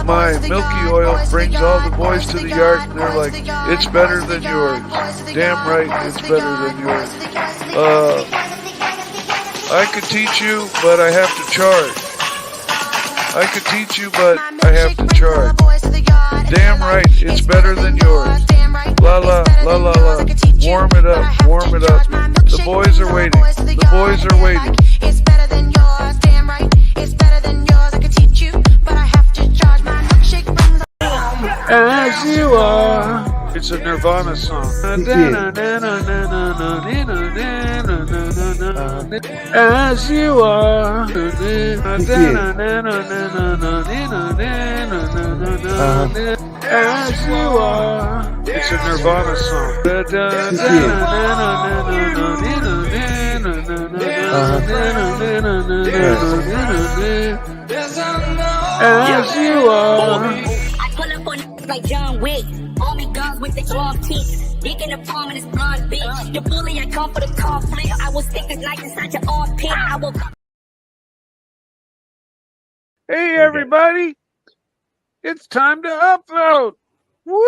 My milky oil brings all the boys to the yard and they're like, it's better than yours. Damn right, it's better than yours. I could teach you, but I have to charge. I could teach you, but I have to charge. Damn right, it's better than yours. La la, la la la. Warm it up, warm it up. The boys are waiting. The boys are waiting. It's better than yours, damn right. It's better than yours. I could teach you, but I have to charge. My milkshake brings As you are. It's a Nirvana song. As you are. As you are. It's a Nirvana song. As you are. I pull up on like John Wick. All me guns with the long teeth. Dick in the palm and it's blonde bitch. The bully, I come for the conflict. I will stick this knife inside your armpit. I will. Hey everybody, it's time to upload. Woo!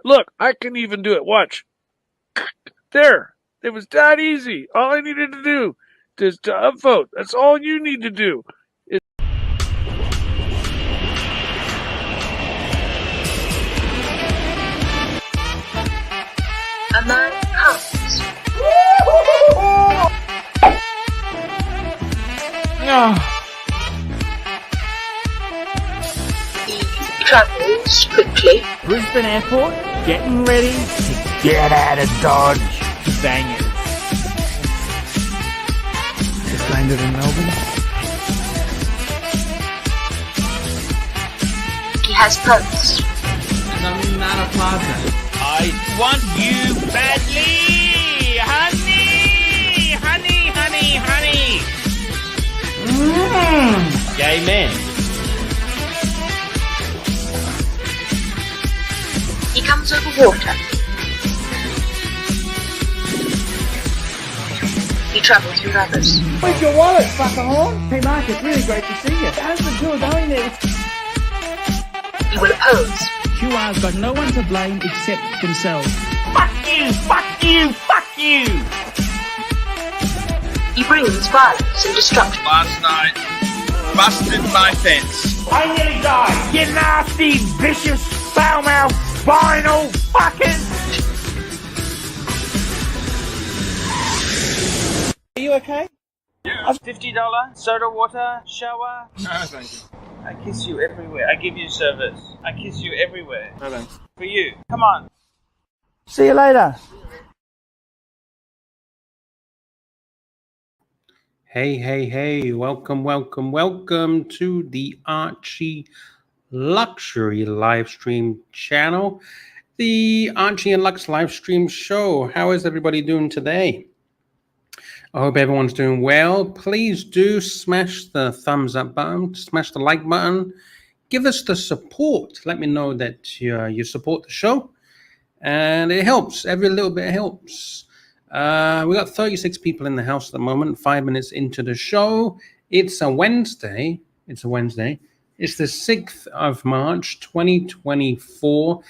Look, I can even do it. Watch. There. It was that easy. All I needed to do is to upvote. That's all you need to do. A man comes. He travels quickly. Brisbane Airport, getting ready to get out of Dodge. Bangers. Just landed in Melbourne. He has purpose. And I'm in Nana Plaza. I want you badly! Honey! Honey, honey, honey! Gay men. He comes over water. He travels with others. Where's your wallet, fucker horn? Hey Mark, it's really great to see you. How's the tour going there? He will oppose. QR's got no one to blame except themselves. Fuck you! Fuck you! Fuck you! He brings violence and destruction. Last night, busted my fence. I nearly died! You nasty, vicious, foul-mouthed, spinal fucking... Are you okay? Yeah. $50 soda water shower. No, thank you. I kiss you everywhere. I give you service. I kiss you everywhere. No, thanks. For you. Come on. See you later. Hey, welcome to the Archie Luxury Livestream channel. the Archie and Lux live stream show. How is everybody doing today? I hope everyone's doing well. Please do smash the thumbs up button, smash the like button. Give us the support. Let me know that you support the show. And it helps. Every little bit helps. We got 36 people in the house at the moment, 5 minutes into the show. It's a Wednesday. It's the 6th of March, 2024,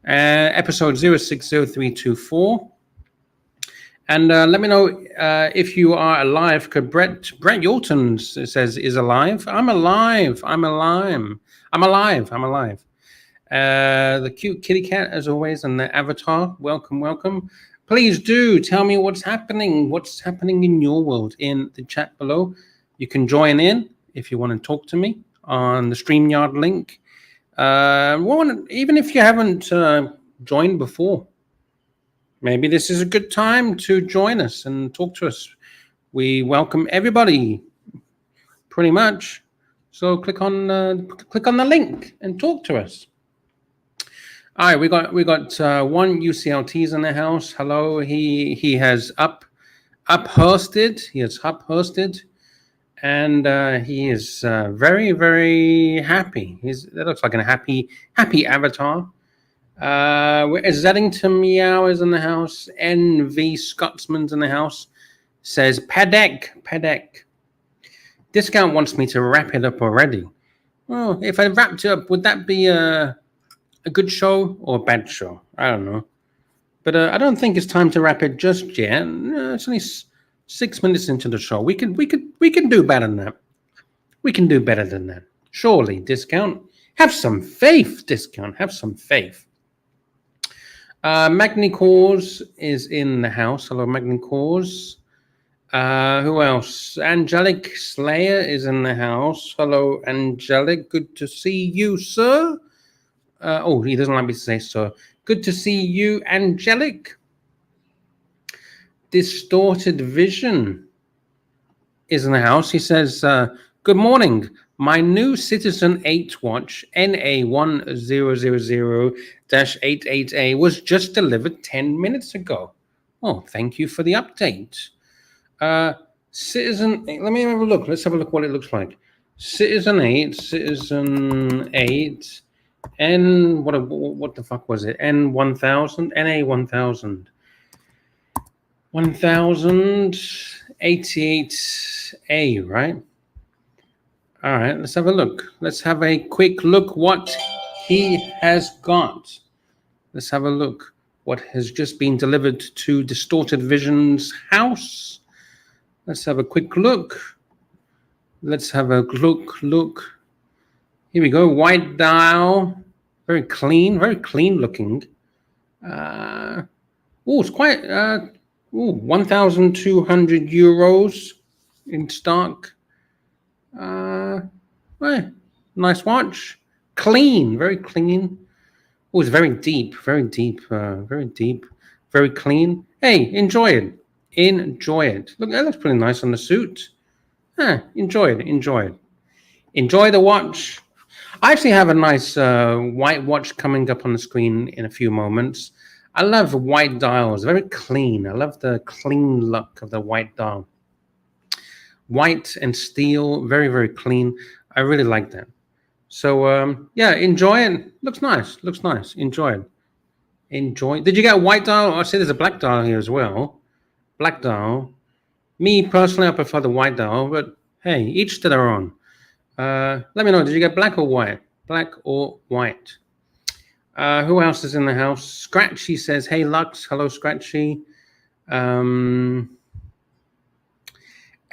episode 060324. And let me know if you are alive. Because Brett Yorton says is alive. I'm alive. The cute kitty cat, as always, and the avatar. Welcome. Please do tell me what's happening. What's happening in your world in the chat below. You can join in if you want to talk to me on the StreamYard link. Even if you haven't joined before, maybe this is a good time to join us and talk to us. We welcome everybody, pretty much. So click on the link and talk to us. All right, we got one UCLT's in the house. Hello, he has uphorsted. He has uphorsted, and he is very, very happy. That looks like a happy avatar. Zeddington Meow is in the house. NV Scotsman's in the house. Says Padek. Discount wants me to wrap it up already. Well, if I wrapped it up, would that be a good show or a bad show? I don't know. But I don't think it's time to wrap it just yet. It's only 6 minutes into the show. We can do better than that. We can do better than that. Surely, Discount. Have some faith, Discount. Have some faith. Magni Cause is in the house. Hello, Magni Cause. Who else? Angelic Slayer is in the house. Hello, Angelic. Good to see you, sir. He doesn't like me to say so. Good to see you, Angelic. Distorted Vision is in the house. He says, good morning. My new Citizen 8 watch, NA1000-88A, was just delivered 10 minutes ago. Oh, thank you for the update. Citizen 8, let me have a look. Let's have a look what it looks like. Citizen 8, what the fuck was it? N1000, NA1000. 1088A, right? All right, let's have a look. Let's have a quick look what he has got. Let's have a look what has just been delivered to Distorted Vision's house. Let's have a quick look. Let's have a look. Here we go. White dial. Very clean looking. It's quite 1,200 euros in stock. Nice watch. Clean, very clean. Oh, it's very deep, very clean. Hey, enjoy it. Look, that looks pretty nice on the suit. Enjoy it. Enjoy the watch. I actually have a nice white watch coming up on the screen in a few moments. I love white dials, very clean. I love the clean look of the white dial. White and steel, very, very clean. I really like that. So, enjoy it. Looks nice. Enjoy it. Did you get a white dial? I see there's a black dial here as well. Black dial. Me, personally, I prefer the white dial, but hey, each to their own. Let me know, did you get black or white? Black or white? Who else is in the house? Scratchy says, hey, Lux. Hello, Scratchy.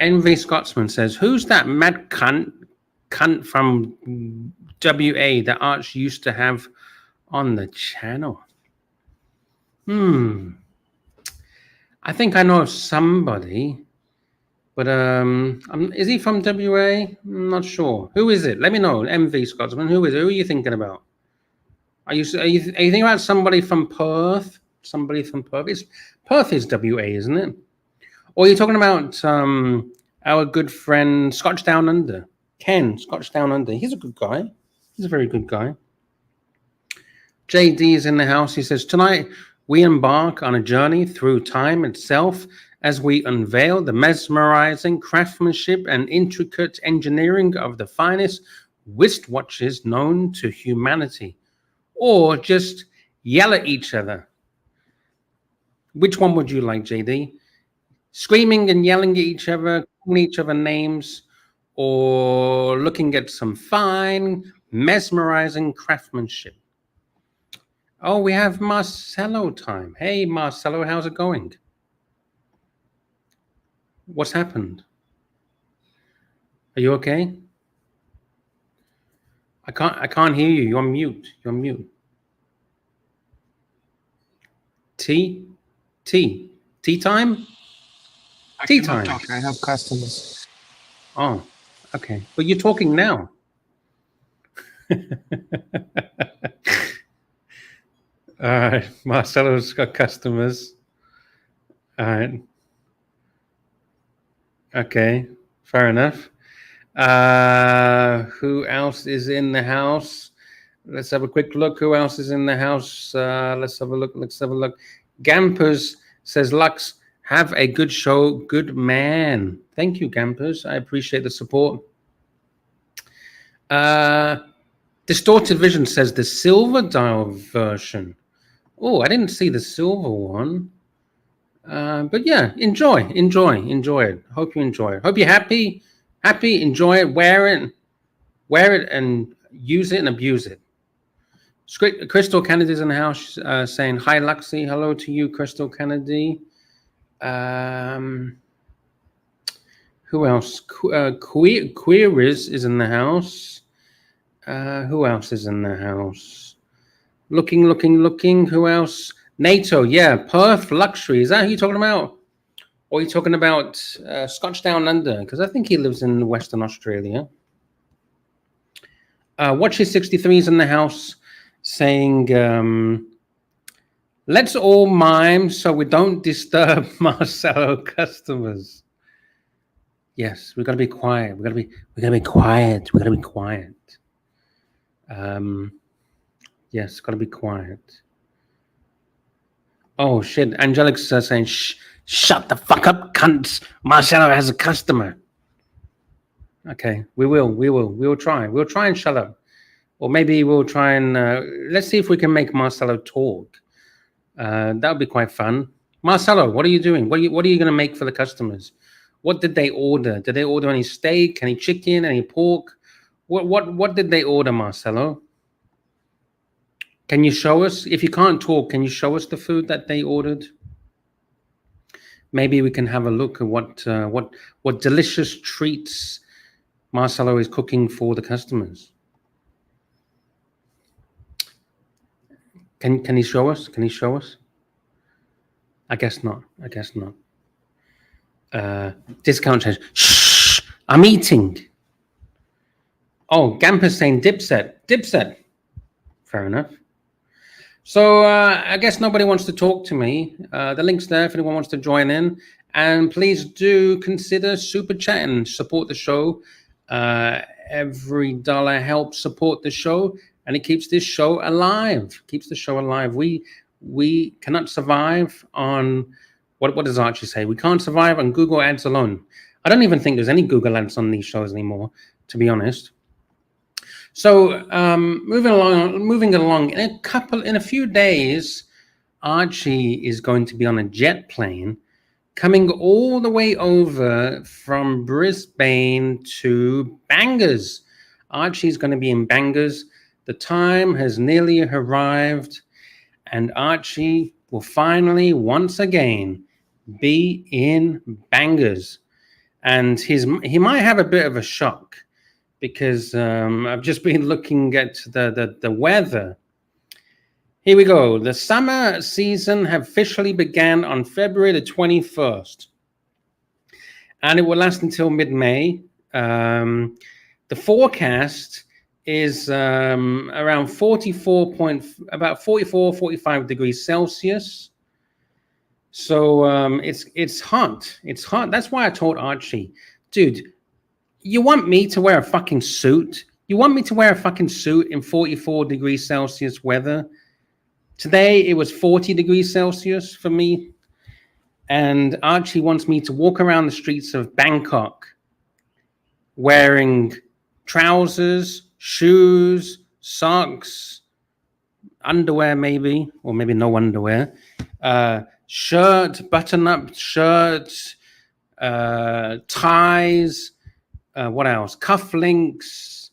Envy Scotsman says, who's that mad cunt from WA that Arch used to have on the channel? I think I know of somebody, but is he from WA? I'm not sure. Who is it? Let me know. MV Scotsman. Who is it? Who are you thinking about? Are you thinking about somebody from Perth? Perth is WA, isn't it? Or are you talking about our good friend Scotch Down Under? Ken, Scotch Down Under. He's a good guy. He's a very good guy. JD is in the house. He says, tonight we embark on a journey through time itself as we unveil the mesmerizing craftsmanship and intricate engineering of the finest wristwatches known to humanity. Or just yell at each other. Which one would you like, JD? Screaming and yelling at each other, calling each other names, or looking at some fine, mesmerizing craftsmanship? Oh, we have Marcelo Time. Hey, Marcelo, how's it going? What's happened? Are you okay? I can't hear you. You're on mute. You're on mute. Tea time? Tea time. I have customers. Oh, okay. But you're talking now. All right. Marcelo's got customers. All right. Okay. Fair enough. Who else is in the house? Let's have a quick look. Who else is in the house? Let's have a look. Gampers says, Lux, have a good show. Good man. Thank you, Gampers. I appreciate the support. Distorted Vision says the silver dial version. Oh, I didn't see the silver one. But yeah, enjoy it. Hope you enjoy it. Hope you're happy, enjoy it, wear it and use it and abuse it. Crystal Kennedy's in the house saying, hi, Luxy. Hello to you, Crystal Kennedy. Who else? Queeris is in the house. Who else is in the house? Looking. Who else? NATO, yeah. Perth Luxury. Is that who you're talking about? Or are you talking about Scotch Down Under? Because I think he lives in Western Australia. Watches 63 is in the house saying, let's all mime so we don't disturb Marcelo customers. Yes, we've got to be quiet. We've got to be quiet. Yes, got to be quiet. Oh shit! Angelic's saying, "Shut the fuck up, cunts! Marcelo has a customer." Okay, we will try. We'll try and shut up, or maybe we'll try and let's see if we can make Marcelo talk. That would be quite fun. Marcelo, what are you doing? What are you going to make for the customers? What did they order? Did they order any steak, any chicken, any pork? What did they order, Marcelo? Can you show us? If you can't talk, can you show us the food that they ordered? Maybe we can have a look at what delicious treats Marcelo is cooking for the customers. Can he show us? Can he show us? I guess not. Discount charge. Shh! I'm eating. Oh, Gamper's saying Dipset. Fair enough. So I guess nobody wants to talk to me. The link's there if anyone wants to join in. And please do consider super chatting, support the show. Every dollar helps support the show, and it keeps this show alive. We cannot survive on, what does Archie say? We can't survive on Google ads alone. I don't even think there's any Google ads on these shows anymore, to be honest. So moving along, in a few days, Archie is going to be on a jet plane coming all the way over from Brisbane to Bangors. Archie's going to be in Bangors. The time has nearly arrived, and Archie will finally, once again, be in Bangors. And he might have a bit of a shock, because I've just been looking at the weather. Here we go. The summer season have officially began on February the 21st. And it will last until mid-May. The forecast is around 44, 45 degrees Celsius. So it's hot. It's hot. That's why I told Archie, dude, you want me to wear a fucking suit? You want me to wear a fucking suit in 44 degrees Celsius weather? Today it was 40 degrees Celsius for me. And Archie wants me to walk around the streets of Bangkok wearing trousers, shoes, socks, underwear maybe, or maybe no underwear, shirt, button-up shirts, ties, what else? Cufflinks.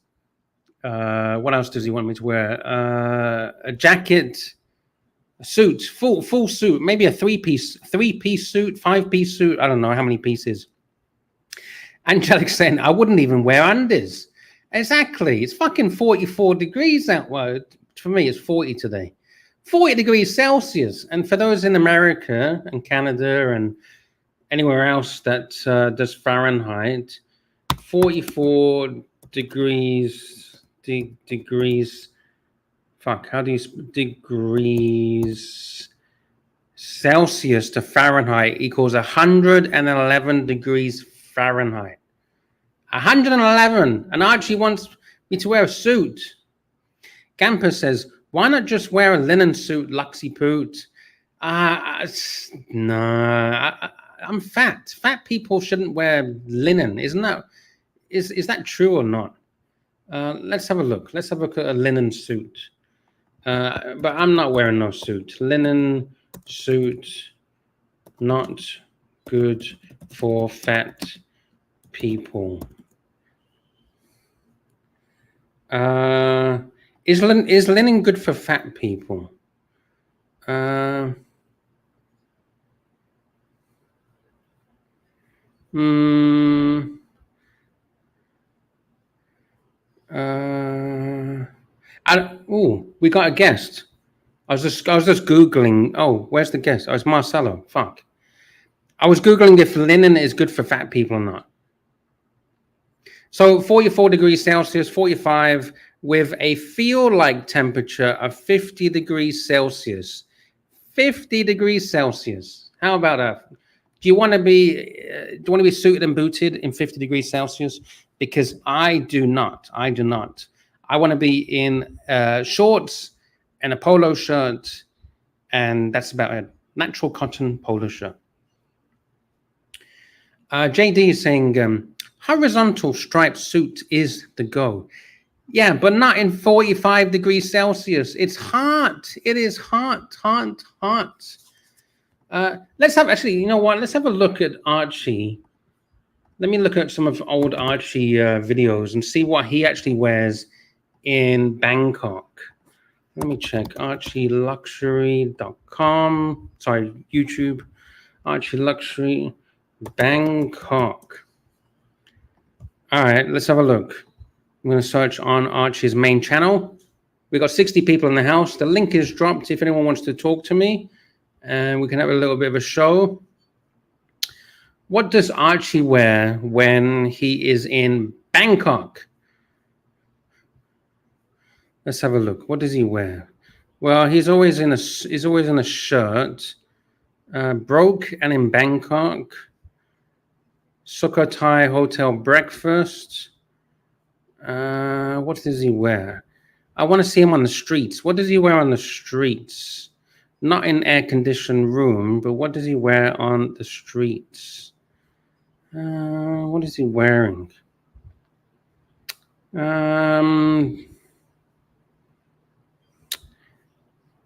What else does he want me to wear? A jacket, a suit, full suit, maybe a three-piece suit, five-piece suit. I don't know how many pieces. Angelic saying, I wouldn't even wear undies. Exactly. It's fucking 44 degrees out. Well, for me, it's 40 today. 40 degrees Celsius. And for those in America and Canada and anywhere else that does Fahrenheit, 44 degrees, fuck, how do you, degrees Celsius to Fahrenheit equals 111 degrees Fahrenheit. 111. And Archie wants me to wear a suit. Gamper says, why not just wear a linen suit, Luxy Poot? No, I'm fat. Fat people shouldn't wear linen. Isn't that, is that true or not? Let's have a look. Let's have a look at a linen suit. But I'm not wearing no suit. Linen suit, not good for fat people. Is linen good for fat people? I we got a guest. I was just Googling. Oh, where's the guest? Oh, it's Marcelo. Fuck. I was Googling if linen is good for fat people or not. So 44 degrees Celsius, 45 with a feel-like temperature of 50 degrees Celsius. 50 degrees Celsius. How about that? Do you want to be suited and booted in 50 degrees Celsius? Because I do not. I do not. I want to be in shorts and a polo shirt, and that's about it. Natural cotton polo shirt. JD is saying, horizontal striped suit is the go. Yeah, but not in 45 degrees Celsius. It's hot. It is hot, hot, hot. Let's have, actually, you know what? Let's have a look at Archie. Let me look at some of old Archie videos and see what he actually wears in Bangkok. Let me check archieluxury.com. Sorry, YouTube. Archie Luxury Bangkok. All right, let's have a look. I'm going to search on Archie's main channel. We've got 60 people in the house. The link is dropped if anyone wants to talk to me, and we can have a little bit of a show. What does Archie wear when he is in Bangkok? Let's have a look. What does he wear? Well, he's always in a shirt. Broke and in Bangkok. Sukhothai Hotel breakfast. What does he wear? I want to see him on the streets. What does he wear on the streets? Not in air-conditioned room, but what does he wear on the streets? What is he wearing?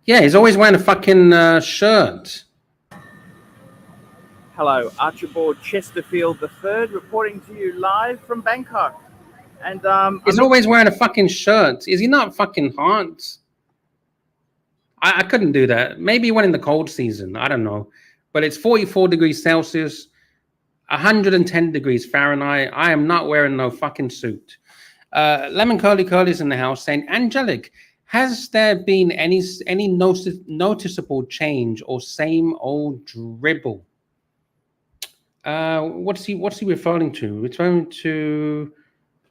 Yeah, he's always wearing a fucking shirt. Hello, Archibald Chesterfield III reporting to you live from Bangkok. And he's always wearing a fucking shirt. Is he not fucking hot? I couldn't do that. Maybe when in the cold season. I don't know. But it's 44 degrees Celsius, 110 degrees Fahrenheit. I am not wearing no fucking suit. Lemon Curly's in the house saying, Angelic, has there been any noticeable change or same old dribble? What's he referring to? Referring to?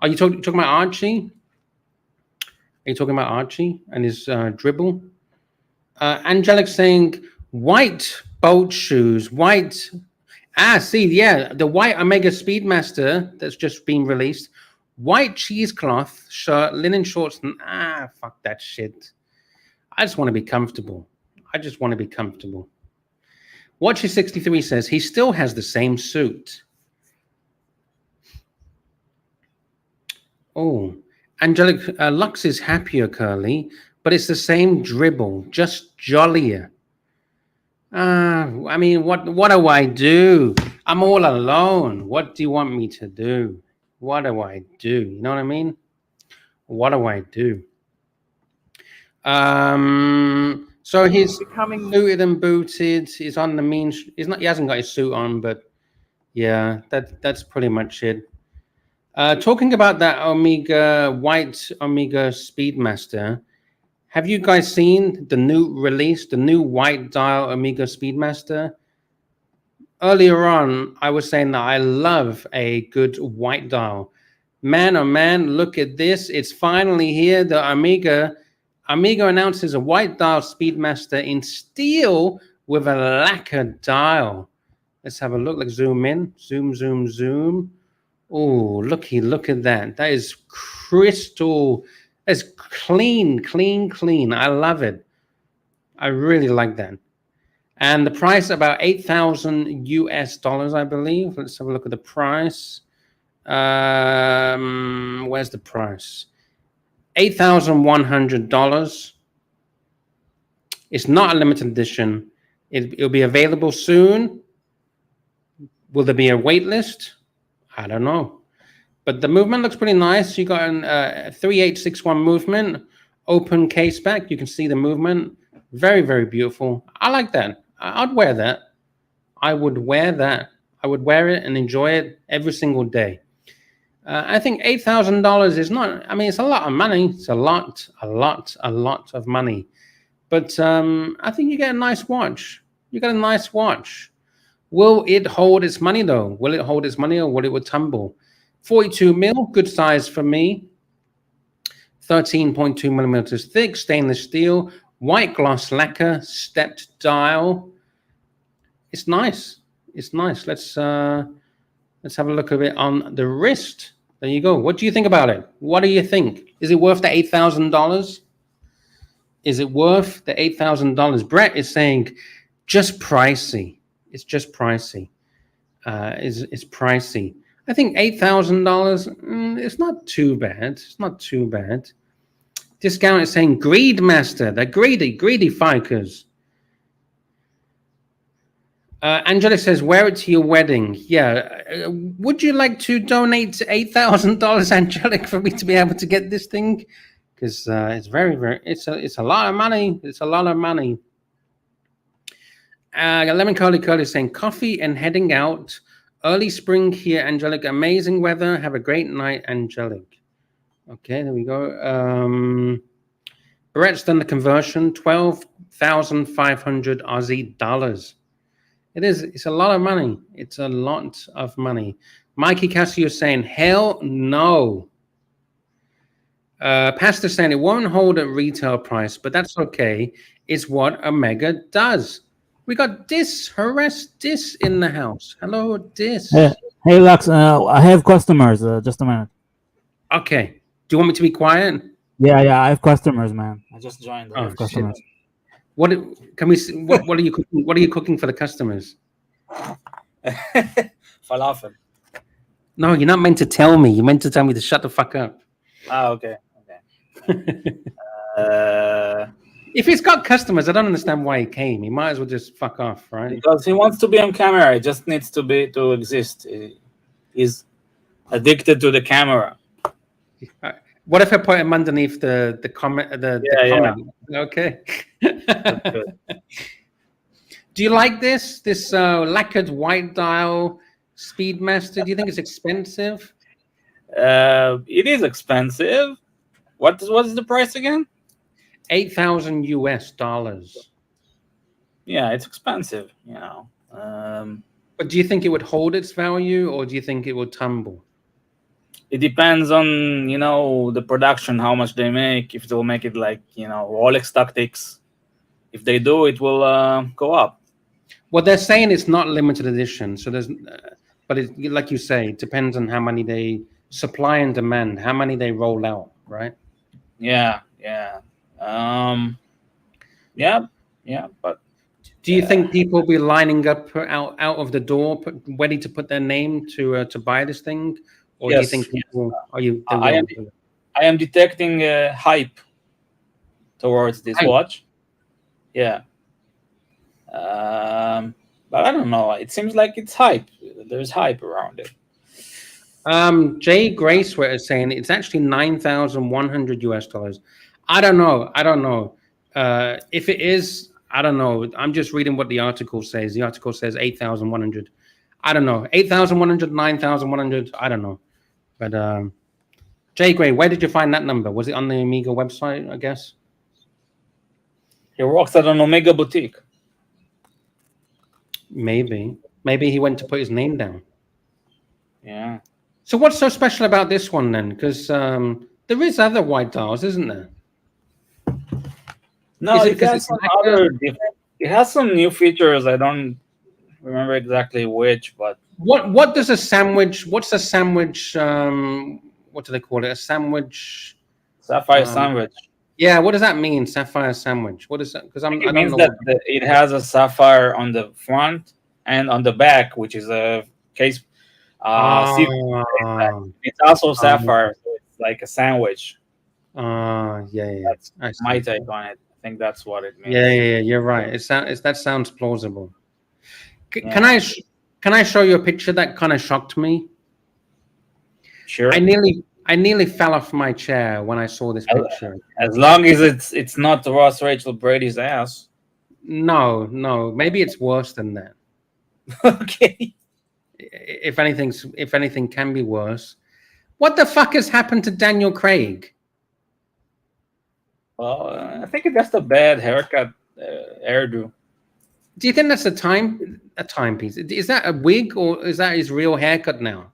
Are you talking about Archie? Are you talking about Archie and his dribble? Angelic saying white boat shoes, white. See, yeah, the white Omega Speedmaster that's just been released. White cheesecloth shirt, linen shorts, and fuck that shit. I just want to be comfortable. I just want to be comfortable. Watcher63 says he still has the same suit. Oh, Angelic Lux is happier, Curly, but it's the same dribble, just jollier. I mean, what do I do? I'm all alone. What do you want me to do? What do I do? You know what I mean? What do I do? So he's becoming suited and booted. He's on the mean. He's not. He hasn't got his suit on, but yeah, that's pretty much it. Talking about that white Omega Speedmaster, have you guys seen the new release, the new white dial Omega Speedmaster? Earlier on, I was saying that I love a good white dial. Man, oh man, look at this. It's finally here. The Omega announces a white dial Speedmaster in steel with a lacquer dial. Let's have a look. Let's zoom in. Zoom, zoom, zoom. Oh, look at that. That is crystal. That's clean, clean, clean. I love it. I really like that. And the price about $8,000 US, I believe. Let's have a look at the price. Where's the price? $8,100. It's not a limited edition. It'll be available soon. Will there be a wait list? I don't know. But the movement looks pretty nice. You got a 3861 movement, open case back. You can see the movement. Very, very beautiful. I like that. I'd wear that. I would wear that. I would wear it and enjoy it every single day. I think $8,000 is not, I mean, it's a lot of money. It's a lot of money. But I think you get a nice watch. You got a nice watch. Will it hold its money, though? Will it hold its money, or will it tumble? 42 mil, good size for me. 13.2 millimeters thick, stainless steel, white gloss lacquer, stepped dial. It's nice. It's nice. Let's have a look at it on the wrist. There you go. What do you think about it? What do you think? Is it worth the $8,000? Is it worth the $8,000? Brett is saying, just pricey. It's just pricey. It's pricey. I think $8,000. It's not too bad. It's not too bad. Discount is saying Greedmaster. They're greedy fikers. Angela says, wear it to your wedding. Yeah. Would you like to donate $8,000, Angelic, for me to be able to get this thing? Because it's very, very, it's a lot of money. It's a lot of money. Lemon Curly saying, coffee and heading out. Early spring here, Angelic. Amazing weather. Have a great night, Angelic. Okay, there we go. Brett's done the conversion. 12,500 Aussie dollars. It is. It's a lot of money. It's a lot of money. Mikey Cassio saying, hell no. Pastor saying it won't hold at retail price, but that's okay. It's what Omega does. We got Harass Dis in the house. Hello, Dis. Hey Lux, I have customers. Just a minute. Okay. Do you want me to be quiet? Yeah, I have customers, man. I just joined. I have customers. Shit. What can we see? What are you cooking? What are you cooking for the customers? Falafel. No, you're not meant to tell me. You're meant to tell me to shut the fuck up. Okay. If he's got customers, I don't understand why he came. He might as well just fuck off, right? Because he wants to be on camera. He just needs to exist. He's addicted to the camera. What if I put him underneath the comment? The comment. Okay. Do you like this lacquered white dial Speedmaster? Do you think it's expensive? It is expensive. What is the price again? $8,000 US. Yeah, it's expensive, you know. But do you think it would hold its value, or do you think it would tumble? It depends on, the production, how much they make. If they'll make it like, Rolex Tactics. If they do, it will go up. Well, they're saying it's not limited edition. So but like you say, it depends on how many they supply and demand, how many they roll out, right? Yeah. Yeah, but Do you think people will be lining up out of the door, ready to put their name to buy this thing, or do you yes, think people are you? They I am will. I am detecting hype towards this Hype. watch. Yeah. But I don't know. It seems like it's hype. There's hype around it. Jay Graceware is saying it's actually $9,100 US. I don't know. If it is, I don't know. I'm just reading what the article says. The article says 8,100. I don't know. 8,100, 9,100. I don't know. But Jay Gray, where did you find that number? Was it on the Amiga website? I guess. He works at an Omega boutique. Maybe he went to put his name down. Yeah. So what's so special about this one then? Because there is other white dials, isn't there? No, Is it it 'cause has it's some like other different. It has some new features. I don't remember exactly which, but What does a sandwich? What's a sandwich? What do they call it? A sandwich. Sapphire sandwich. Yeah, what does that mean? Sapphire sandwich. What is that? Because I It don't means know. that it has a sapphire on the front and on the back, which is a case. It's also sapphire, so it's like a sandwich. Yeah. That's I see. my take on it. I think that's what it means. Yeah. You're right. That sounds plausible. Yeah. Can I show you a picture that kind of shocked me? Sure. I nearly fell off my chair when I saw this picture. As long as it's not Ross Rachel Brady's ass. No. Maybe it's worse than that. Okay. If anything can be worse. What the fuck has happened to Daniel Craig? Well, I think it's just a bad haircut hairdo. Do you think that's a timepiece? Is that a wig or is that his real haircut now?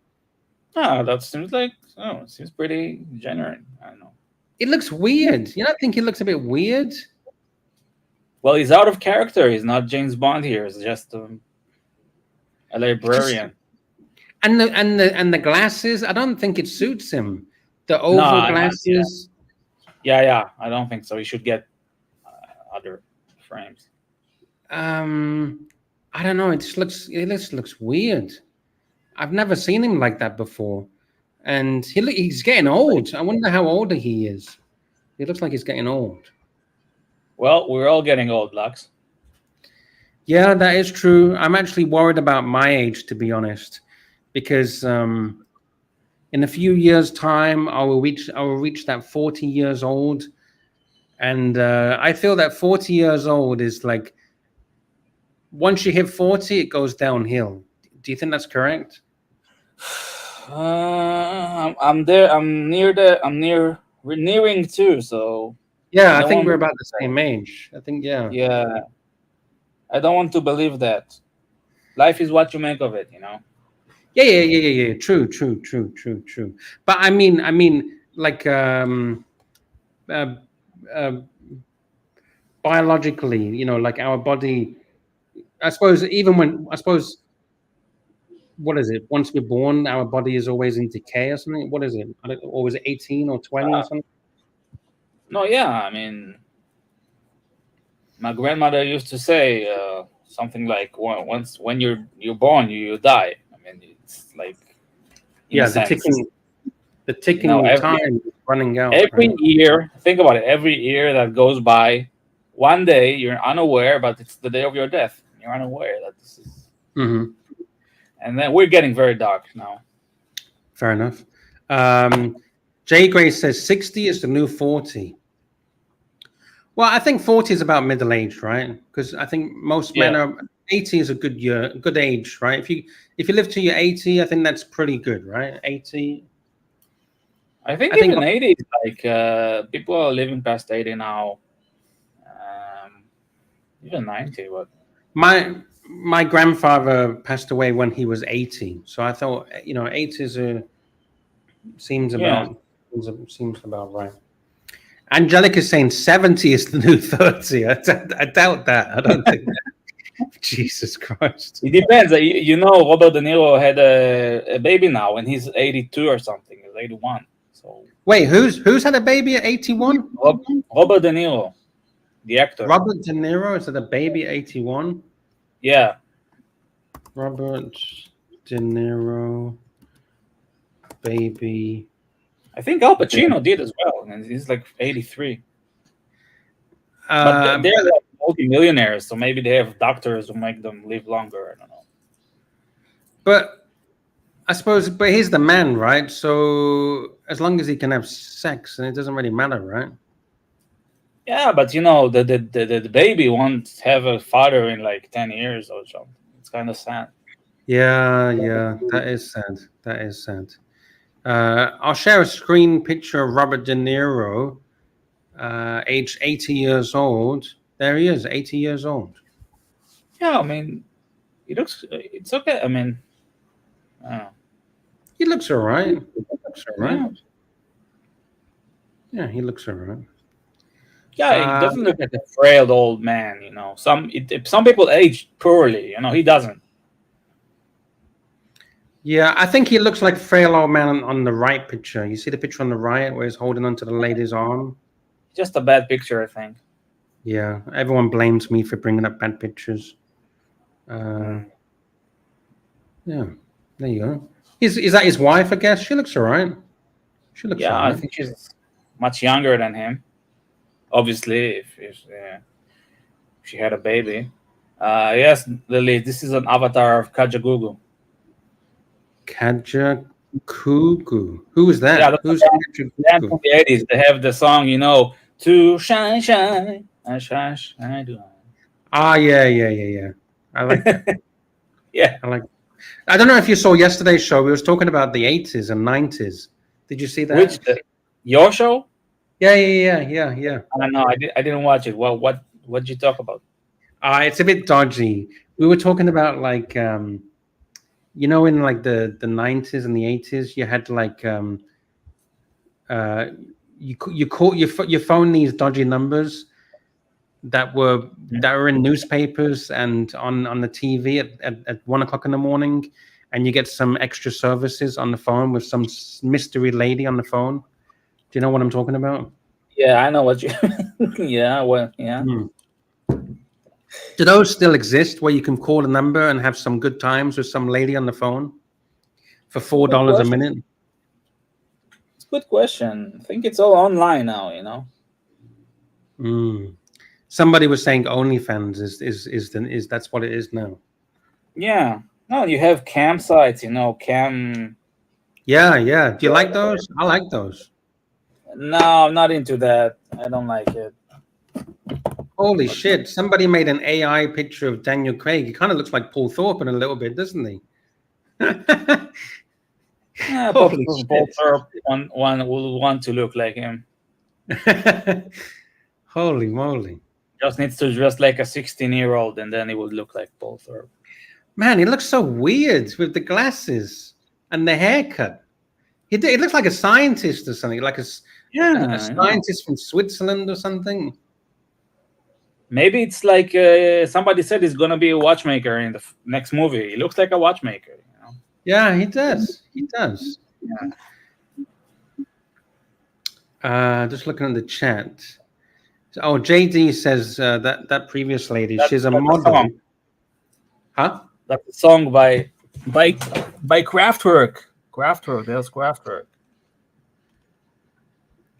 Oh, that seems like it seems pretty genuine. I don't know. It looks weird. You don't think it looks a bit weird? Well, he's out of character. He's not James Bond here. He's just a librarian. And the glasses, I don't think it suits him. The oval glasses. Yeah. I don't think so. He should get other frames. I don't know. It just looks weird. I've never seen him like that before, and he's getting old. I wonder how old he is. He looks like he's getting old. Well, we're all getting old, Lux. Yeah, that is true. I'm actually worried about my age, to be honest, because in a few years' time, I will reach that 40 years old, and I feel that 40 years old is like once you hit 40, it goes downhill. Do you think that's correct? I'm there. We're nearing too. So yeah, I think we're about the same age. I think Yeah, I don't want to believe that. Life is what you make of it, you know. Yeah. True. But I mean, like biologically, you know, like our body. I suppose what is it? Once we're born, our body is always in decay or something. What is it? Or was it 18 or 20 or something? No, yeah. I mean, my grandmother used to say something like, when you're born, you die. I mean, it's like the ticking time is running out. Every year, think about it. Every year that goes by, one day you're unaware, but it's the day of your death. You're unaware that this is. Mm-hmm. And then we're getting very dark now. Fair enough. Jay Gray says 60 is the new 40. Well, I think 40 is about middle age, right? Because I think most men are 80 is a good age, right? If you live to your 80, I think that's pretty good, right? 80. I think even 80 is like people are living past 80 now. Even 90, but my grandfather passed away when he was 80, so I thought 80 seems about right. Angelica is saying 70 is the new 30. I doubt that. I don't think that. Jesus Christ. It depends. You know, Robert De Niro had a baby now, and he's 82 or something. He's 81. So wait, who's had a baby at 81? Robert De Niro, the actor. Robert De Niro, is it a baby 81? Yeah. Robert De Niro, baby. I think Al Pacino did as well, and he's like 83. But they're like multi-millionaires, so maybe they have doctors who make them live longer. I don't know. But I suppose, but he's the man, right? So as long as he can have sex, and it doesn't really matter, right? Yeah, but you know, the baby won't have a father in like 10 years or something. It's kind of sad. Yeah, that is sad. That is sad. I'll share a screen picture of Robert De Niro, age 80 years old. There he is, 80 years old. Yeah, I mean, it's okay. I mean, I don't know. He looks all right. Yeah, he looks all right. Yeah, he doesn't look like a frail old man. You know, some people age poorly. You know, he doesn't. Yeah, I think he looks like frail old man on the right picture. You see the picture on the right where he's holding onto the lady's arm? Just a bad picture, I think. Yeah, everyone blames me for bringing up bad pictures. Yeah, there you go. Is that his wife, I guess? She looks all right. She looks all right. I think she's much younger than him. Obviously, if she had a baby. Yes, Lily, this is an avatar of Kajagoogoo. Kajagoogoo. Who is that? Yeah, Who's Kajagoogoo? From the 80s. They have the song, you know, to shine, shine, and shine, shine. Ah, yeah. I like that. Yeah. I don't know if you saw yesterday's show. We was talking about the 80s and 90s. Did you see that? Your show? Yeah. I don't know. I didn't watch it. Well, what did you talk about? It's a bit dodgy. We were talking about like you know, in like the 90s and the 80s, you had like you call your phone these dodgy numbers that were in newspapers and on the TV at 1 o'clock in the morning, and you get some extra services on the phone with some mystery lady on the phone. Do you know what I'm talking about? Yeah, I know what you. Yeah, well, yeah. Do those still exist where you can call a number and have some good times with some lady on the phone for $4 a minute? It's a good question. I think it's all online now, you know. Somebody was saying OnlyFans is that's what it is now. Yeah. No, you have cam sites, you know, cam. Yeah. Do you like those? I like those. No, I'm not into that. I don't like it. Holy shit. Somebody made an AI picture of Daniel Craig. He kind of looks like Paul Thorpe in a little bit, doesn't he? Yeah, Paul Thorpe, one will want to look like him. Holy moly. Just needs to dress like a 16-year-old, and then he would look like Paul Thorpe. Man, he looks so weird with the glasses and the haircut. He looks like a scientist or something, like a scientist from Switzerland or something. Maybe it's like somebody said he's going to be a watchmaker in the next movie. He looks like a watchmaker. You know? Yeah, he does. Yeah. Just looking at the chat. Oh, JD says that previous lady, she's a model. Song. Huh? That's a song by Kraftwerk. There's Kraftwerk.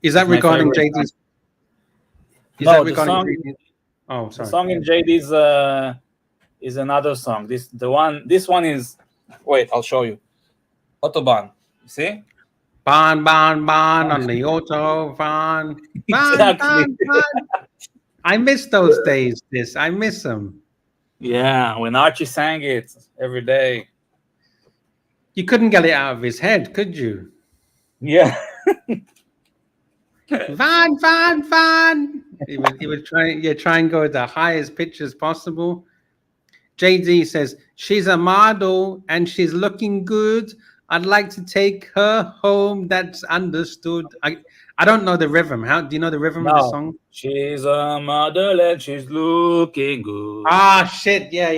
Is that regarding JD's? No, the song. Oh, sorry. The song in JD's is another song. This one is. Wait, I'll show you. Autobahn. You see? Ban on the Autobahn. Ban. I miss those days. I miss them. Yeah, when Archie sang it every day. You couldn't get it out of his head, could you? Yeah. Van. He was try and go at the highest pitch as possible. JD says, she's a model and she's looking good. I'd like to take her home. That's understood. I don't know the rhythm. Do you know the rhythm of the song? She's a model and she's looking good. Ah, shit. Yeah.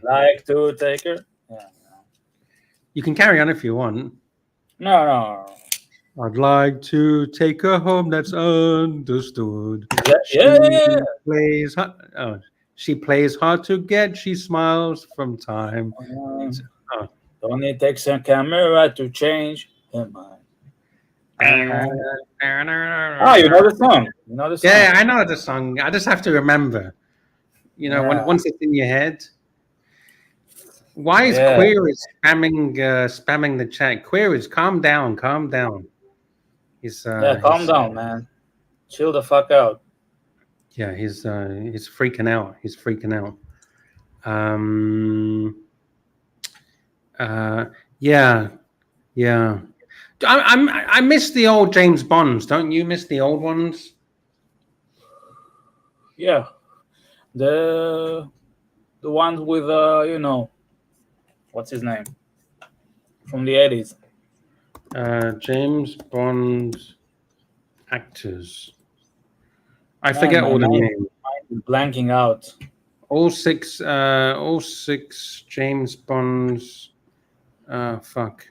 Like to take her. Yeah. You can carry on if you want. No. I'd like to take her home. That's understood. Yeah. Plays hard. Oh, she plays hard to get. She smiles from time. Oh. Oh. Takes a camera to change her mind. Oh, you know the song. You know the song. Yeah, I know the song. I just have to remember. You know, Yeah. once it's in your head. Why is Yeah. Queries spamming the chat? Queries, calm down, calm down. He's Calm down, man. Chill the fuck out. Yeah, he's freaking out. He's freaking out. Yeah. I miss the old James Bonds. Don't you miss the old ones? Yeah, the ones with you know, what's his name from the 80s. James Bond actors. I forget all the names. Blanking out. All six James Bonds. Fuck.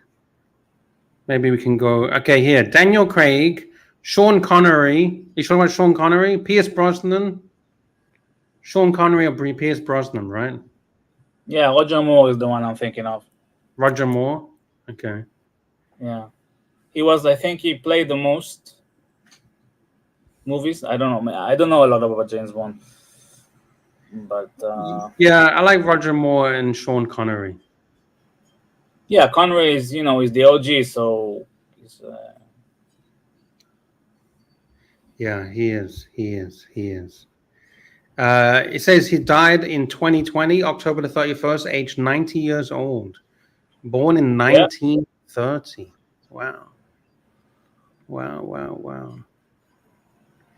Maybe we can go. Okay, here. Daniel Craig, Sean Connery. You talking about Sean Connery? Pierce Brosnan. Sean Connery or Pierce Brosnan, right? Yeah, Roger Moore is the one I'm thinking of. Roger Moore. Okay. Yeah, he was. I think he played the most movies. I don't know. I don't know a lot about James Bond, but yeah, I like Roger Moore and Sean Connery. Yeah, Connery is is the OG, so he's, yeah, he is. It says he died in 2020, October the 31st, aged 90 years old. Born in 1930. Wow.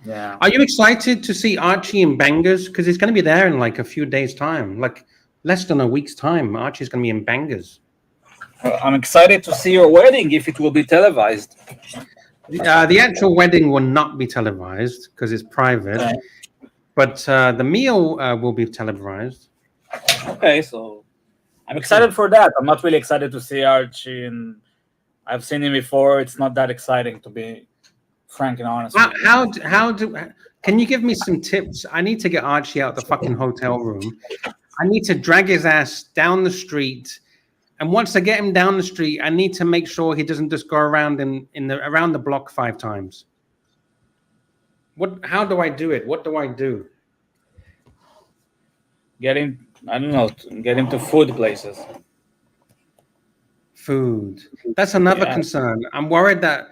Yeah. Are you excited to see Archie in Bangers? Because he's going to be there in like a few days' time, like less than a week's time. Archie's going to be in Bangers. I'm excited to see your wedding if it will be televised. The actual wedding will not be televised because it's private, okay. But the meal will be televised. Okay, so I'm excited for that. I'm not really excited to see Archie, and I've seen him before. It's not that exciting, to be frank and honest. Can you give me some tips? I need to get Archie out the fucking hotel room. I need to drag his ass down the street. And once I get him down the street, I need to make sure he doesn't just go around around the block 5 times. How do I do it? What do I do? Get him to food places. Food. That's another concern. I'm worried that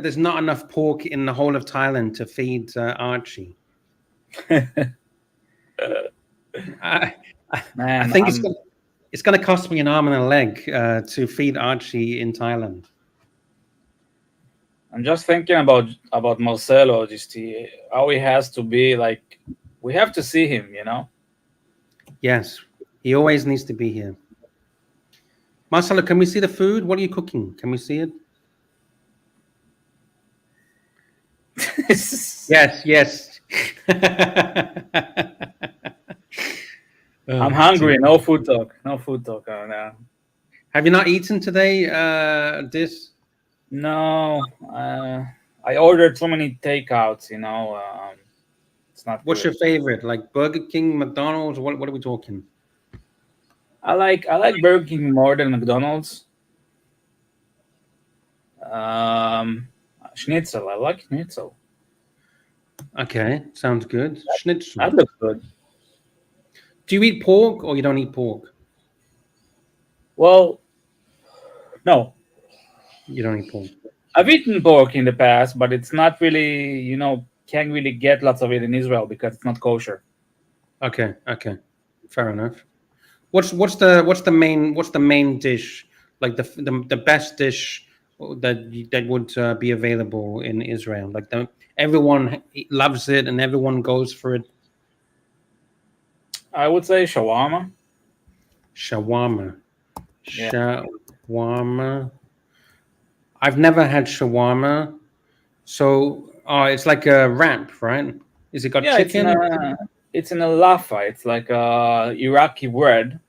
there's not enough pork in the whole of Thailand to feed Archie. I think it's going to cost me an arm and a leg to feed Archie in Thailand. I'm just thinking about Marcelo, just how he has to be like. We have to see him, Yes, he always needs to be here. Marcelo, can we see the food? What are you cooking? Can we see it? Yes. I'm hungry. No food talk. No. Have you not eaten today, this? No. I ordered so many takeouts, it's not What's good. your favorite? Like Burger King, McDonald's? What are we talking? I like Burger King more than McDonald's. Schnitzel. I like schnitzel. Okay, sounds good. Schnitzel. That looks good. Do you eat pork or you don't eat pork? Well, no. You don't eat pork. I've eaten pork in the past, but it's not really, can't really get lots of it in Israel because it's not kosher. Okay. Fair enough. What's the main dish, like the best dish that would be available in Israel? Like everyone loves it and everyone goes for it. I would say shawarma. Shawarma. Yeah. Shawarma. I've never had shawarma. So it's like a wrap, right? Is it got chicken? It's in a lafa. It's like Iraqi bread.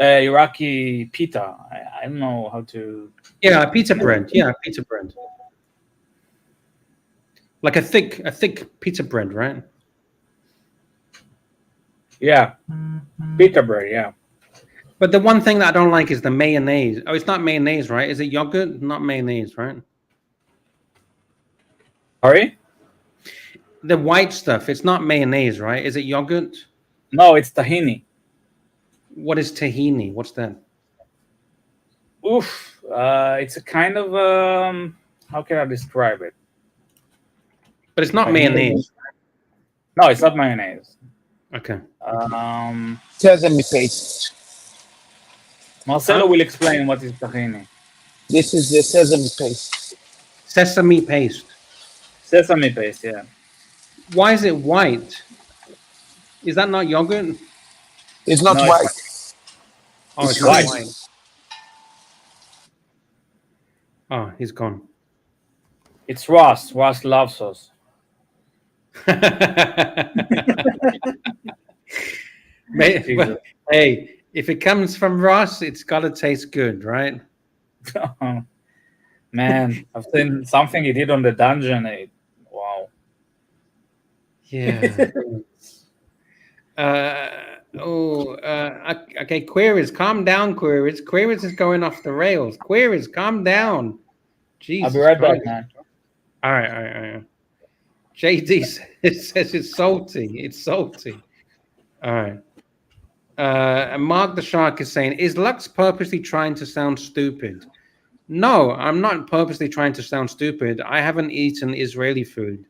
Iraqi pita. I don't know how to. Yeah, pizza bread. Yeah, pizza bread. Like a thick pizza bread, right? Yeah, pita bread. Yeah. But the one thing that I don't like is the mayonnaise. Oh, it's not mayonnaise, right? Is it yogurt? Not mayonnaise, right? Sorry? The white stuff. It's not mayonnaise, right? Is it yogurt? No, it's tahini. What is tahini? What's that? Oof. It's a kind of how can I describe it? But it's not mayonnaise. No, it's not mayonnaise. Okay. Sesame paste. Marcelo will explain what is tahini. This is the sesame paste. Sesame paste. Sesame paste, yeah. Why is it white? Is that not yogurt? It's not No, white. Oh, It's it's not white. white. Oh, he's gone. It's Ross. Ross loves us. Well, hey, if it comes from Ross, it's got to taste good, right? Man, I've seen something he did on the dungeon. Wow. Yeah. Okay, Queries, calm down, Queries. Queries is going off the rails. Queries, calm down. Jesus I'll be right Christ. back, man. All right. JD says it's salty. It's salty. All right. And Mark the Shark is saying, is Lux purposely trying to sound stupid? No, I'm not purposely trying to sound stupid. I haven't eaten Israeli food.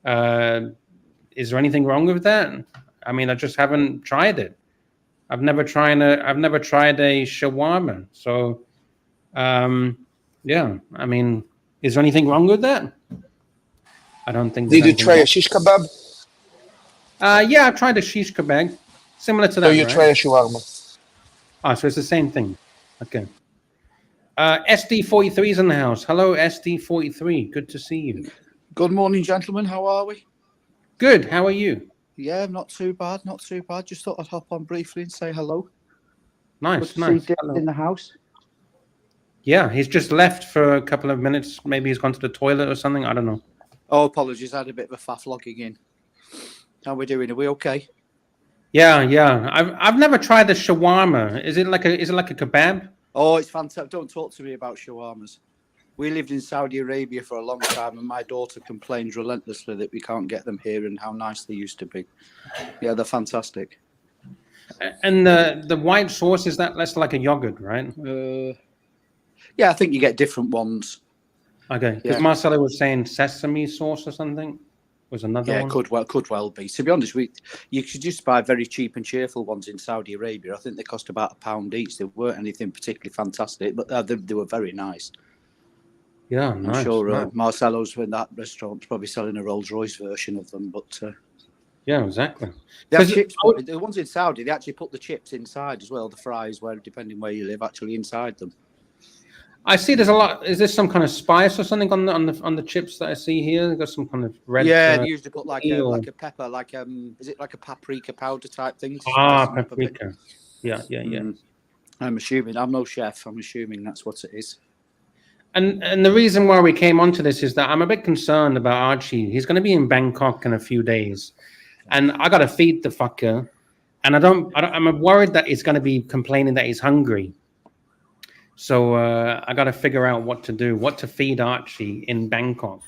Is there anything wrong with that? I mean, I just haven't tried it. I've never tried a shawarma. So, yeah. I mean, is there anything wrong with that? I don't think. Did you try a shish kebab? Yeah, I tried a shish kebab, similar to that. So you right? try a shawarma? Oh, so it's the same thing. Okay. SD43 is in the house. Hello, SD43. Good to see you. Good morning, gentlemen. How are we? Good. How are you? Yeah, not too bad. Not too bad. Just thought I'd hop on briefly and say hello. Nice, Good to nice. see Dylan in the house. Yeah, he's just left for a couple of minutes. Maybe he's gone to the toilet or something. I don't know. Oh, apologies. I had a bit of a faff logging in. How are we doing? Are we okay? Yeah. I've never tried the shawarma. Is it like a kebab? Oh, it's fantastic. Don't talk to me about shawarmas. We lived in Saudi Arabia for a long time, and my daughter complains relentlessly that we can't get them here and how nice they used to be. Yeah, they're fantastic. And the white sauce, is that less like a yogurt, right? Yeah, I think you get different ones. Okay, because Yeah. Marcelo was saying sesame sauce or something. Was another one? Yeah, could well be. To be honest, you could just buy very cheap and cheerful ones in Saudi Arabia. I think they cost about £1 each. They weren't anything particularly fantastic, but they were very nice. Yeah, I'm nice. sure nice. Marcelo's in that restaurant's probably selling a Rolls Royce version of them, but Yeah, exactly. they have 'Cause chips. The ones in Saudi, they actually put the chips inside as well. The fries, where depending where you live, actually inside them. I see there's a lot. Is this some kind of spice or something on the chips that I see here? They've got some kind of red. Yeah, they usually put like eel. a pepper, is it like a paprika powder type thing? to Ah, spice them up a bit? paprika. Yeah. I'm assuming. I'm no chef. I'm assuming that's what it is. And the reason why we came onto this is that I'm a bit concerned about Archie. He's going to be in Bangkok in a few days, and I got to feed the fucker. And I'm worried that he's going to be complaining that he's hungry. So I got to figure out what to do, what to feed Archie in Bangkok.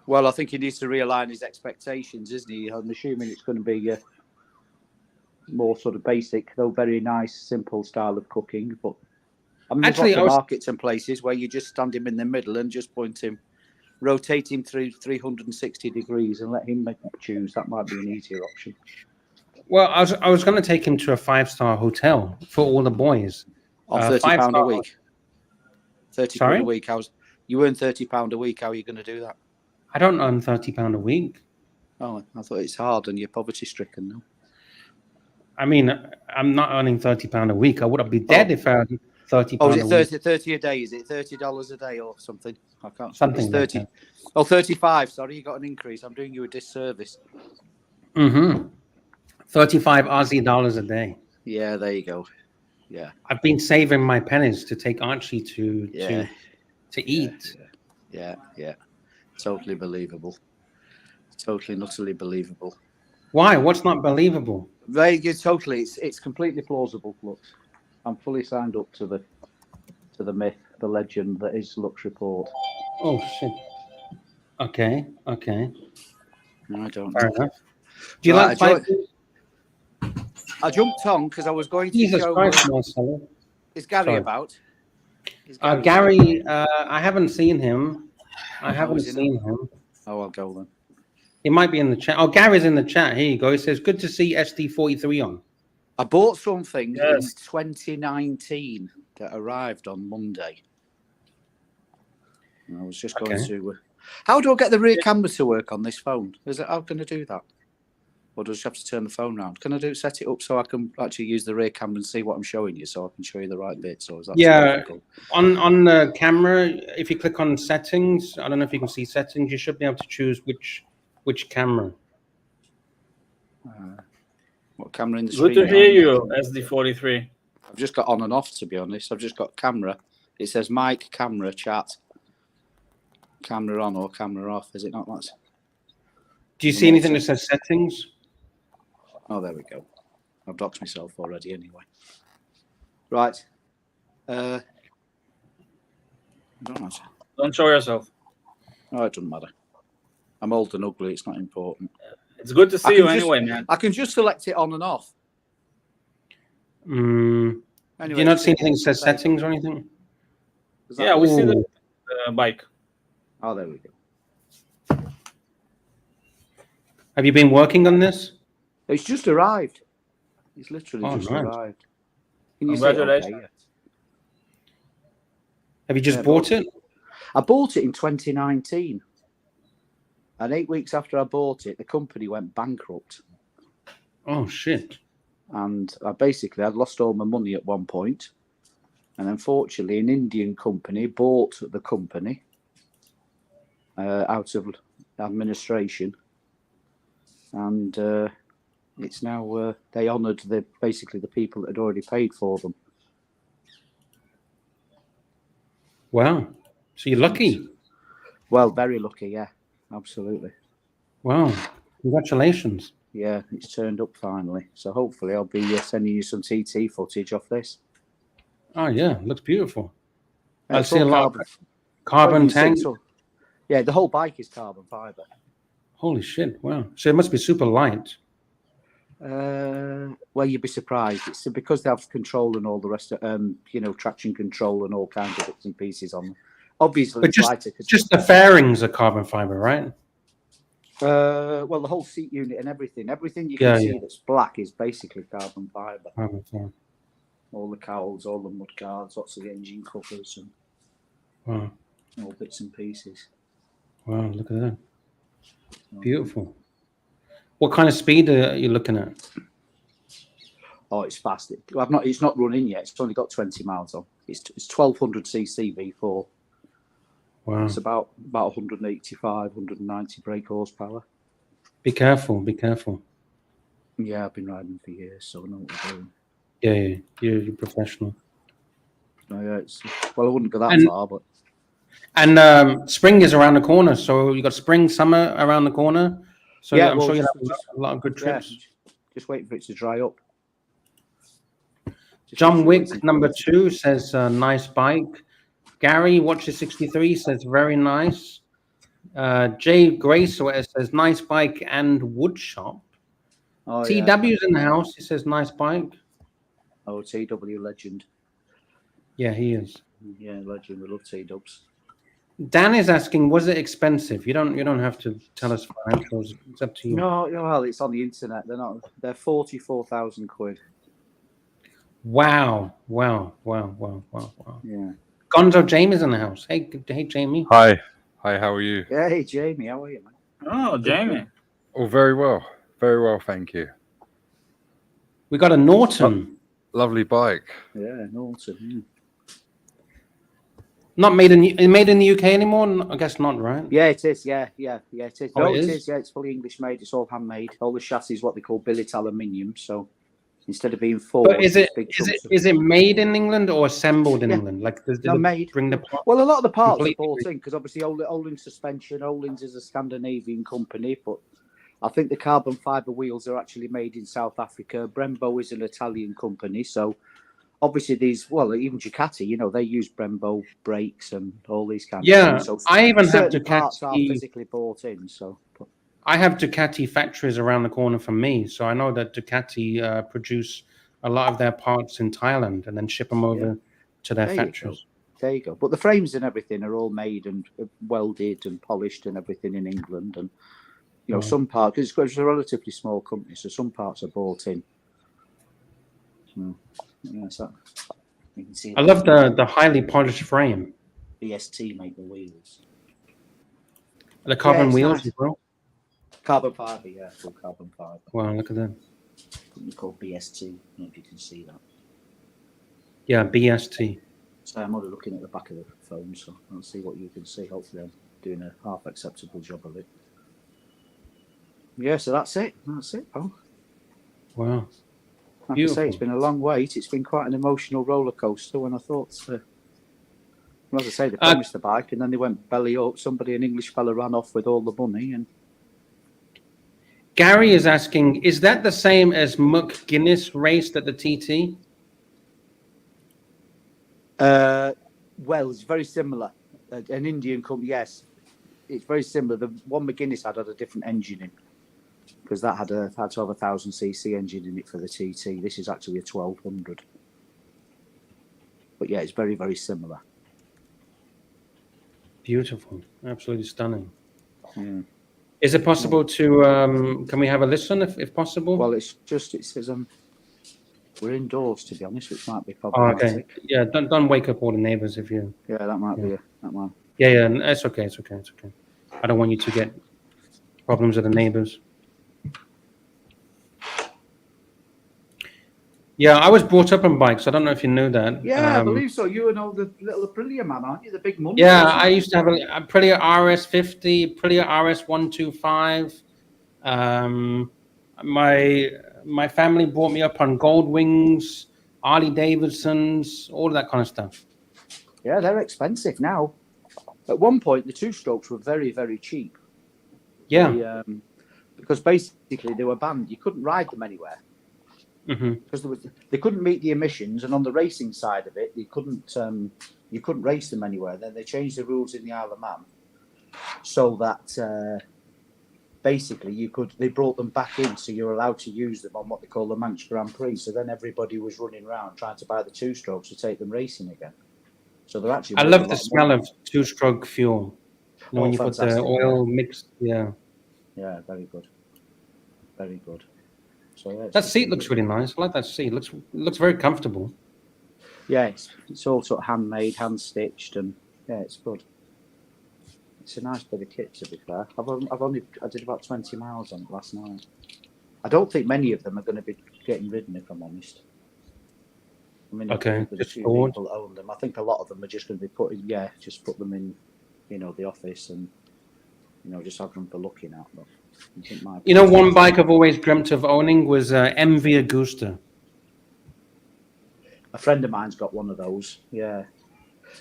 Well, I think he needs to realign his expectations, isn't he? I'm assuming it's going to be more sort of basic, though very nice, simple style of cooking. But I mean, there's lots of markets and places where you just stand him in the middle and just point him, rotate him through 360 degrees and let him choose. That might be an easier option. Well, I was going to take him to a 5-star hotel for all the boys. On £30 a week. £30 a week. You earn £30 a week. How are you going to do that? I don't earn £30 a week. Oh, I thought it's hard and you're poverty stricken now. I mean, I'm not earning £30 a week. I would be dead if I had £30 Oh, a is week. it 30 a day? Is it $30 a day or something? I can't. Something It's like 30. that. Oh, 35. Sorry, you got an increase. I'm doing you a disservice. Mm-hmm. $35 Aussie dollars a day. Yeah, there you go. Yeah. I've been saving my pennies to take Archie to eat. Yeah. Totally believable. Totally and utterly believable. Why? What's not believable? Very good. Totally. It's completely plausible, Lux. I'm fully signed up to the myth, the legend that is Lux Report. Oh shit. Okay. I don't Fair know. enough. Do you like Vikings? I jumped on because I was going to Jesus show. Christ, Marcelo. Is Gary Sorry. about? Gary, I haven't seen him. I haven't seen him. Oh, I'll go then. He might be in the chat. Oh, Gary's in the chat. Here you go. He says, good to see SD43 on. I bought something in 2019 that arrived on Monday. And I was just going to... how do I get the rear camera to work on this phone? How can I do that? Or do I just have to turn the phone around? Can I set it up so I can actually use the rear camera and see what I'm showing you so I can show you the right bits? Or is that difficult? On the camera, if you click on settings, I don't know if you can see settings, you should be able to choose which camera. What camera in the screen? Good to hear you, SD43. I've just got on and off, to be honest. I've just got camera. It says mic, camera, chat. Camera on or camera off. Is it not that? Do you see anything that says settings? Oh, there we go. I've docked myself already anyway. Right. Don't show yourself. Oh, it doesn't matter. I'm old and ugly. It's not important. It's good to see you anyway, man. I can just select it on and off. Anyway, do you not see anything that says settings or anything? Yeah, we see the bike. Oh, there we go. Have you been working on this? It's just arrived. It's literally just arrived. Can you Congratulations. see it? Okay? Have you just bought it? I bought it in 2019. And 8 weeks after I bought it, the company went bankrupt. Oh, shit. And I'd lost all my money at one point. And unfortunately, an Indian company bought the company out of administration. And it's now, they honoured basically the people that had already paid for them. Wow. So you're lucky. Well, very lucky, yeah. Absolutely. Wow. Congratulations. Yeah, it's turned up finally. So hopefully I'll be sending you some TT footage off this. Oh, yeah. Looks beautiful. I see a lot of carbon tank. Yeah, the whole bike is carbon fiber. Holy shit. Wow. So it must be super light. Well, you'd be surprised. It's because they have control and all the rest of, traction control and all kinds of bits and pieces on them. Obviously, but it's lighter. Just the fairings are carbon fiber, right? Well, the whole seat unit and everything you can see that's black is basically carbon fiber. Carbon fiber. All the cowls, all the mud guards, lots of the engine covers, and all bits and pieces. Wow, look at that. Beautiful. What kind of speed are you looking at? Oh, it's fast. It's not running yet. It's only got 20 miles on. It's 1200 cc V4. Wow. It's about 185, 190 brake horsepower. Be careful. Be careful. Yeah, I've been riding for years, so I know what I'm doing. Yeah. You're professional. Oh, yeah, I wouldn't go that far, but. And spring is around the corner, so you got spring, summer around the corner. So I'm sure you'll have a lot of good trips. Yeah, just waiting for it to dry up. John Wick number 2 says nice bike. Gary Watches 63 says very nice. Jay Grace says nice bike and wood shop. Oh, TW's in the house. He says nice bike. Oh, TW legend. Yeah, he is. Yeah, legend. We love T-dubs. Dan is asking, was it expensive? You don't have to tell us financials. It's up to you. No, well, it's on the internet. They're 44,000 quid. Wow. Yeah. Gonzo Jamie's in the house. Hey, Jamie. Hi, how are you? Yeah, hey, Jamie, how are you, man? Oh, Jamie. Oh, very well, thank you. We got a Norton. Lovely bike. Yeah, Norton. Not made in the UK anymore? I guess not, right? Yeah, it is. Yeah, it is. Oh, No, it it is? is. Yeah, it's fully English made. It's all handmade. All the chassis is what they call billet aluminium. So instead of being forged, But is it it's big chunks of- is it made in England or assembled in Yeah. England? Like, did No, it made. bring the part Well, a lot of the parts are completely? bought in because obviously Olin's suspension. Olin's is a Scandinavian company, but I think the carbon fibre wheels are actually made in South Africa. Brembo is an Italian company, so obviously these, well, even Ducati, you know, they use Brembo brakes and all these kinds of things. So I even have certain parts are Ducati. physically bought in. So I have Ducati factories around the corner from me, so I know that Ducati produce a lot of their parts in Thailand and then ship them over to their there you go. factories. There you go. But the frames and everything are all made and welded and polished and everything in England. And you know, some parts, because it's a relatively small company, so some parts are bought in. Yeah, so you can see. I love the highly polished frame. BST make the wheels. The carbon it's wheels nice. as well. Carbon fibre, yeah, full carbon fibre. Wow, look at that. Company called BST. I don't know if you can see that. Yeah, BST. So I'm only looking at the back of the phone, so I'll see what you can see. Hopefully, I'm doing a half acceptable job of it. Yeah, so that's it. That's it, pal. Wow. Like I say, it's been a long wait. It's been quite an emotional roller coaster. When I thought, well, as I say, they promised the bike, and then they went belly up. Somebody, an English fella, ran off with all the money. And Gary is asking, is that the same as Muck Guinness raced at the TT? well, it's very similar. An Indian company, yes, it's very similar. The one McGuinness had a different engine in, because that had to have a 1000cc engine in it for the TT. This is actually a 1200. But yeah, it's very, very similar. Beautiful, absolutely stunning. Yeah. Is it possible to? Can we have a listen if possible? Well, it says we're indoors, to be honest, which might be Oh, problematic. okay. Yeah, don't wake up all the neighbors if you. Yeah, that might be that might. Yeah, it's okay. It's okay. I don't want you to get problems with the neighbors. Yeah, I was brought up on bikes. I don't know if you knew that. Yeah, I believe so. You and all the little Aprilia man, aren't you? The big money. Yeah, I used to have a Aprilia RS50, Aprilia RS125. My family brought me up on Gold Wings, Harley Davidsons, all of that kind of stuff. Yeah, they're expensive now. At one point, the two-strokes were very, very cheap. Yeah. Because basically they were banned. You couldn't ride them anywhere. Because they couldn't meet the emissions, and on the racing side of it, you couldn't race them anywhere. Then they changed the rules in the Isle of Man so that basically they brought them back in, so you're allowed to use them on what they call the Manx Grand Prix. So then everybody was running around trying to buy the two-strokes to take them racing again. So they're actually. I love the smell of two-stroke fuel. You know, when you put the oil mixed, yeah. Yeah, very good. Very good. So yeah, that seat looks really nice. I like that seat. It looks very comfortable. Yeah, it's all sort of handmade, hand stitched, and yeah, it's good. It's a nice bit of kit, to be fair. I did about 20 miles on it last night. I don't think many of them are going to be getting ridden, if I'm honest. I mean, okay, there's a few people that own them. I think a lot of them are just going to be just put them in, the office and, just have them for looking at. But one bike I've always dreamt of owning was MV Augusta. A friend of mine's got one of those. Yeah,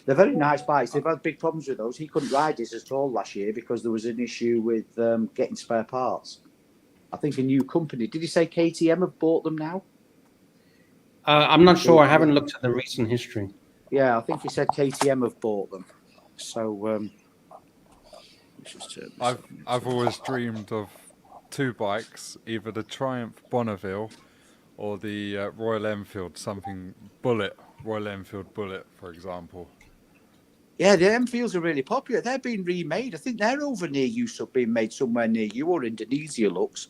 they're very nice bikes. They've had big problems with those. He couldn't ride his at all last year because there was an issue with getting spare parts. I think a new company. Did he say KTM have bought them now? I'm not sure. I haven't looked at the recent history. Yeah, I think he said KTM have bought them. So I've always dreamed of two bikes, either the Triumph Bonneville or the Royal Enfield, Royal Enfield Bullet, for example. Yeah, the Enfields are really popular. They're being remade. I think they're over near you, being made somewhere near you, or Indonesia looks.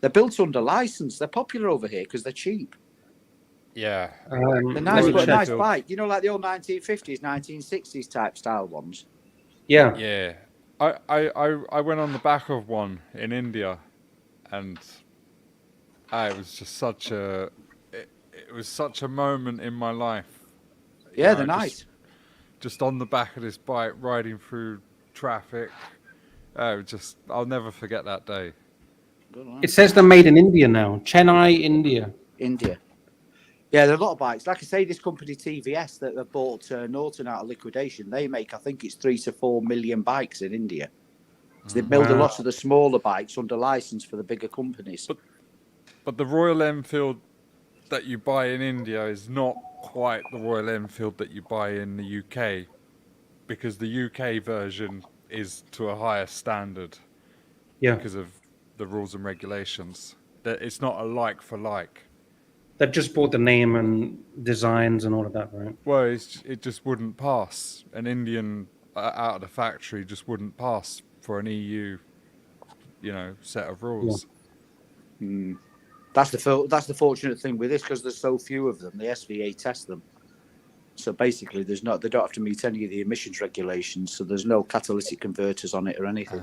They're built under license. They're popular over here because they're cheap. Yeah. They're nice, but a nice bike. Like the old 1950s, 1960s type style ones. Yeah. Yeah. I went on the back of one in India, and it was just such a moment in my life. Yeah, they're nice. just on the back of this bike, riding through traffic. I'll never forget that day. It says they're made in India now. Chennai, India. India. Yeah, there are a lot of bikes. Like I say, this company TVS that have bought Norton out of liquidation, they make, I think it's 3 to 4 million bikes in India. So they build a lot of the smaller bikes under license for the bigger companies. But the Royal Enfield that you buy in India is not quite the Royal Enfield that you buy in the UK, because the UK version is to a higher standard because of the rules and regulations. That it's not a like for like. They've just bought the name and designs and all of that, right? Well, it just wouldn't pass. An Indian out of the factory just wouldn't pass for an EU, set of rules. Yeah. That's the fortunate thing with this, because there's so few of them. The SVA test them, so basically they don't have to meet any of the emissions regulations. So there's no catalytic converters on it or anything.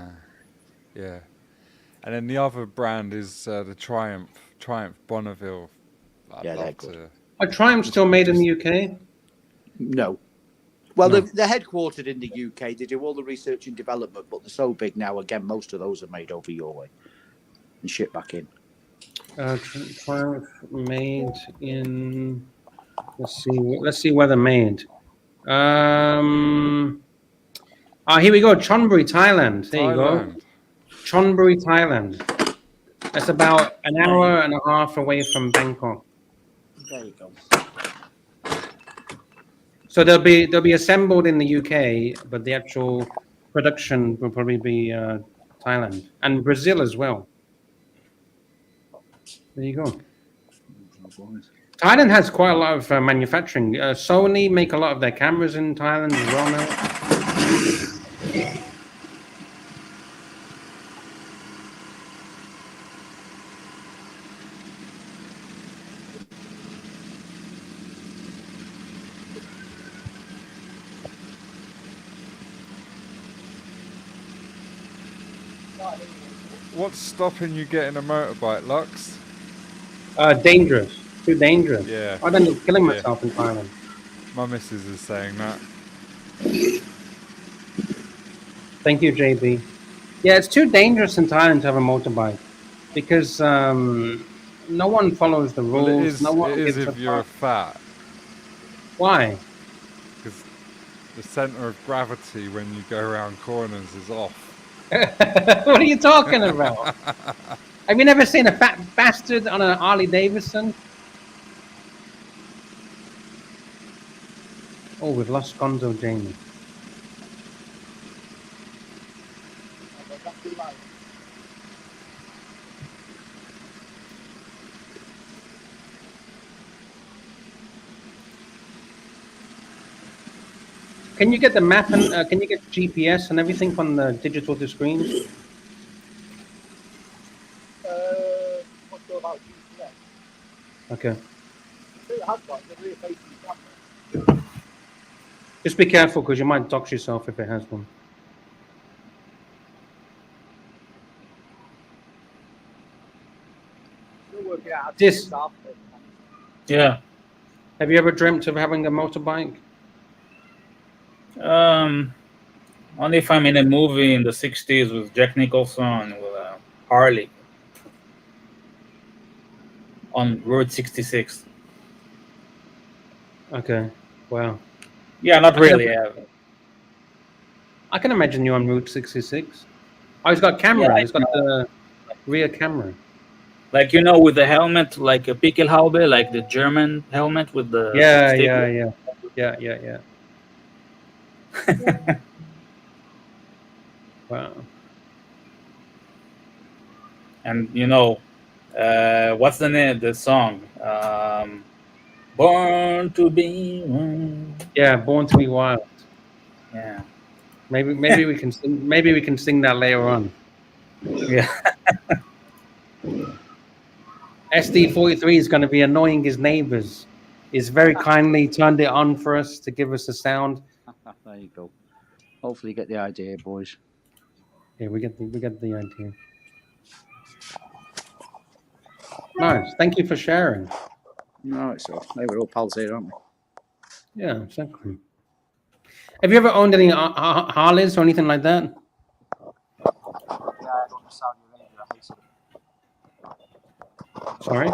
Yeah, and then the other brand is the Triumph Bonneville. They're good. Are Triumph still made in the UK? No. Well, they're headquartered in the UK. They do all the research and development, but they're so big now. Again, most of those are made over your way and shipped back in. Triumph made in. Let's see where they're made. Here we go. Chonburi, Thailand. There you go. Chonburi, Thailand. That's about an hour and a half away from Bangkok. There you go. So they'll be assembled in the UK, but the actual production will probably be Thailand and Brazil as well. There you go. Thailand has quite a lot of manufacturing. Sony make a lot of their cameras in Thailand as well now. What's stopping you getting a motorbike, Lux? Dangerous. Too dangerous. Yeah. I'd end up killing myself in Thailand. My missus is saying that. Thank you, JB. Yeah, it's too dangerous in Thailand to have a motorbike because no one follows the rules. Well, no one it is gives if a you're fuck. fat. Why? Because the centre of gravity when you go around corners is off. What are you talking about? Have you never seen a fat bastard on a Harley Davidson? Oh, we've lost Gonzo Jamie. Can you get the map and can you get GPS and everything from the digital to screen? Okay. Just be careful because you might dox yourself if it has one. Yeah. Have you ever dreamt of having a motorbike? Only if I'm in a movie in the 60s with Jack Nicholson with Harley on Route 66. Okay. Wow. Yeah, not really. I can imagine you on Route 66. Oh, he's got camera. Yeah, he's got the rear camera. Like, with the helmet, like a Pickelhaube, like the German helmet with the Yeah. Wow. And what's the name? The song, "Born to Be Wild." Yeah, Born to Be Wild. Yeah. Maybe we can sing. Maybe we can sing that later on. Yeah. SD43 is going to be annoying his neighbors. He's very kindly turned it on for us to give us a sound. There you go. Hopefully you get the idea, boys. Yeah, we get the idea. Nice. Thank you for sharing. No, it's all. We're all pals here, aren't we? Yeah, exactly. Have you ever owned any Harleys or anything like that? Sorry?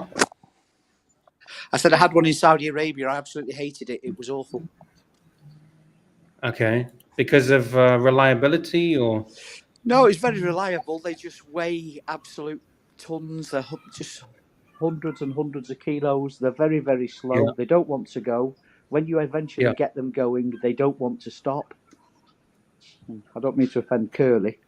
I said I had one in Saudi Arabia. I absolutely hated it. It was awful. Okay. Because of reliability or? No, it's very reliable. They just weigh absolute tons. They're just hundreds and hundreds of kilos. They're very, very slow. Yeah. They don't want to go. When you eventually get them going, they don't want to stop. I don't mean to offend Curly.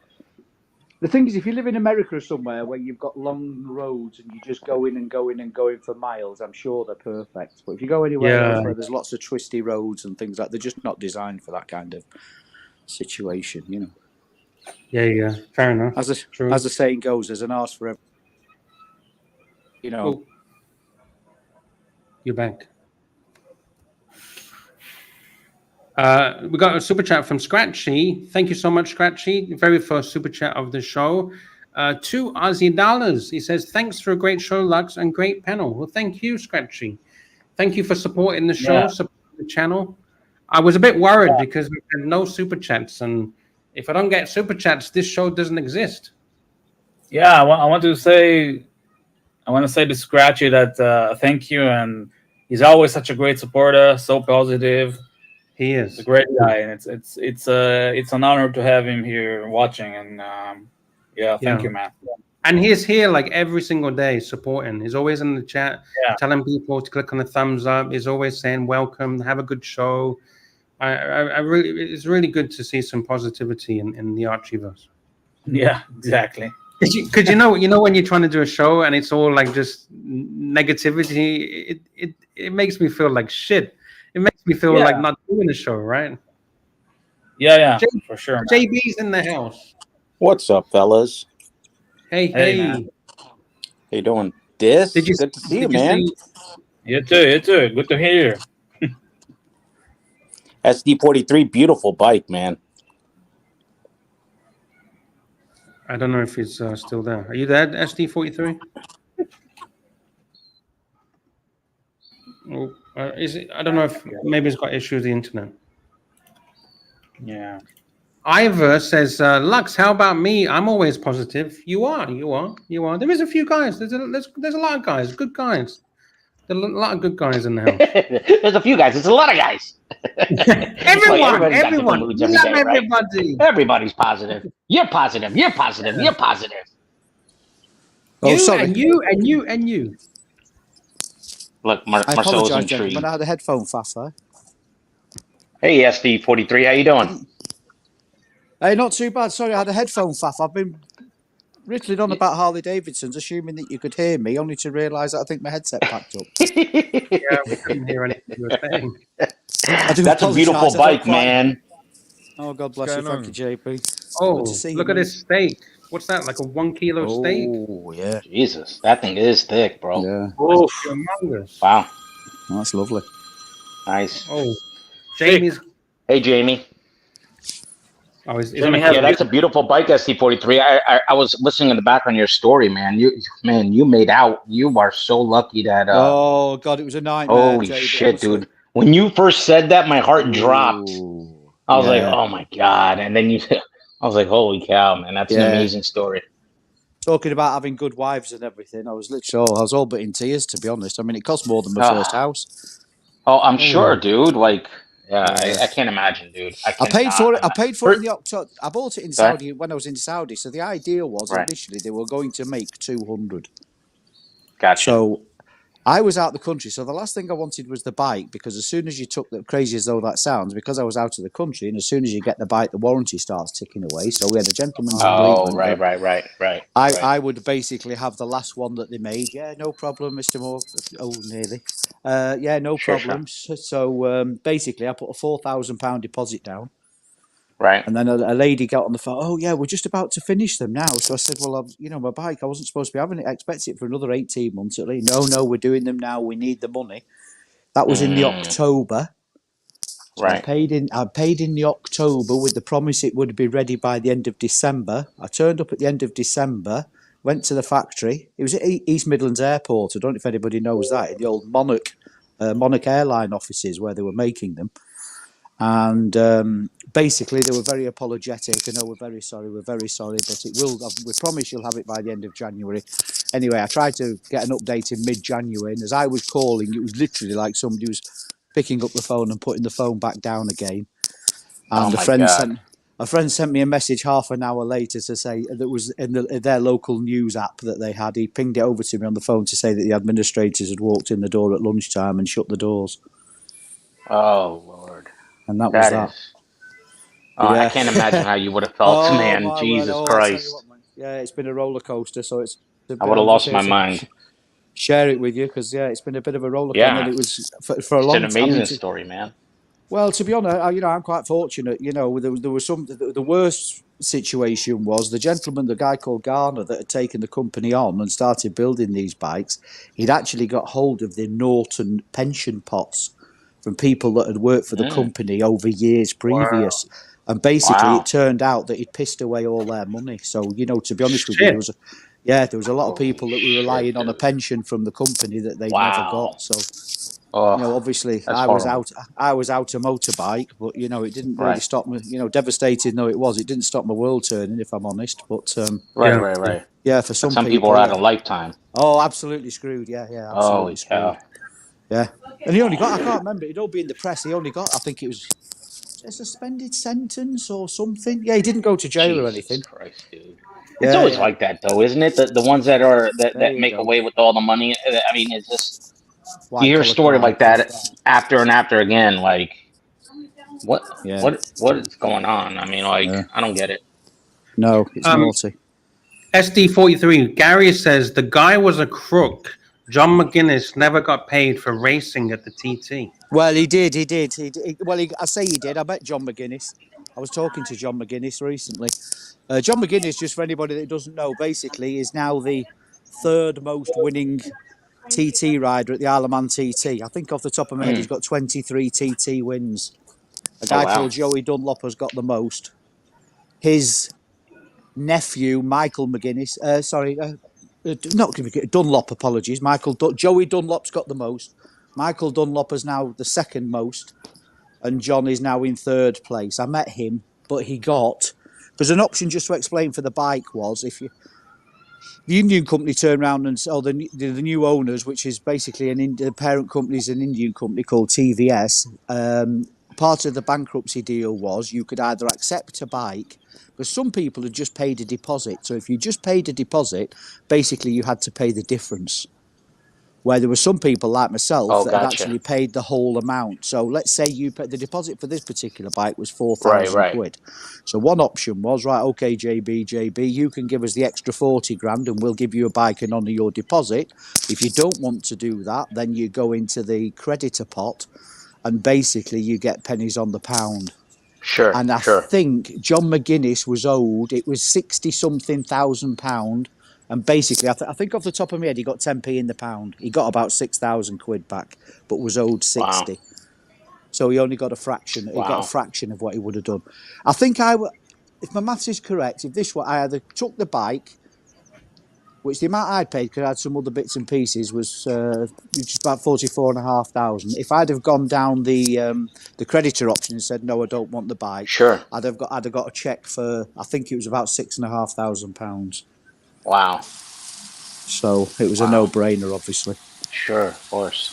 The thing is, if you live in America or somewhere where you've got long roads and you just go in and go in and go in for miles, I'm sure they're perfect. But if you go anywhere else where there's lots of twisty roads and things like, they're just not designed for that kind of situation, you know. Yeah. Fair enough. As the saying goes, there's an arse for every. You know. Oh. You're back. We got a super chat from Scratchy. Thank you so much, Scratchy. Very first super chat of the show. $2 Aussie. He says, thanks for a great show, Lux, and great panel. Well, thank you, Scratchy. Thank you for supporting the show, supporting the channel. I was a bit worried because we had no super chats, and if I don't get super chats, this show doesn't exist. Yeah, I want to say to Scratchy that thank you, and he's always such a great supporter, so positive. He is He's a great guy, and it's an honor to have him here watching. And thank you, man. And he's here like every single day supporting. He's always in the chat, telling people to click on the thumbs up. He's always saying welcome, have a good show. I really, it's really good to see some positivity in the Archieverse. Yeah, exactly. Because you know when you're trying to do a show and it's all like just negativity, it makes me feel like shit. It makes me feel like not doing the show, right? Yeah, for sure. Man. JB's in the house. What's up, fellas? Hey. Man. How you doing? Good to see you, man. You too. Good to hear you. SD43, beautiful bike, man. I don't know if he's still there. Are you there, SD43? Oh, is it? I don't know if maybe it's got issues with the internet. Yeah. Ivor says, Lux, how about me? I'm always positive. You are. There is a few guys. There's a lot of guys, good guys. There's a lot of good guys in the house. There's a few guys. There's a lot of guys. Everyone. Every Love day, everybody. Right? Everybody's positive. You're positive. You're positive. You're positive. Oh, sorry. And you. Look, I Marcelo's apologise, intrigued. gentlemen. I had a headphone faff there. Hey, SD43, how you doing? Hey, not too bad. Sorry, I had a headphone faff. I've been rittling on about Harley Davidsons, assuming that you could hear me, only to realise that I think my headset packed up. Yeah, we couldn't hear anything you were saying. That's a beautiful bike, man. Oh, God bless you. Thank you, JP. Oh, Good to see look you, at this steak. What's that, like a 1 kilo steak? Oh, yeah. Jesus, that thing is thick, bro. Yeah. Oh, humongous. Wow. Oh, that's lovely. Nice. Oh, Jamie's. Hey, Jamie. Oh, yeah, that's a beautiful bike, SD43. I was listening in the background of your story, man. You made out. You are so lucky that. Oh God, it was a nightmare. Holy shit, dude! When you first said that, my heart dropped. I was like, oh my God! And then I was like, holy cow, man! That's an amazing story. Talking about having good wives and everything, I was all but in tears, to be honest. I mean, it cost more than my first house. Oh, I'm sure, dude. Like. Yeah, I can't imagine, dude. I paid for it. I paid for it in the October. I bought it in Saudi when I was in Saudi. So the idea was initially they were going to make 200. Gotcha. So I was out the country. So the last thing I wanted was the bike, because as soon as you took the, crazy as though that sounds, because I was out of the country, and as soon as you get the bike, the warranty starts ticking away. So we had a gentleman's agreement. Right. I would basically have the last one that they made. Yeah, no problem, Mr. Moore. Oh, nearly. Yeah, no problems. Sure. So basically, I put a £4,000 deposit down. Right. And then a lady got on the phone. Oh, yeah, we're just about to finish them now. So I said, well, my bike, I wasn't supposed to be having it. I expect it for another 18 months at least. No, we're doing them now. We need the money. That was in the October. So right. I paid in the October with the promise it would be ready by the end of December. I turned up at the end of December, went to the factory. It was at East Midlands Airport. I don't know if anybody knows that, in the old Monarch Airline offices where they were making them. And basically, they were very apologetic. And, we're very sorry, but it will. We promise you'll have it by the end of January. Anyway, I tried to get an update in mid-January, and as I was calling, it was literally like somebody was picking up the phone and putting the phone back down again. And a friend sent me a message half an hour later to say that was in their local news app that they had. He pinged it over to me on the phone to say that the administrators had walked in the door at lunchtime and shut the doors. Oh, Lord. And that was that. I can't imagine how you would have felt, man. Jesus Christ. It's been a roller coaster, so it's. I would have lost my mind. Share it with you because it's been a bit of a roller coaster. Yeah, and it was for a long time. It's an amazing story, man. Well, to be honest, I'm quite fortunate. There was some. The worst situation was the gentleman, the guy called Garner, that had taken the company on and started building these bikes. He'd actually got hold of the Norton pension pots from people that had worked for the company over years previous. Wow. And basically, it turned out that he'd pissed away all their money. So, to be honest with you, there was a lot of people that were relying on a pension from the company that they never got. So, obviously, I was out a motorbike, but it didn't really stop me. Devastated though it was, it didn't stop my world turning, if I'm honest. But right. Yeah, for some people are out of lifetime. Oh, absolutely screwed. Yeah, absolutely screwed. Yeah, and he only got, I can't remember, it'd all be in the press, he only got, I think it was a suspended sentence or something. Yeah, he didn't go to jail or anything. Christ, dude. It's always like that, though, isn't it? The ones that make away with all the money. I mean, it's just you hear a story like that after and after again. Like, what is going on? I mean, I don't get it. No, it's naughty. SD43 Gary says the guy was a crook. John McGuinness never got paid for racing at the TT. Well, he did. I say he did. I met John McGuinness. I was talking to John McGuinness recently. John McGuinness, just for anybody that doesn't know, basically is now the third most winning TT rider at the Isle of Man TT. I think off the top of my head, he's got 23 TT wins. A guy called Joey Dunlop has got the most. His nephew, Michael McGuinness, Dunlop, apologies. Joey Dunlop's got the most. Michael Dunlop is now the second most, and John is now in third place. I met him, but he got... Because an option, just to explain for the bike, was if you... The Indian company turned around and the new owners, which is basically the parent company is an Indian company called TVS. Part of the bankruptcy deal was you could either accept a bike, because some people had just paid a deposit. So if you just paid a deposit, basically you had to pay the difference. Where there were some people like myself that had actually paid the whole amount. So let's say you paid the deposit for this particular bike was 4,000 quid. So one option was, okay, JB, you can give us the extra 40 grand and we'll give you a bike and honour your deposit. If you don't want to do that, then you go into the creditor pot and basically you get pennies on the pound. Sure. And I think John McGuinness was owed, it was 60-something thousand pound. And basically, I think off the top of my head, he got 10p in the pound. He got about 6,000 quid back, but was owed 60. Wow. So he only got a fraction. He got a fraction of what he would have done. I think if my maths is correct, I either took the bike, which the amount I'd paid, because I had some other bits and pieces, was just about 44,500. If I'd have gone down the creditor option and said, no, I don't want the bike, I'd have got a cheque for, I think it was about £6,500. Wow. So it was a no-brainer, obviously. Sure, of course.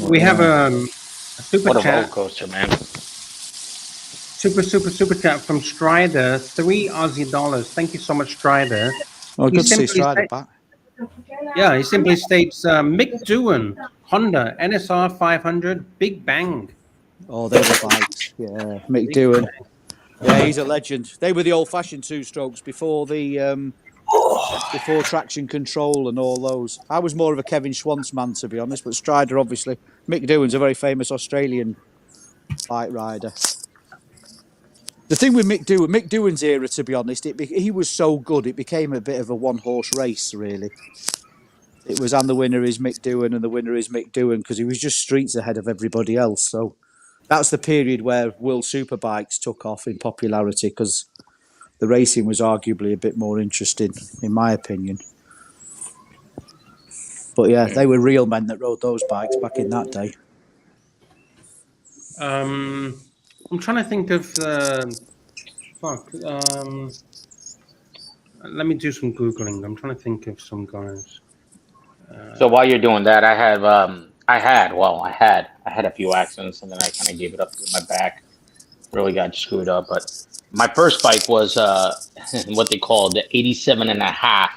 We have a super what a chat. roller coaster, man. Super chat from Strider, $3 Aussie. Thank you so much, Strider. Oh, good to see Strider back. Yeah, he simply states, Mick Doohan, Honda, NSR 500, Big Bang. Oh, they're the bikes. Yeah, Mick Doohan. Yeah, he's a legend. They were the old-fashioned two-strokes before the... before traction control and all those. I was more of a Kevin Schwantz man, to be honest, but Strider, obviously. Mick Doohan's a very famous Australian bike rider. The thing with Mick Doohan's era, to be honest, he was so good, it became a bit of a one-horse race, really. It was, and the winner is Mick Doohan, and the winner is Mick Doohan, because he was just streets ahead of everybody else. So that's the period where World Superbikes took off in popularity, because the racing was arguably a bit more interesting, in my opinion. But yeah, they were real men that rode those bikes back in that day. I'm trying to think of fuck. Let me do some googling. I'm trying to think of some guys. So while you're doing that, I had a few accidents, and then I kind of gave it up because my back really got screwed up. But my first bike was what they call the 87.5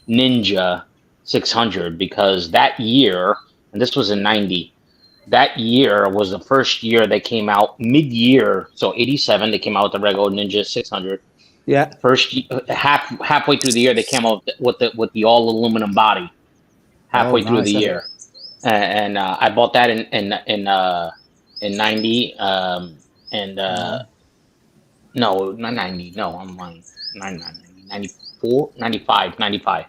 Ninja 600, because that year, and this was in 90, that year was the first year they came out mid-year. So 87, they came out with the regular Ninja 600. Yeah. First halfway through the year, they came out with the all aluminum body. Halfway through the year, and I bought that in 90, no, not 90, no, I'm lying, 94, 95. I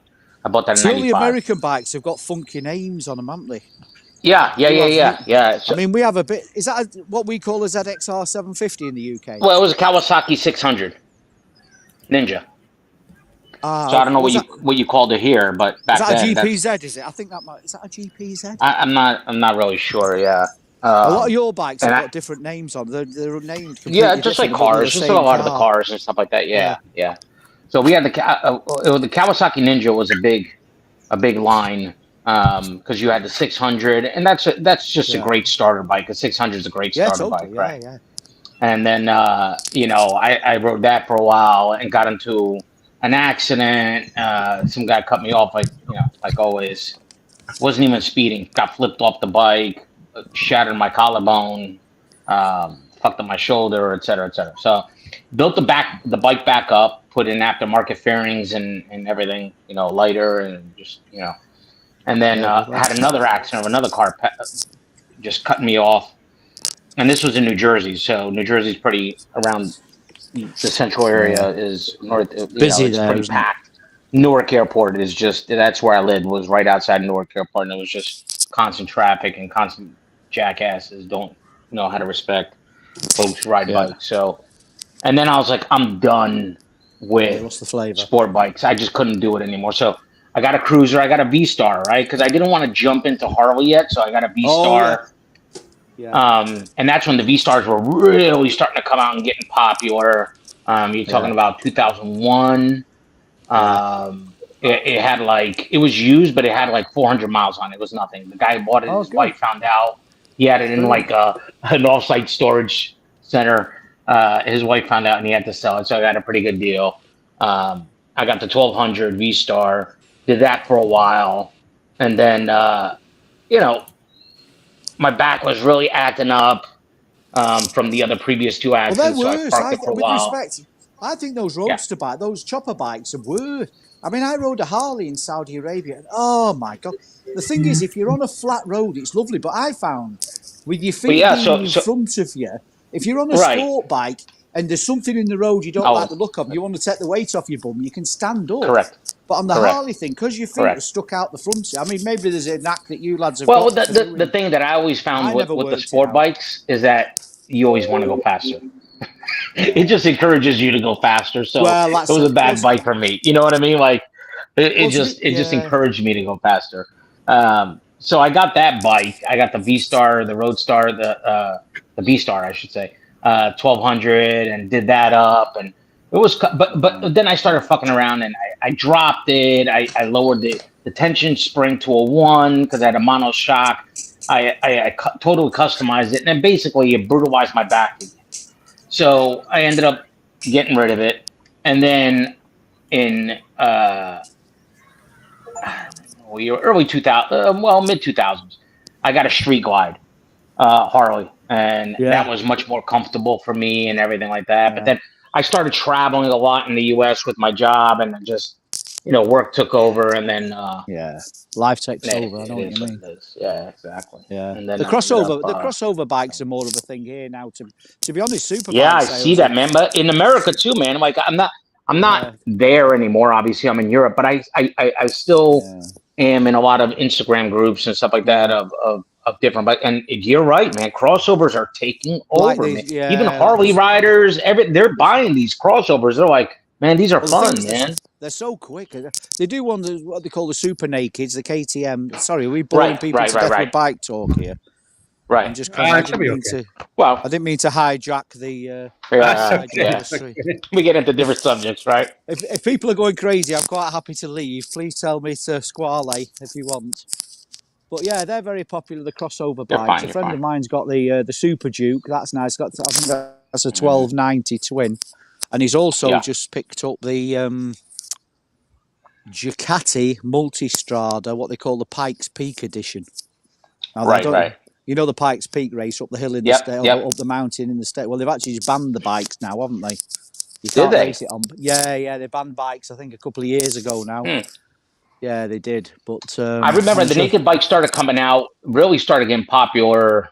bought that in 95. So all the American bikes have got funky names on them, haven't they? Yeah. So, I mean, we have a bit. Is that what we call a ZXR 750 in the UK? well, it was a Kawasaki 600 Ninja. So I don't know what you called it here, but back then. Is that a GPZ? Is it? I think is that a GPZ? I'm not really sure. Yeah. A lot of your bikes have got different names on. They're named completely just like different, but they're cars, the just a same lot of the car. cars and stuff like that. Yeah. So we had the Kawasaki Ninja was a big line, because you had the 600, and that's just a great starter bike. The 600 is a great starter bike, right? Yeah. And then I rode that for a while and got into an accident. Some guy cut me off, like always. Wasn't even speeding. Got flipped off the bike, shattered my collarbone, fucked up my shoulder, et cetera, et cetera. So built the bike back up, put in aftermarket fairings and everything, lighter and just, and then had another accident of another car just cutting me off. And this was in New Jersey. So New Jersey's pretty around the central area is north. Busy it's there, pretty packed. Newark Airport is that's where I lived, was right outside Newark Airport, and it was just constant traffic and constant jackasses don't know how to respect folks who ride bikes. So, and then I was like, I'm done with sport bikes. I just couldn't do it anymore. So I got a cruiser. I got a V-Star, right? Because I didn't want to jump into Harley yet, so I got a V-Star. And that's when the V-Stars were really starting to come out and getting popular. You're talking about 2001. It had it was used, but it had 400 miles on it. It was nothing. The guy who bought it, his wife found out. He had it in an off-site storage center. His wife found out and he had to sell it. So I got a pretty good deal. I got the 1200 V-Star, did that for a while. And then, my back was really acting up from the other previous two accidents. Well, they're worse. So I parked it for a while. Respect, I think those roadster bikes, those chopper bikes are worse. I mean, I rode a Harley in Saudi Arabia. And, oh, my God. The thing is, if you're on a flat road, it's lovely. But I found with your feet in front of you, if you're on a sport bike and there's something in the road you don't like the look of, you want to take the weight off your bum, you can stand up. Correct. But on the Harley thing, because your feet are stuck out the front, I mean, maybe there's a knack that you lads have got. Well, the thing that I always found with the sport bikes is that you always want to go faster. It just encourages you to go faster. So it was a bad bike for me. You know what I mean? It just encouraged me to go faster. So I got that bike. I got the V-Star, the Roadstar, the V-Star, I should say, 1200, and did that up. And it was, but then I started fucking around and I dropped it. I lowered the tension spring to a 1 because I had a mono shock. I totally customized it, and then basically it brutalized my back. So I ended up getting rid of it, and then in early 2000, mid 2000s, I got a Street Glide Harley, and that was much more comfortable for me and everything like that. But then I started traveling a lot in the U.S. with my job, and just work took over, and then life takes over. I know what you mean. Yeah, exactly. Yeah, and then the crossover bikes are more of a thing here now. To be honest, super. Yeah, I see that, man. But in America too, man. I'm not there anymore. Obviously, I'm in Europe, but I still am in a lot of Instagram groups and stuff like that of different bikes. And you're right, man. Crossovers are taking over, man. Even Harley riders, they're buying these crossovers. They're like, man, these are fun, man. They're so quick. They do what they call the super nakeds, the KTM. Sorry, are we boring people to death with bike talk here? Right. I'm just I didn't mean to. Well, I didn't mean to hijack the. yeah. We get into different subjects, right? If people are going crazy, I'm quite happy to leave. Please tell me to squale if you want. But yeah, they're very popular. The crossover bikes. A friend of mine's got the Super Duke. That's nice. I think that's a 1290 twin, and he's also just picked up the Ducati Multistrada, what they call the Pikes Peak edition. Now, Right. You know the Pikes Peak race up the hill in the state, up the mountain in the state. Well, they've actually just banned the bikes now, haven't they? You can't race it on. Yeah, they banned bikes. I think a couple of years ago now. Yeah, they did. But I remember the naked bike started coming out, really started getting popular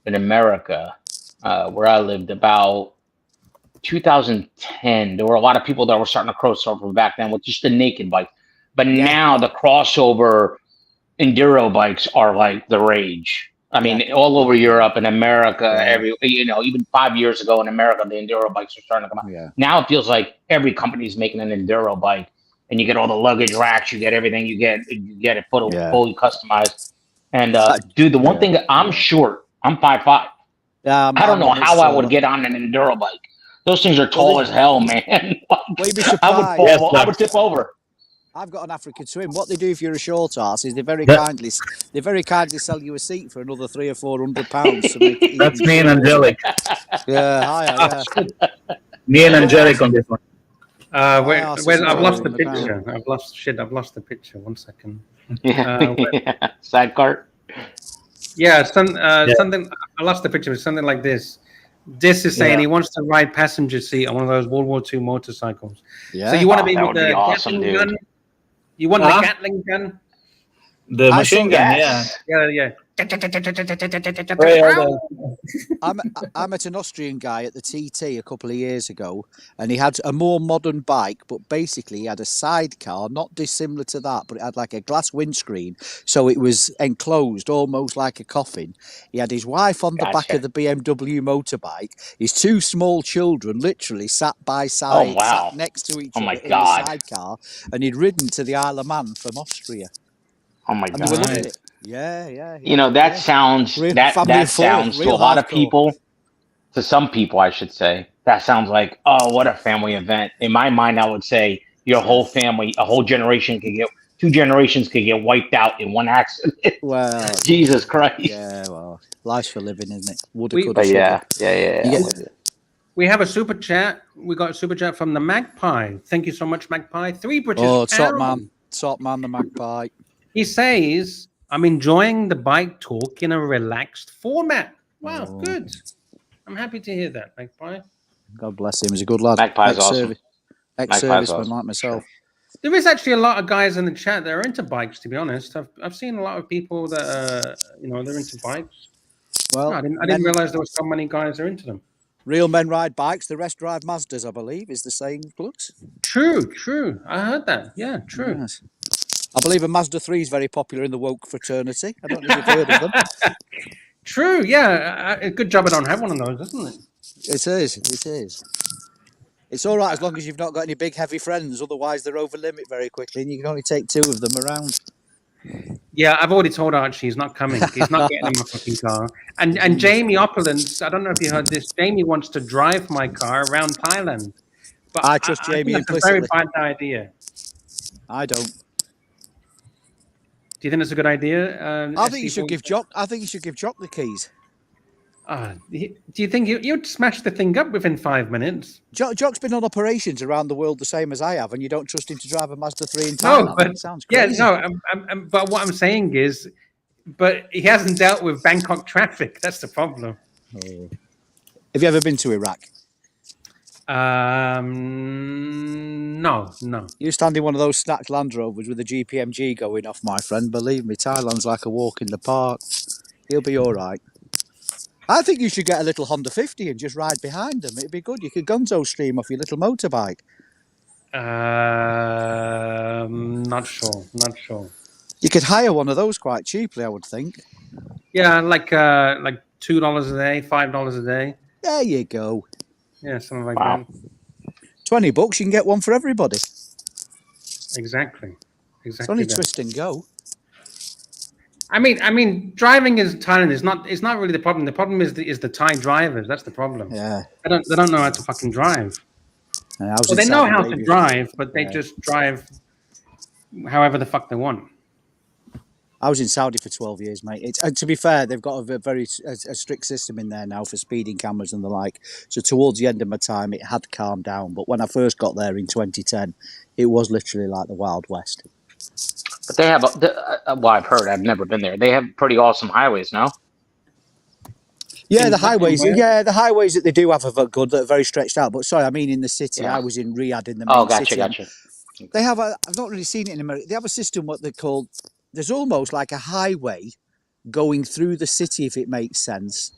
in America, where I lived about 2010. There were a lot of people that were starting to crossover back then with just the naked bike. But now the crossover enduro bikes are like the rage. I mean, all over Europe and America, even 5 years ago in America, the enduro bikes are starting to come out. Yeah. Now it feels like every company is making an enduro bike, and you get all the luggage racks, you get everything, you get it fully customized. And dude, the one thing that I'm short, I'm 5'5". I don't know how I would get on an enduro bike. Those things are tall as hell, man. You'd be surprised. I would fall. I would tip over. I've got an African twin. What they do if you're a short ass is they very kindly sell you a seat for another £300 or £400 to make it. That's me and Angelic. Yeah. Me and Angelic on this one. Wait, I've lost the picture. I've lost the picture. 1 second. Sidecar. Yeah, something. I lost the picture. It's something like this. This is saying he wants to ride passenger seat on one of those World War II motorcycles. Yeah. So you want to be with the Gatling gun? You want the Gatling gun? The machine gun, yeah. I met an Austrian guy at the TT a couple of years ago, and he had a more modern bike, but basically he had a sidecar, not dissimilar to that, but it had like a glass windscreen, so it was enclosed almost like a coffin. He had his wife on the back of the BMW motorbike, his two small children literally sat by side, sat next to each other in the sidecar, and he'd ridden to the Isle of Man from Austria. Oh my And God! they were loving it. Yeah. You know that sounds that sounds to a lot of people, to some people, I should say, that sounds like, oh, what a family event. In my mind, I would say your whole family, a whole generation two generations could get wiped out in one accident. Well, Jesus Christ. Yeah, well, life's for living, isn't it? We have a super chat. We got a super chat from the Magpie. Thank you so much, Magpie. 3 British pounds. Top man, the Magpie. He says, I'm enjoying the bike talk in a relaxed format. Wow, good. I'm happy to hear that, Magpie. God bless him. He's a good lad. Magpie's awesome. Ex-serviceman like myself. There is actually a lot of guys in the chat that are into bikes, to be honest. I've seen a lot of people that they're into bikes. Well, I didn't realize there were so many guys that are into them. Real men ride bikes, the rest drive Mazdas, I believe, is the saying, Glux. True. I heard that. Yeah, true. Yes. I believe a Mazda 3 is very popular in the woke fraternity. I don't know if you've heard of them. True, yeah. A good job I don't have one of those, isn't it? It is. It's all right as long as you've not got any big, heavy friends. Otherwise, they're over limit very quickly, and you can only take 2 of them around. Yeah, I've already told Archie he's not coming. He's not getting in my fucking car. And Jamie Opulence, I don't know if you heard this, Jamie wants to drive my car around Thailand. But I trust Jamie implicitly. It's a very bad idea. I don't. Do you think it's a good idea? I think you should give Jock the keys. Do you think you'd smash the thing up within 5 minutes? Jock's been on operations around the world the same as I have, and you don't trust him to drive a Mazda 3 in Thailand? No, but it sounds crazy. But what I'm saying is, but he hasn't dealt with Bangkok traffic. That's the problem. Oh. Have you ever been to Iraq? No. You stand in one of those stacked Land Rovers with a GPMG going off, my friend. Believe me, Thailand's like a walk in the park. You'll be all right. I think you should get a little Honda 50 and just ride behind them. It'd be good. You could gonzo stream off your little motorbike. Not sure. You could hire one of those quite cheaply, I would think. Yeah, like $2 a day, $5 a day. There you go. Yeah, something like that. $20, you can get one for everybody. Exactly. It's only twist and go. I mean, driving in Thailand is not. It's not really the problem. The problem is the Thai drivers. That's the problem. Yeah. They don't know how to fucking drive. I was Well, in they know Saudi how to Arabia. drive, but they Yeah. just drive however the fuck they want. I was in Saudi for 12 years, mate. And to be fair, they've got a very strict system in there now for speeding cameras and the like. So towards the end of my time, it had calmed down. But when I first got there in 2010, it was literally like the Wild West. But they have, well, I've heard, I've never been there. They have pretty awesome highways, no? Yeah, the highways. Yeah, the highways that they do have are good. That are very stretched out. But sorry, I mean in the city. Yeah. I was in Riyadh in the main city. Gotcha. They have I've not really seen it in America. They have a system what they call. There's almost like a highway going through the city, if it makes sense.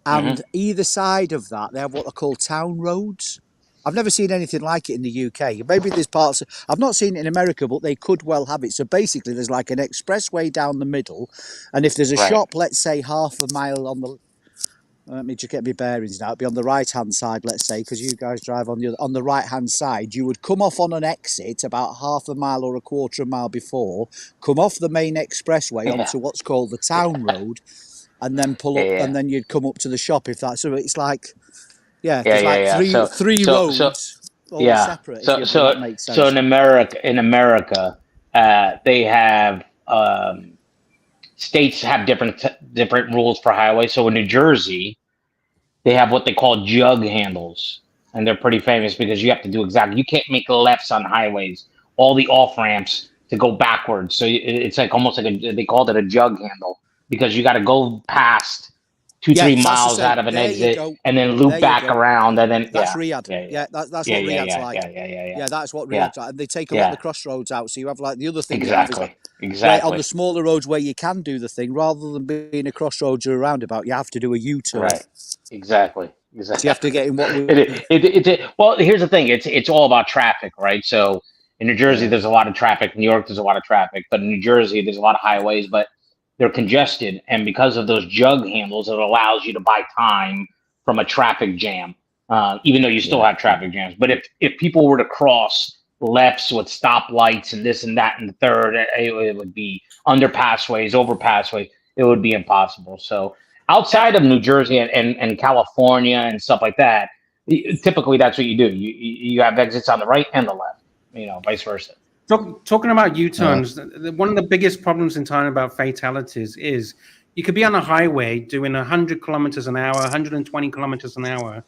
And either side of that, they have what they call town roads. I've never seen anything like it in the UK. Maybe there's parts. I've not seen it in America, but they could well have it. So basically, there's like an expressway down the middle, and if there's a shop, let's say half a mile on the. Let me just get my bearings now. It'd be on the right-hand side, let's say, because you guys drive on the right-hand side. You would come off on an exit about half a mile or a quarter of a mile before, come off the main expressway onto what's called the town road, and then pull up, and then you'd come up to the shop. If that's so, it's like, three roads all separate. That makes sense. So in America, they have states have different rules for highways. So in New Jersey, they have what they call jug handles, and they're pretty famous because you have to do you can't make lefts on highways. All the off ramps to go backwards. So it's like almost like they called it a jug handle because you got to go past 2-3 miles out of an exit and then loop back around and then that's Riyadh. That's what Riyadh's like. Yeah, that's what Riyadh's like. And they take a lot of the crossroads out, so you have like the other thing. Exactly. On the smaller roads where you can do the thing, rather than being a crossroads or a roundabout, you have to do a U-turn. Right. Exactly. So you have to get in what. Well, here's the thing. It's all about traffic, right? So in New Jersey, there's a lot of traffic. New York, there's a lot of traffic. But in New Jersey, there's a lot of highways, but they're congested, and because of those jug handles, it allows you to buy time from a traffic jam, even though you still have traffic jams. But if people were to cross lefts with stoplights and this and that and the third, it would be underpassways, overpassways. It would be impossible. So outside of New Jersey and California and stuff like that, typically that's what you do. You have exits on the right and the left, vice versa. Talking about U-turns, one of the biggest problems in Thailand about fatalities is you could be on a highway doing 100 kilometers an hour, 120 kilometers an hour,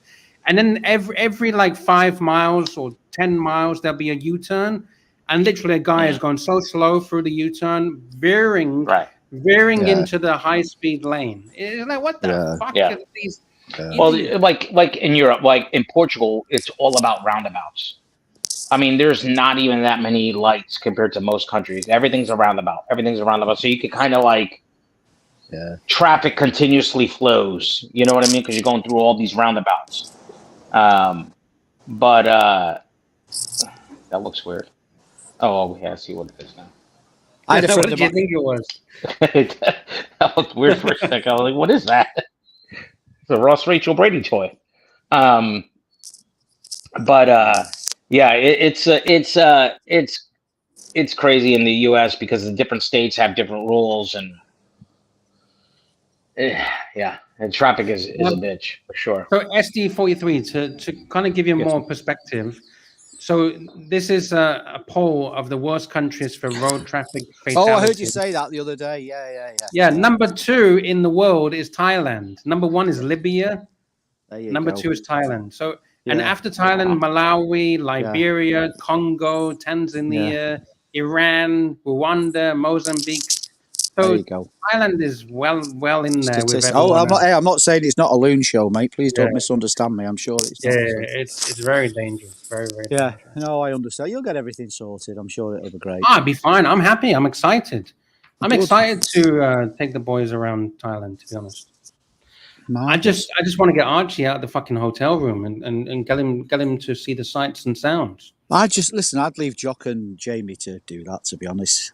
and then every like 5 miles or 10 miles, there'll be a U-turn, and literally a guy is going so slow through the U-turn, veering into the high-speed lane. It's like, what the fuck are these? Well, like in Europe, like in Portugal, it's all about roundabouts. I mean, there's not even that many lights compared to most countries. Everything's a roundabout. So you could kind of like, traffic continuously flows. You know what I mean? Because you're going through all these roundabouts. But that looks weird. Oh, yeah, I see what it is now. I had a friend of mine. What did you think it was? That looked weird for a second. I was like, what is that? It's a Ross Rachel Brady toy. Yeah, it's crazy in the U.S. because the different states have different rules and traffic is a bitch for sure. So SD43 to kind of give you more perspective. So this is a poll of the worst countries for road traffic fatalities. Oh, I heard you say that the other day. Yeah. Number 2 in the world is Thailand. Number 1 is Libya. Number 2 is Thailand. So. And after Thailand, Malawi, Liberia, Congo, Tanzania, Iran, Rwanda, Mozambique. So Thailand is well in there. With I'm not saying it's not a loon show, mate. Please don't misunderstand me. I'm sure it's not. It's very dangerous. Very dangerous. No, I understand. You'll get everything sorted. I'm sure it'll be great. I'll be fine. I'm happy. I'm excited. I'm excited to take the boys around Thailand, to be honest. I just want to get Archie out of the fucking hotel room and get him to see the sights and sounds. I'd leave Jock and Jamie to do that, to be honest.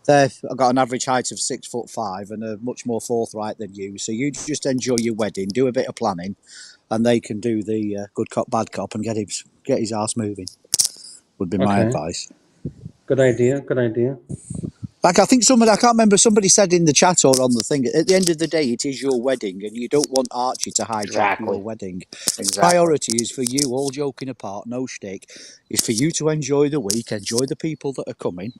I've got an average height of 6'5" and are much more forthright than you. So you just enjoy your wedding, do a bit of planning, and they can do the good cop, bad cop and get his ass moving. Would be my advice. Good idea. Like I think somebody, I can't remember, somebody said in the chat or on the thing, at the end of the day, it is your wedding and you don't want Archie to hijack your wedding. Priority is for you, all joking apart, no shtick, is for you to enjoy the week, enjoy the people that are coming.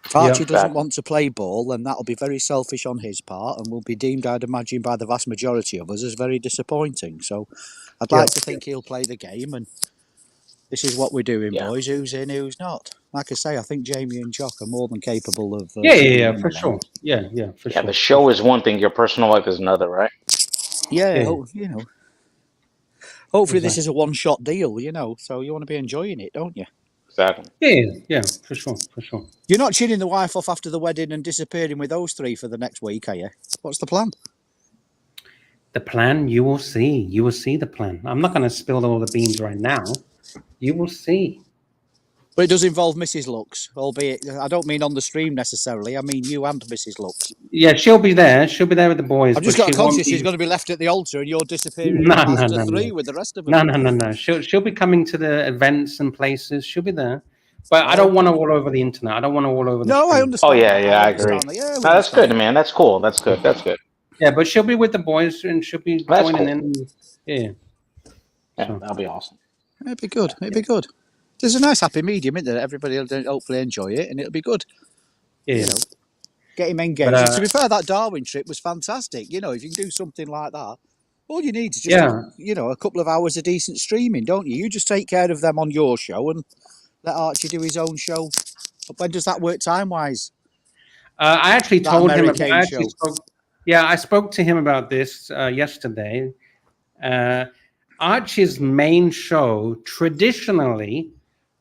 If Archie doesn't want to play ball, then that'll be very selfish on his part and will be deemed, I'd imagine, by the vast majority of us as very disappointing. So I'd like to think he'll play the game, and this is what we're doing, boys. Who's in, who's not? Like I say, I think Jamie and Jock are more than capable of... for sure. Yeah, for sure. The show is one thing, your personal life is another, right? Yeah, you know. Hopefully this is a one-shot deal, you know, so you want to be enjoying it, don't you? Exactly. Yeah, for sure. You're not chinning the wife off after the wedding and disappearing with those three for the next week, are you? What's the plan? The plan, you will see. You will see the plan. I'm not going to spill all the beans right now. You will see. But it does involve Mrs. Lux, albeit, I don't mean on the stream necessarily. I mean you and Mrs. Lux. Yeah, she'll be there. She'll be there with the boys. I've just got conscious she's going to be left at the altar and you're disappearing after three with the rest of them. No. She'll be coming to the events and places. She'll be there. But I don't want her all over the internet. I don't want her all over the stream. I understand. Oh, yeah, I agree. No, that's good, man. That's cool. That's good. Yeah, but she'll be with the boys and she'll be joining in. Yeah. Yeah, that'll be awesome. It'd be good. There's a nice happy medium, isn't there? Everybody will hopefully enjoy it and it'll be good. Yeah. You know, get him engaged. But, to be fair, that Darwin trip was fantastic. You know, if you can do something like that, all you need is just, a couple of hours of decent streaming, don't you? You just take care of them on your show and let Archie do his own show. When does that work time-wise? I actually told him. I spoke to him about this yesterday. Archie's main show traditionally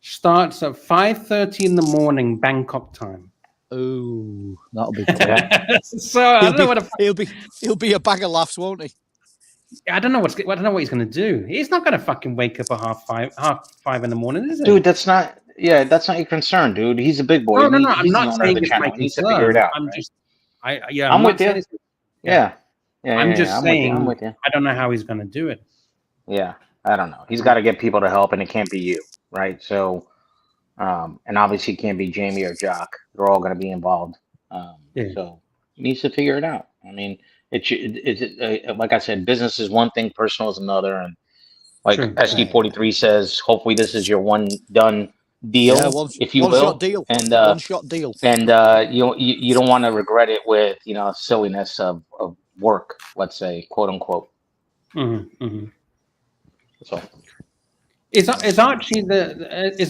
starts at 5:30 in the morning Bangkok time. Oh, that'll be fun. So I don't know what he'll be a bag of laughs, won't he? I don't know what he's going to do. He's not going to fucking wake up at half five in the morning, is he? Dude, that's not your concern, dude. He's a big boy. No. I'm not saying it's my concern. He needs to figure it out. I'm with you. I'm just saying. I'm with you. I don't know how he's going to do it. Yeah, I don't know. He's got to get people to help, and it can't be you, right? So, and obviously it can't be Jamie or Jock. They're all going to be involved. So he needs to figure it out. I mean, like I said, business is one thing, personal is another, and like SD43 says, hopefully this is your one done deal, if you will, one-shot deal, and one-shot deal, and you don't want to regret it with silliness of work, let's say, quote unquote. So, is Archie the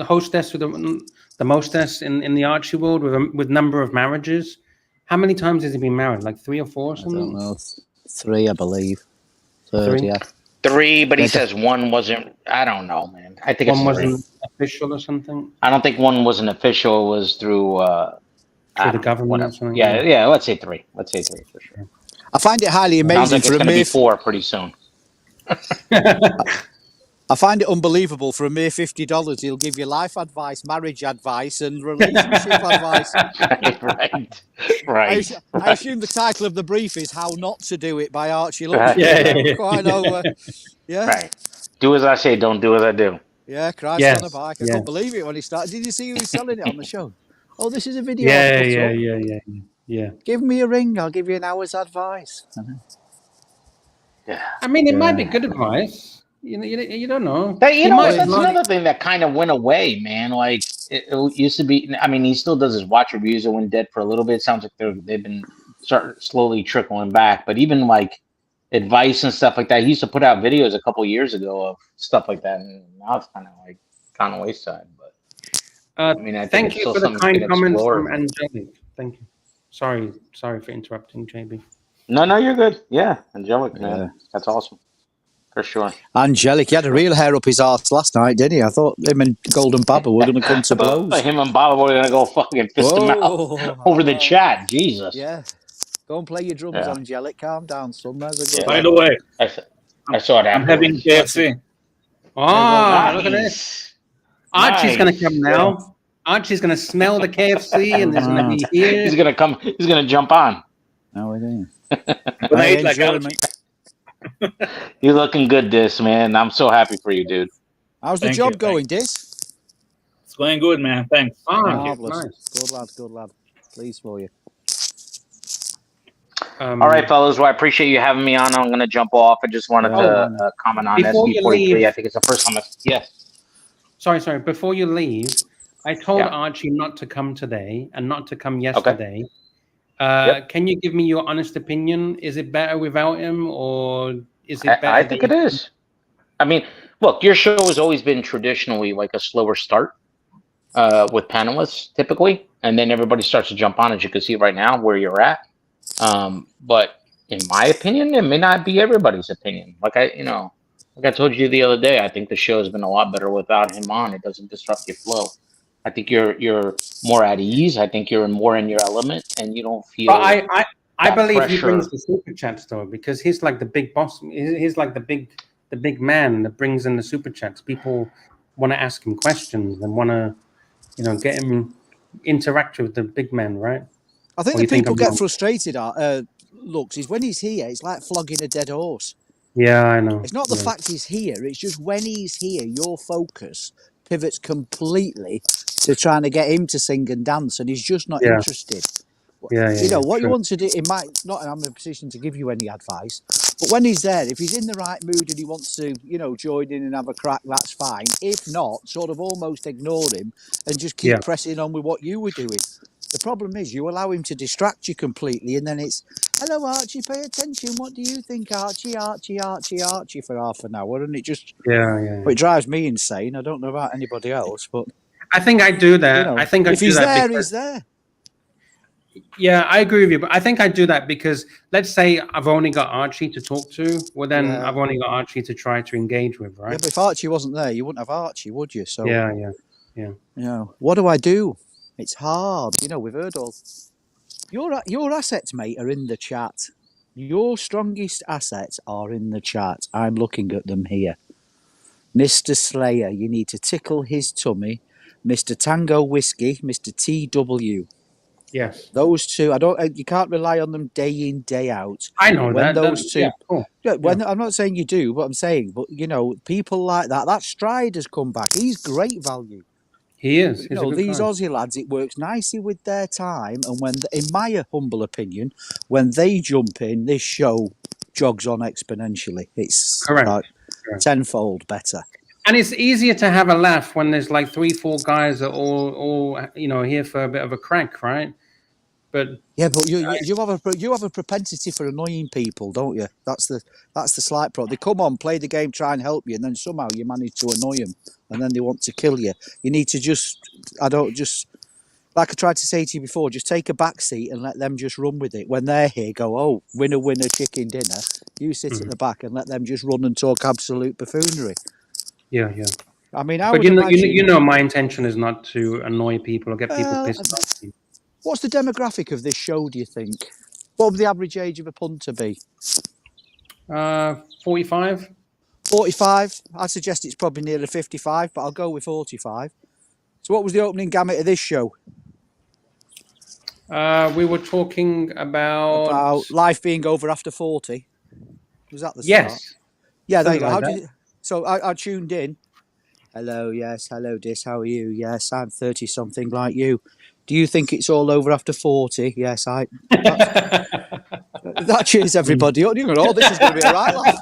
hostess with the mostess in the Archie world with number of marriages? How many times has he been married? Like 3 or 4 or something? I don't know. 3, I believe. 3? Yeah. 3, but he says one wasn't. I don't know, man. I think one it's wasn't official or something. I don't think one wasn't official. It was through the government or something. Yeah. Let's say 3. Let's say 3 for sure. I find it highly amazing. Sounds like it's going to be 4 pretty soon. I find it unbelievable. For a mere $50, he'll give you life advice, marriage advice, and relationship advice. Right. I assume the title of the brief is "How Not to Do It" by Archie Luxy. Quite know. Right. Do as I say, don't do as I do. Yeah, Christ on a bike. I couldn't believe it when he started. Did you see who was selling it on the show? Oh, this is a video. Yeah. Give me a ring. I'll give you an hour's advice. Yeah. I mean, it might be good advice. You don't know. That's another thing that kind of went away, man. Like it used to be. I mean, he still does his watch reviews. It went dead for a little bit. It sounds like they've been slowly trickling back. But even like advice and stuff like that, he used to put out videos a couple years ago of stuff like that, and now it's kind of wayside. But I mean, I think thank you for the kind comments from Angelic. Thank you. Sorry for interrupting, JB. No, you're good. Yeah, Angelic, man, that's awesome. For sure. Angelic, he had a real hair up his arse last night, didn't he? I thought him and Golden Baba were going to come to blows. Him and Baba were going to go fucking fist him out over the chat. Jesus. Yeah. Go and play your drums, Angelic. Calm down, son. There's a good By the way, I saw that. I'm having KFC. Oh, look at this. Archie's going to come now. Archie's going to smell the KFC and there's going to be here. He's going to come. He's going to jump on. No, it ain't. When I eat like You're looking good, Dis, man. I'm so happy for you, dude. How's the job going, Dis? It's going good, man. Thanks. Ah, Thank you. Marvellous. nice. Good lad, good lad. Pleased for you. All right, fellas. Well, I appreciate you having me on. I'm going to jump off. I just wanted to comment on Before you SB43. leave- I think it's the first time. Yes. Sorry. Before you leave, I told Archie not to come today and not to come yesterday. Can you give me your honest opinion? Is it better without him, or is it better? I think it is. I mean, look, your show has always been traditionally like a slower start with panelists, typically, and then everybody starts to jump on, as you can see right now where you're at. But in my opinion, it may not be everybody's opinion. Like I told you the other day, I think the show has been a lot better without him on. It doesn't disrupt your flow. I think you're more at ease. I think you're more in your element, and you don't feel. But I believe pressure. he brings the super chats though, because he's like the big boss. He's like the big man that brings in the super chats. People want to ask him questions and want to, get him interact with the big man, right? I think the people get frustrated. Lux, is when he's here, it's like flogging a dead horse. Yeah, I know. It's not the fact he's here. It's just when he's here, your focus pivots completely to trying to get him to sing and dance, and he's just not interested. What you want to do, it might not, and I'm in a position to give you any advice, but when he's there, if he's in the right mood and he wants to, join in and have a crack, that's fine. If not, sort of almost ignore him and just keep pressing on with what you were doing. The problem is you allow him to distract you completely, and then it's, hello, Archie, pay attention. What do you think, Archie, Archie, Archie, Archie, for half an hour, and it just... It drives me insane. I don't know about anybody else, but... I think I do that. I think I if do he's that there, because, he's there. Yeah, I agree with you, but I think I do that because, let's say I've only got Archie to talk to, well then I've only got Archie to try to engage with, right? Yeah, but if Archie wasn't there, you wouldn't have Archie, would you? So Yeah. What do I do? It's hard. We've heard all... Your assets, mate, are in the chat. Your strongest assets are in the chat. I'm looking at them here. Mr. Slayer, you need to tickle his tummy. Mr. Tango Whiskey, Mr. TW. Yes. Those two, you can't rely on them day in, day out. I know when that. Those two. Yeah, cool. I'm not saying you do, but I'm saying, people like that Stride has come back. He's great value. He is. He's a good these guy. Aussie lads, it works nicely with their time, and in my humble opinion, when they jump in, this show jogs on exponentially. It's correct. Tenfold better. And it's easier to have a laugh when there's like 3-4 guys that all here for a bit of a crack, right? But but you have a propensity for annoying people, don't you? That's the slight problem. They come on, play the game, try and help you, and then somehow you manage to annoy them, and then they want to kill you. You need to like I tried to say to you before, just take a back seat and let them just run with it. When they're here, go, oh, winner, chicken dinner. You sit at the back and let them just run and talk absolute buffoonery. Yeah. I mean, but my intention is not to annoy people or get people pissed off. What's the demographic of this show, do you think? What would the average age of a punter be? 45. 45? I'd suggest it's probably nearer 55, but I'll go with 45. So what was the opening gamut of this show? We were talking about life being over after 40. Was that the start? Yes. Yeah, there you go. So I tuned in. Hello, yes. Hello, Dis. How are you? Yes, I'm 30-something like you. Do you think it's all over after 40? Yes, that cheers everybody up. This is going to be a right laugh.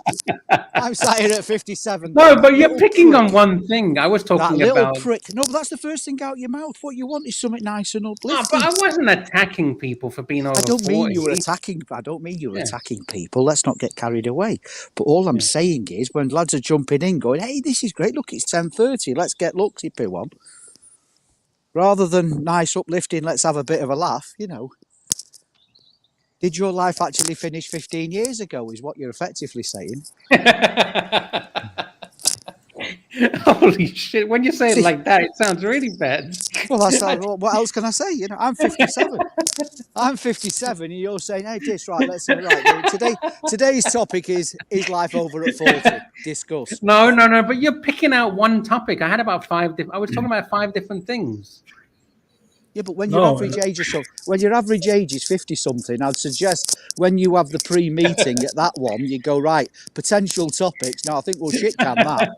I'm sat here at 57. No, but you're picking on one thing. I was talking that little about... prick. No, but that's the first thing out your mouth. What you want is something nice and uplifting. No, but I wasn't attacking people for being over 40. I don't mean you were attacking people. Let's not get carried away. But all I'm saying is when lads are jumping in going, hey, this is great. Look, it's 10:30. Let's get Luxy Poo on. Rather than nice uplifting, let's have a bit of a laugh, Did your life actually finish 15 years ago, is what you're effectively saying. Holy shit. When you say it like that, it sounds really bad. Well, what else can I say? I'm 57. I'm 57, and you're saying, hey, let's today's topic is life over at 40? Discuss. No, but you're picking out one topic. I had about 5 different... I was talking about 5 different things. Yeah, but when your average age is 50-something, I'd suggest when you have the pre-meeting at that one, you go, right, potential topics. Now, I think we'll shit can that.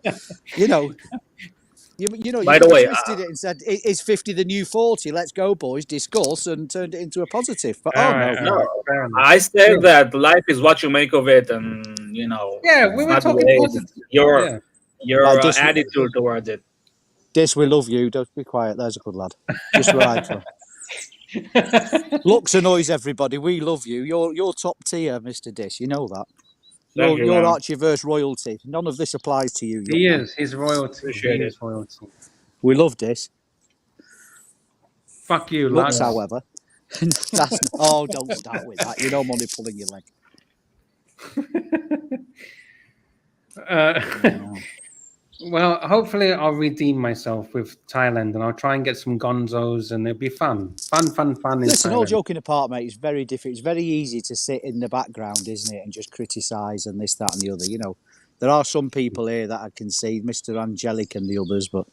You know, By you the could way, have twisted it and said, "Is 50 the new 40? Let's go, boys, discuss," and turned it into a positive. But no, I said that life is what you make of it, and Yeah, we it's were not the talking way positive. it's your Yeah. your Like, attitude towards it. Dis, we love you. Don't be quiet. There's a good lad. Just right from. Lux annoys everybody. We love you. You're top tier, Mr. Dis. You know that. Thank you, You're man. Archieverse royalty. None of this applies to you. He young man. is. He's royalty. Appreciate He it. is royalty. We love Dis. Fuck you, Lux, Lux. however. Don't start with that. You don't want to pulling your leg. Well, hopefully I'll redeem myself with Thailand, and I'll try and get some gonzos, and it'll be fun. Fun in Listen, all Thailand. joking apart, mate, it's very different. It's very easy to sit in the background, isn't it, and just criticise and this, that, and the other. You know, there are some people here that I can see, Mr. Angelic and the others, but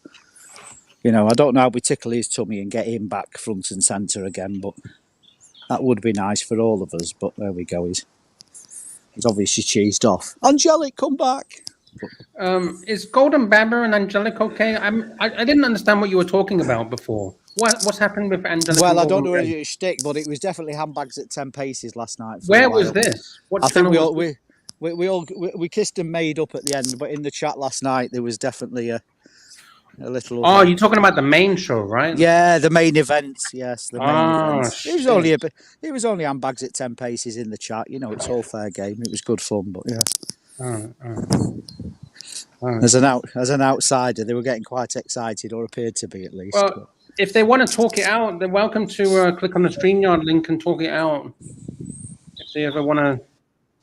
I don't know how we tickle his tummy and get him back front and centre again. But that would be nice for all of us. But there we go. He's obviously cheesed off. Angelic, come back. Is Golden Baba and Angelic okay? I didn't understand what you were talking about before. What's happened with Angelic? Well, and I don't know Golden whether it's shtick, but it was definitely handbags at 10 paces last night. For Where a while. was this? What I think channel we kissed and made up at the end, but in the chat last night there was definitely a little. Oh, you're talking about the main show, right? Yeah, the main event. Yes, the main event. Shit. It was only handbags at 10 paces in the chat. It's all fair game. It was good fun, but yeah. As an outsider, they were getting quite excited, or appeared to be at least. Well, if they want to talk it out, they're welcome to click on the StreamYard link and talk it out. If they ever want to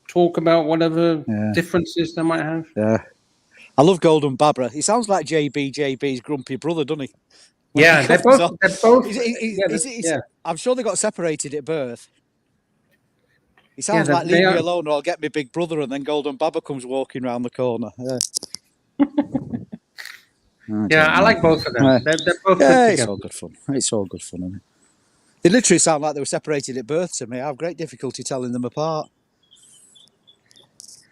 talk about whatever differences they might have. Yeah. I love Golden Barbara. He sounds like JB's grumpy brother, doesn't he? Yeah, they're both. I'm sure they got separated at birth. He sounds Yeah, like leave me alone or I'll get my big brother, and then Golden Baba comes walking round the corner. Yeah. I like both of them. They're both good it's together. all good fun. It's all good fun, isn't it? They literally sound like they were separated at birth to me. I have great difficulty telling them apart.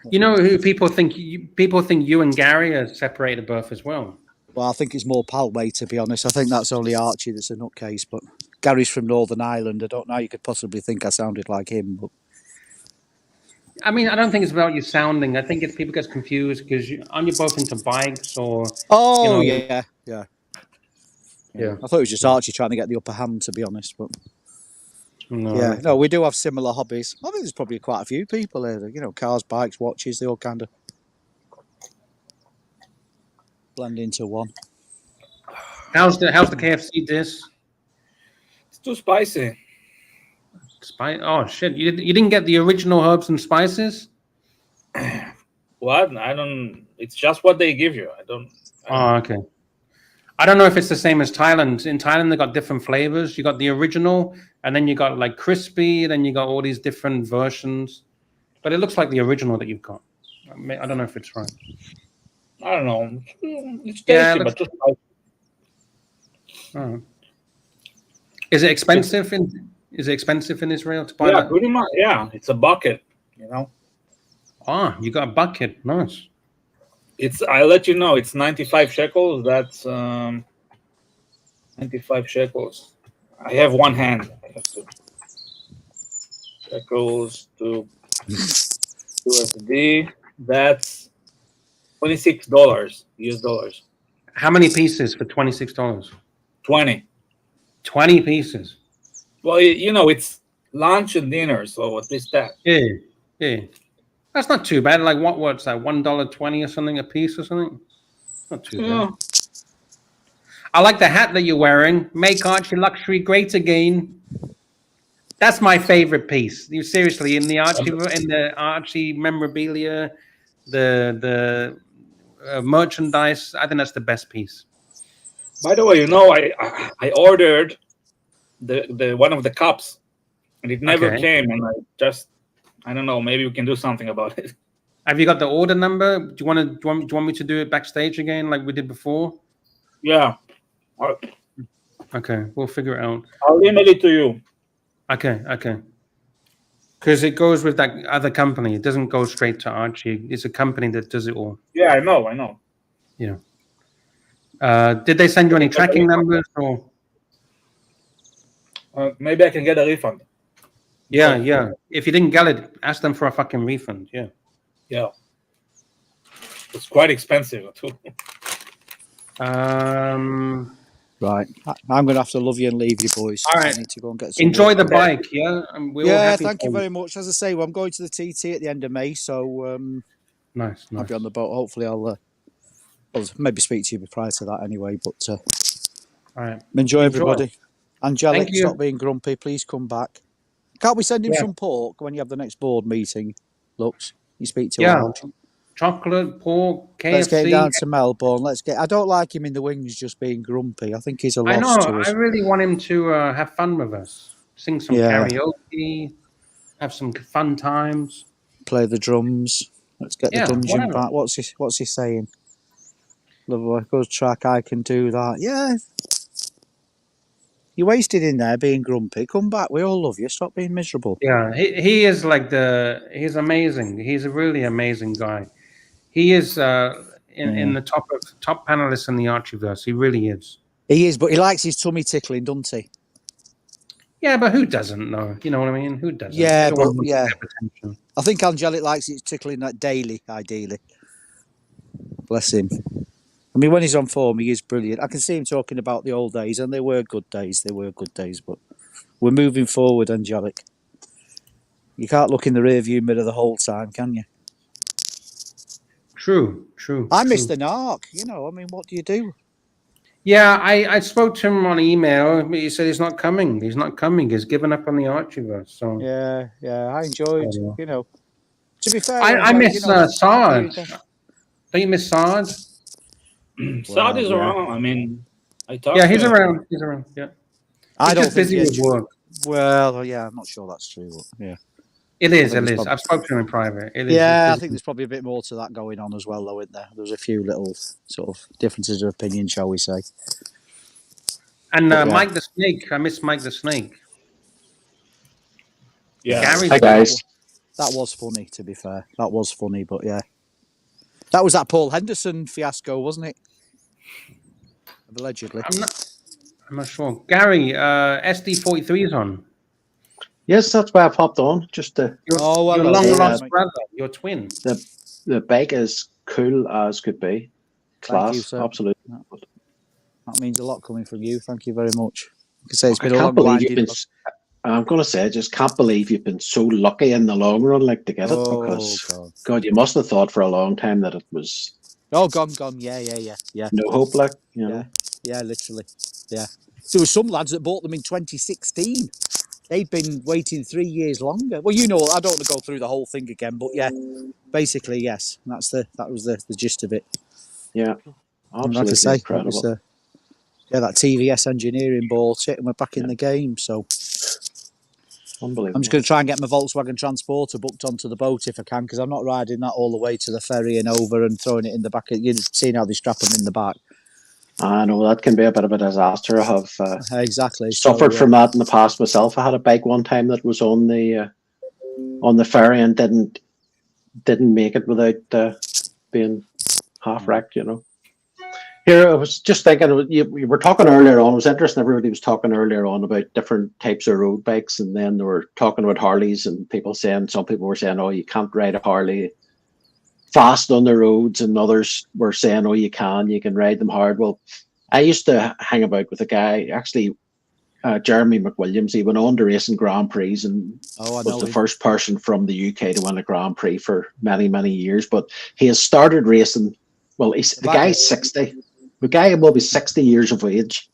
You know who people think you and Gary are separated at birth as well. Well, I think it's more Palway, to be honest. I think that's only Archie that's a nutcase, but Gary's from Northern Ireland. I don't know how you could possibly think I sounded like him, but I mean, I don't think it's about you sounding. I think if people get confused because aren't you both into bikes or? Yeah. I thought it was just Archie trying to get the upper hand, to be honest, but no, we do have similar hobbies. I think there's probably quite a few people here. Cars, bikes, watches. They all kind of blend into one. How's the KFC dish? It's too spicy. Oh shit! You didn't get the original herbs and spices? What? I don't. It's just what they give you. I don't. Okay. I don't know if it's the same as Thailand. In Thailand, they got different flavors. You got the original, and then you got like crispy. Then you got all these different versions. But it looks like the original that you've got. I don't know if it's right. I don't know. It's tasty, but too spicy. Is it expensive in Israel to buy that? Pretty much. Yeah, it's a bucket. You got a bucket. Nice. I'll let you know. It's 95 shekels. That's 95 shekels. I have one hand. I have to. Shekels to USD. That's $26 US dollars. How many pieces for $26? 20. 20 pieces. Well, it's lunch and dinner, so at least that. Yeah. That's not too bad. Like what's that? $1.20 or something a piece or something? Not too bad. I like the hat that you're wearing. Make Archie Luxury great again. That's my favorite piece. You seriously in the Archie memorabilia, the merchandise. I think that's the best piece. By the way, I ordered the one of the cups, and it never came, and I don't know. Maybe we can do something about it. Have you got the order number? Do you want me to do it backstage again, like we did before? Yeah. Okay, we'll figure it out. I'll email it to you. Okay. Because it goes with that other company. It doesn't go straight to Archie. It's a company that does it all. Yeah, I know. Yeah. Did they send you any tracking numbers or? Maybe I can get a refund. Yeah, yeah. If you didn't get it, ask them for a fucking refund. Yeah. Yeah. It's quite expensive too. Right. I'm going to have to love you and leave you, boys. All right. I need to go and get some Enjoy work. the bike, yeah? And we're all Yeah, happy thank you for very much. As I say, well, I'm going to the TT at the end of May, so nice. I'll be on the boat. Hopefully, I'll maybe speak to you prior to that anyway. But all right. enjoy, everybody. Angelic, Thank you. stop being grumpy. Please come back. Can't we send him Yeah. some pork when you have the next board meeting? Lux, you speak to Yeah. Archie. Chocolate, pork, KFC. Let's get him down to Melbourne. I don't like him in the wings just being grumpy. I think he's a loss I know. to us. I really want him to have fun with us. Sing some karaoke, have some fun times. Play the drums. Let's get the dungeon whatever. back. What's he saying? Love a good track. I can do that. Yeah. You wasted in there being grumpy. Come back. We all love you. Stop being miserable. Yeah, he is like he's amazing. He's a really amazing guy. He is in the top panelists in the Archieverse. He really is. He is, but he likes his tummy tickling, doesn't he? Yeah, but who doesn't know? You know what I mean? Who doesn't? Yeah, Everyone but wants yeah. to have attention. I think Angelic likes it tickling that daily, ideally. Bless him. I mean, when he's on form, he is brilliant. I can see him talking about the old days, and they were good days. They were good days, but we're moving forward, Angelic. You can't look in the rearview mirror the whole time, can you? True. I missed the narc. You know, I mean, what do you do? Yeah, I spoke to him on email. He said he's not coming. He's not coming. He's given up on the Archieverse. So Yeah, I enjoyed, you know. To be fair, I miss Sarge. Don't you miss Sarge? Saad is around. I mean, I talked. Yeah, he's around. He's around. Yeah. I don't just busy with work. Well, yeah, I'm not sure that's true. But yeah. It is. I've spoken to him in private. It is. Yeah, I think there's probably a bit more to that going on as well, though, isn't there? There's a few little sort of differences of opinion, shall we say. And Yeah. Mike the Snake. I miss Mike the Snake. Yeah. Hi, guys. That was funny, to be fair. That was funny, but yeah. That was that Paul Henderson fiasco, wasn't it? Allegedly. I'm not sure. Gary, SD43 is on. Yes, that's why I popped on. Just to your long lost brother, your twin. The bike is cool as could be. Class, Thank you, sir. absolutely. That means a lot coming from you. Thank you very much. I can say it's been I a long can't believe winding. I'm going to say, I just can't believe you've been so lucky in the long run, like to get it, because God, you must have thought for a long time that it was. Oh, gone. Yeah. No hope, like, you know. Yeah, literally. Yeah. There were some lads that bought them in 2016. They'd been waiting 3 years longer. Well, you know, I don't want to go through the whole thing again, but yeah, basically, yes. That was the gist of it. Yeah. Absolutely like I say, incredible. that TVS engineering bought it and we're back in the game. So unbelievable. I'm just going to try and get my Volkswagen Transporter booked onto the boat if I can, because I'm not riding that all the way to the ferry and over and throwing it in the back. You've seen how they strap them in the back. I know that can be a bit of a disaster. I have exactly suffered from that in the past myself. I had a bike one time that was on the ferry and didn't make it without being half wrecked. You know. Here, I was just thinking. We were talking earlier on. It was interesting. Everybody was talking earlier on about different types of road bikes, and then they were talking about Harleys, and some people were saying, "Oh, you can't ride a Harley fast on the roads," and others were saying, "Oh, you can ride them hard." Well, I used to hang about with a guy, actually, Jeremy McWilliams. He went on to race in Grand Prix and was the first person from the UK to win a Grand Prix for many, many years. But he has started racing. Well, the guy's 60. The guy will be 60 years of age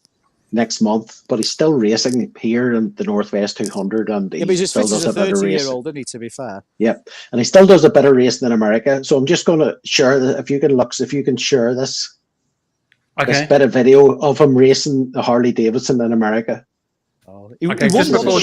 next month, but he's still racing here in the Northwest 200, and but he's as still fit as does a a bit of 30-year-old, isn't he, to be fair? Yep, and he still does a bit of racing in America. So I'm just going to share that. If you can share this bit of video of him racing the Harley Davidson in America. Just before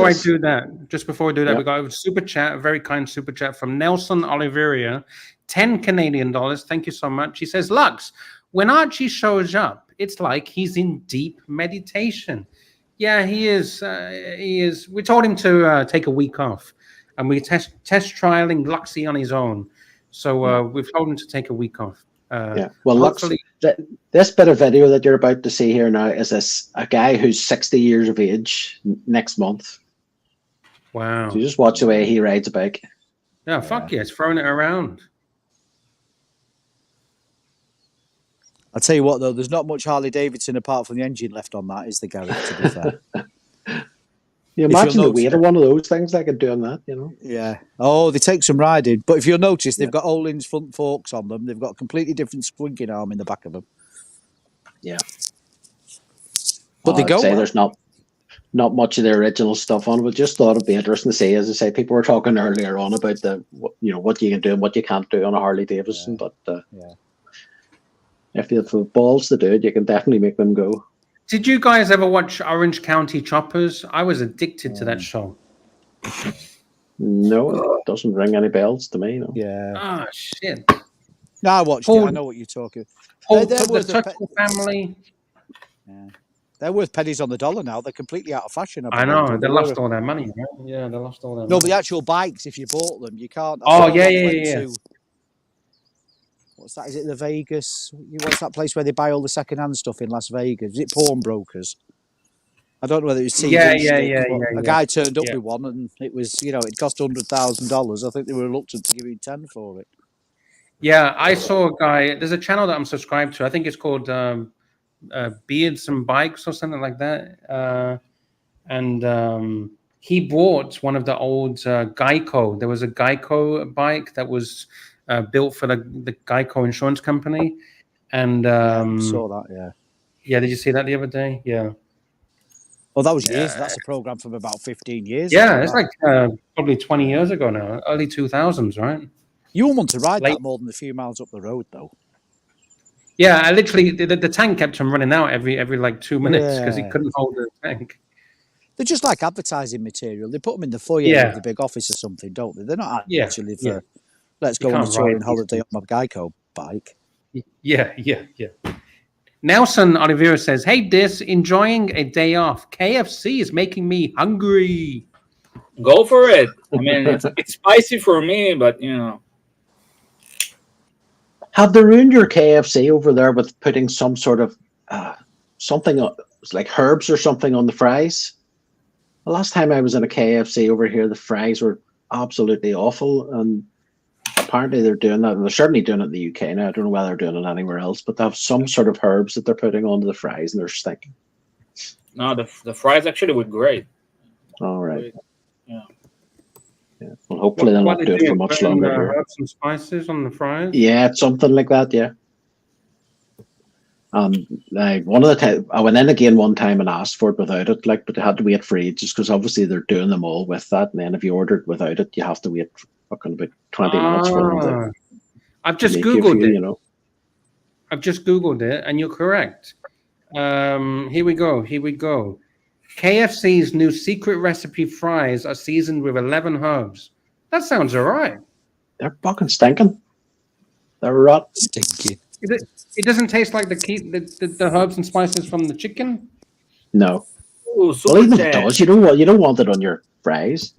I do that, Yep. we got a super chat, a very kind super chat from Nelson Oliveria, 10 Canadian dollars. Thank you so much. He says, Lux, when Archie shows up, it's like he's in deep meditation. Yeah, he is. He is. We told him to take a week off, and we test trialing Luxy on his own. So we've told him to take a week off. Yeah. Well, hopefully, this bit of video that you're about to see here now is a guy who's 60 years of age next month. wow. So you just watch the way he rides a bike. Yeah, fuck yeah, it's throwing it around. I'll tell you what, though, there's not much Harley Davidson apart from the engine left on that, is the garage, to be fair. You imagine the weight of one of those things like doing that, you know? Yeah. Oh, they take some riding. But if you'll notice, they've got Olin's front forks on them. They've got a completely different squinking arm in the back of them. Yeah. But they go I'd say well. there's not much of the original stuff on it, but just thought it'd be interesting to see. As I say, people were talking earlier on about what you can do and what you can't do on a Harley Davidson, but if you have the balls to do it, you can definitely make them go. Did you guys ever watch Orange County Choppers? I was addicted to that show. No, it doesn't ring any bells to me. No. Yeah. Ah, shit. No, I watched it. I know what you're talking about. The Tuttle family. Yeah. They're worth pennies on the dollar now. They're completely out of fashion. I know. They lost all their money, right? Yeah, they lost all their money. No, but the actual bikes, if you bought them, you can't. Oh, yeah. What's that? Is it the Vegas? What's that place where they buy all the second-hand stuff in Las Vegas? Is it Pawnbrokers? I don't know whether it was TV. A guy turned up with one, and it was, it cost $100,000. I think they were reluctant to give him 10 for it. Yeah, I saw a guy. There's a channel that I'm subscribed to. I think it's called Beards and Bikes or something like that. And he bought one of the old Geico. There was a Geico bike that was built for the Geico insurance company. And I saw that, yeah. Yeah, did you see that the other day? Yeah. Well, that was years. That's a program from about 15 years ago. Yeah, it's like probably 20 years ago now, early 2000s, right? You wouldn't want to ride that more than a few miles up the road, though. Yeah, I literally, the tank kept him running out every like 2 minutes because he couldn't hold the tank. They're just like advertising material. They put them in the foyer of the big office or something, don't they? They're not actually for, let's go on a touring holiday on my Geico bike. Yeah. Nelson Oliveira says, hey, Dis, enjoying a day off. KFC is making me hungry. Go for it. I mean, it's spicy for me, but, Have they ruined your KFC over there with putting some sort of something like herbs or something on the fries? The last time I was in a KFC over here, the fries were absolutely awful, and apparently they're doing that, and they're certainly doing it in the UK now. I don't know whether they're doing it anywhere else, but they have some sort of herbs that they're putting onto the fries, and they're stinking. No, the fries actually were great. All right. Yeah. Well, hopefully they'll not do it for much longer. Herbs and spices on the fries? Yeah, it's something like that, yeah. Like one of the time I went in again one time and asked for it without it, but they had to wait for ages because obviously they're doing them all with that, and then if you order it without it, you have to wait fucking about 20 minutes for them to. I've just Googled it. I've just Googled it, and you're correct. Here we go. KFC's new secret recipe fries are seasoned with 11 herbs. That sounds all right. They're fucking stinking. They're rotten. Stinking. It doesn't taste like the herbs and spices from the chicken? No. Ooh, well, even if it does, you don't want it on your fries,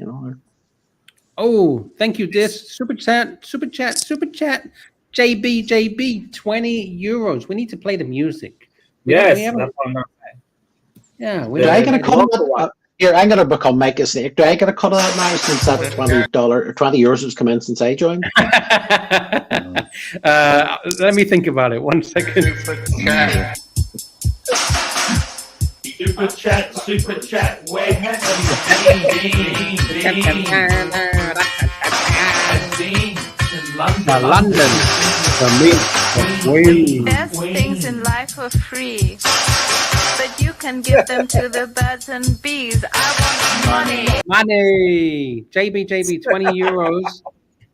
Oh, thank you, Dis. Super chat. JB, 20 euros. We need to play the music. Yes, that's what I'm not saying. Yeah. I get a cut of that? Here, I'm going to become Mike a Snake. Do I get a cut of that now since that $20 or 20 euros has come in since I joined? Let me think about it. 1 second. Super chat, way ahead London. Best things in life are free, but you can give them to the birds and bees. I want money. JB, 20 euros.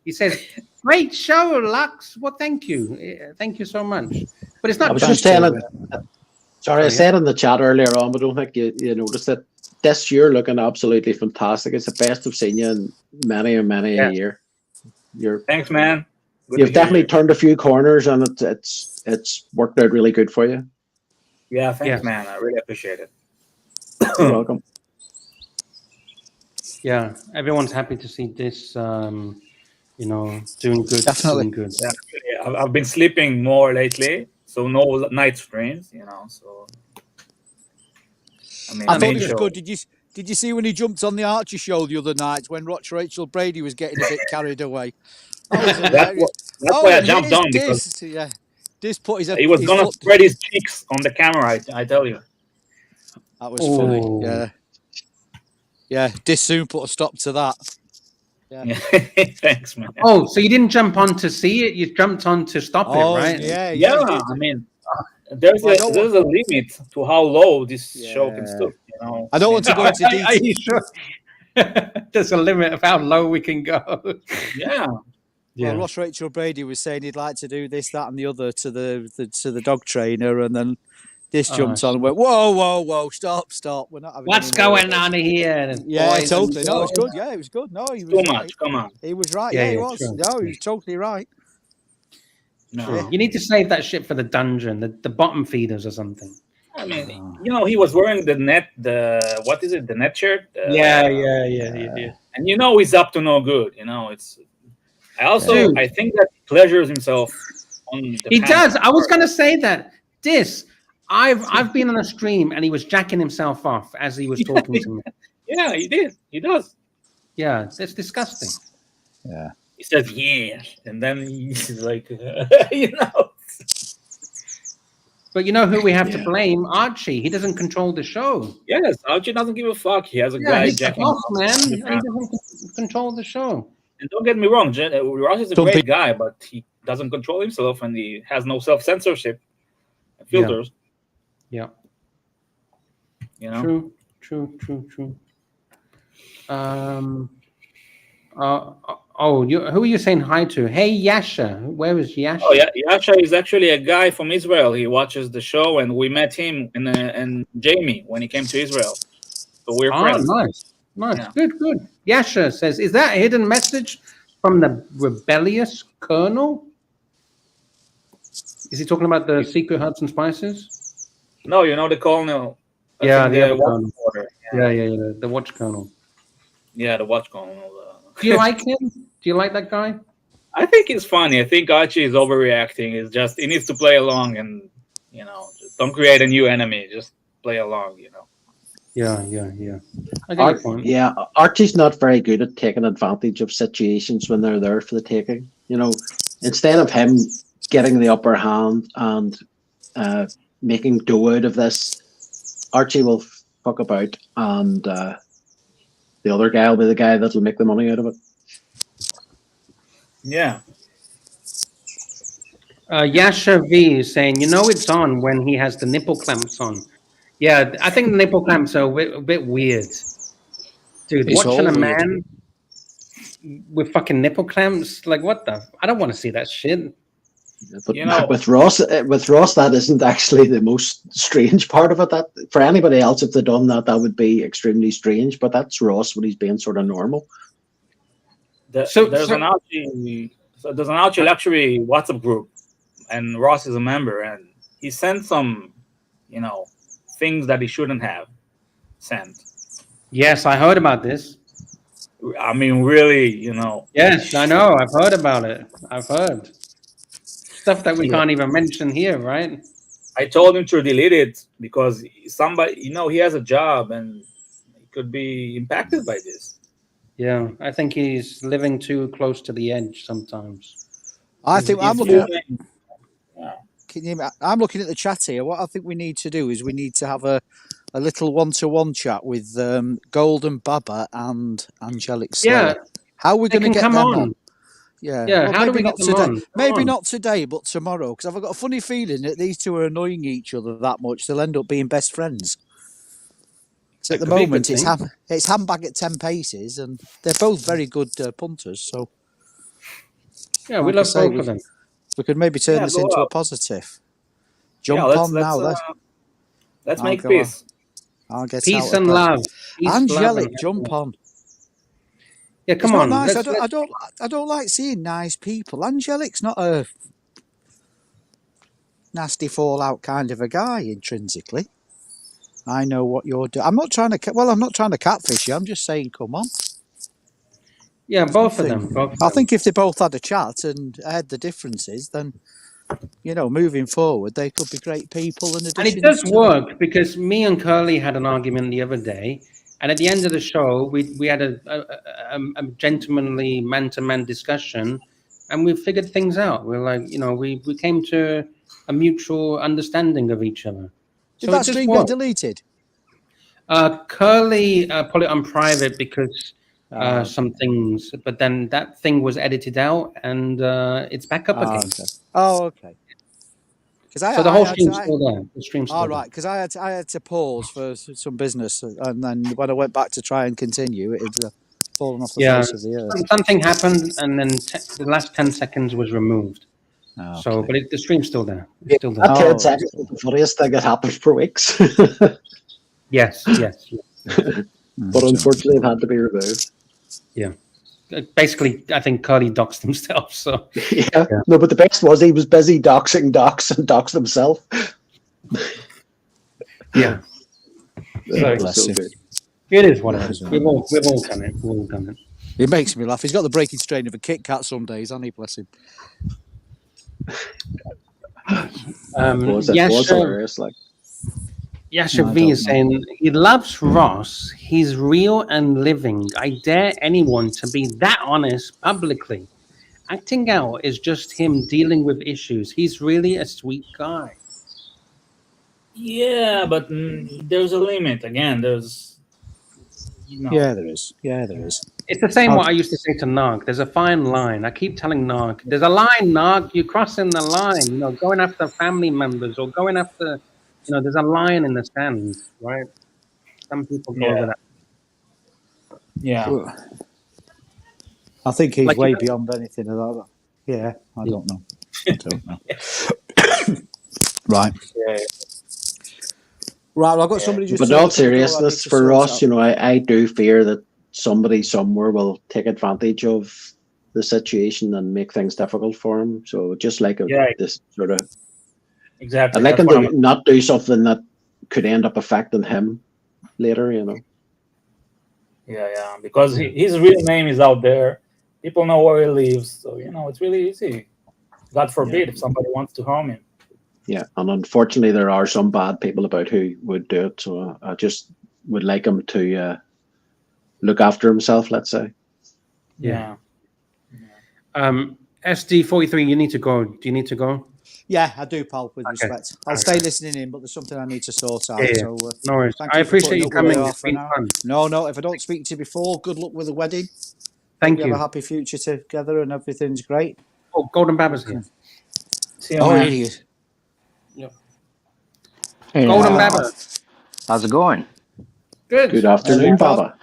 He says, great show, Lux. Well, thank you. Thank you so much. But it's not I was just saying I said in the chat earlier on, but I don't think you noticed that this year looking absolutely fantastic. It's the best I've seen you in many a year. Thanks, man. You've definitely turned a few corners, and it's worked out really good for you. Yeah, thanks, man. I really appreciate it. You're welcome. Yeah, everyone's happy to see this. You know, doing good, Definitely. doing good. Yeah, actually, I've been sleeping more lately, so no night streams, you know. So I mean, I thought main it was show. good. Did you see when he jumped on the Archie show the other night when Rachel Brady was getting a bit carried away? That was hilarious. That's why I And jumped here's on, because Dis. Yeah, Dis put he was his gonna foot. spread his cheeks on the camera. I tell you. That was funny. Yeah, yeah. Dis soon put a stop to that. Yeah. Thanks, man. Oh, so you didn't jump on to see it; you jumped on to stop it, right? Yeah. I mean, there's a limit to how low this show can stoop. You know. I don't want to go into detail. Are you sure? There's a limit of how low we can go. Yeah. Well, Ross Rachel Brady was saying he'd like to do this, that, and the other to the dog trainer, and then Dis jumped on and went, "Whoa, stop! We're not having What's going on here?" Yeah, boys totally. and No, it's girls? good. Yeah, it was good. No, he was Too right. much. Come on. He was right. Yeah, Yeah, he yeah, was. true. No, he was totally right. No. You need to save that shit for the dungeon, the bottom feeders or something. I mean, you know, he was wearing the net shirt. Yeah. And you know, he's up to no good. You know, it's. I Dude. think that he pleasures himself on the He pants. does. I was gonna say that. Dis, I've been on a stream and he was jacking himself off as he was talking to me. Yeah, he did. He does. Yeah, that's disgusting. Yeah. He says yeah, and then he's like, you know. But you know who we have to blame? Archie. He doesn't control the show. Yes, Archie doesn't give a fuck. He has a guy he's the jacking boss, him man. off. He doesn't control the show. And don't get me wrong, Ross is a great guy, but he doesn't control himself, and he has no self-censorship filters. Yeah. You know. True. Who are you saying hi to? Hey, Yasha. Where is Yasha? Oh yeah, Yasha is actually a guy from Israel. He watches the show, and we met him and Jamie when he came to Israel. So we're friends. Nice. Yeah. Good. Yasha says, is that a hidden message from the rebellious colonel? Is he talking about the secret herbs and spices? No, you know the colonel. Yeah, the other watch colonel. order. Yeah, the watch colonel. Yeah, the watch colonel. Do you like him? Do you like that guy? I think he's funny. I think Archie is overreacting. It's just he needs to play along, and you know, just don't create a new enemy. Just play along. You know. Yeah. I get your point. Yeah, Archie's not very good at taking advantage of situations when they're there for the taking. You know, instead of him getting the upper hand and making dough out of this, Archie will fuck about, and the other guy will be the guy that'll make the money out of it. Yeah. Yasha V is saying, you know, it's on when he has the nipple clamps on. Yeah, I think the nipple clamps are a bit weird. Dude, It's watching all a weird. man with fucking nipple clamps, like what the? I don't want to see that shit. But You know- with Ross, that isn't actually the most strange part of it. That for anybody else, if they'd done that, that would be extremely strange. But that's Ross when he's being sort of normal. There's an Archie Luxury WhatsApp group, and Ross is a member, and he sent some, you know, things that he shouldn't have sent. Yes, I heard about this. I mean, really, you know. Yes, I know. I've heard about it. I've heard stuff that we can't even mention here, right? I told him to delete it because somebody, you know, he has a job and he could be impacted by this. Yeah, I think he's living too close to the edge sometimes. I think I'm looking at. Yeah. I'm looking at the chat here. What I think we need to do is we need to have a little one-to-one chat with Golden Baba and Angelic Slayer. Yeah, How are we they going to can get come them on. on? Yeah. Yeah, how do maybe we not get them today. on? Come Maybe on. not today, but tomorrow. Because I've got a funny feeling that these two are annoying each other that much. They'll end up being best friends. So at the could be a good moment, it's thing. handbag at 10 paces, and they're both very good punters. So Yeah, we like I love say, both of them. we could maybe turn Yeah, this go into a up. positive. Yeah, Jump on now. let's I'll make go peace. I'll get Peace out and of love. bed. Peace, love, Angelic, and jump on. Yeah, come It's on. not nice. let's- I don't like seeing nice people. Angelic's not a nasty fallout kind of a guy intrinsically. I know what you're doing. I'm not trying to catfish you. I'm just saying, come on. Yeah, both of them. I think if they both had a chat and had the differences, then moving forward, they could be great people. And it does work because me and Curly had an argument the other day, and at the end of the show, we had a gentlemanly man-to-man discussion, and we figured things out. We're like, we came to a mutual understanding of each other. Did that stream get deleted? Curly put it on private because some things, but then that thing was edited out, and it's back up again. Okay. Oh, okay. So the whole stream's still there. The stream's still there. Right, because I had to pause for some business, and then when I went back to try and continue, it had fallen off the face of the earth. Something happened, and then the last 10 seconds was removed. Okay. So, but the stream's still there. It's still there. That 10 seconds was the funniest thing that happened for weeks. Yes. But unfortunately, it had to be removed. Yeah. Basically, I think Curly doxed himself. So yeah. No, but the best was he was busy doxing Docs and doxed himself. Yeah. Bless him. It is what it is. We've all done it. We've all done it. It makes me laugh. He's got the breaking strain of a Kit Kat some days, hasn't he? Bless him. Was hilarious, like. Yasha V is saying he loves Ross. He's real and living. I dare anyone to be that honest publicly. Acting out is just him dealing with issues. He's really a sweet guy. Yeah, but there's a limit. Again, there's. Yeah, there is. It's the same what I used to say to Nog. There's a fine line. I keep telling Nog, there's a line, Nog. You're crossing the line. Going after family members or going after. There's a line in the sand, right? Some people go over that. Yeah. I think he's way beyond anything of that. Yeah, I don't know. Right. Yeah. Right, well, I've got somebody just... But in all seriousness, for Ross, I do fear that somebody somewhere will take advantage of the situation and make things difficult for him. So just like this sort of... Exactly. I'd like him to not do something that could end up affecting him later, Yeah, because his real name is out there. People know where he lives, so it's really easy. God forbid if somebody wants to harm him. Yeah, and unfortunately, there are some bad people about who would do it. So I just would like him to look after himself. Let's say. Yeah. SD43, you need to go. Do you need to go? Yeah, I do, pal, with respect. I'll stay listening in, but there's something I need to sort out. Yeah. So, no worries. I appreciate you coming. It's been fun. No, if I don't speak to you before, good luck with the wedding. Thank you. Have a happy future together and everything's great. Oh, Golden Baba's here. See you, man. He is. Yep. Hey, Golden Baba. How's it going? Good. Good afternoon, Baba.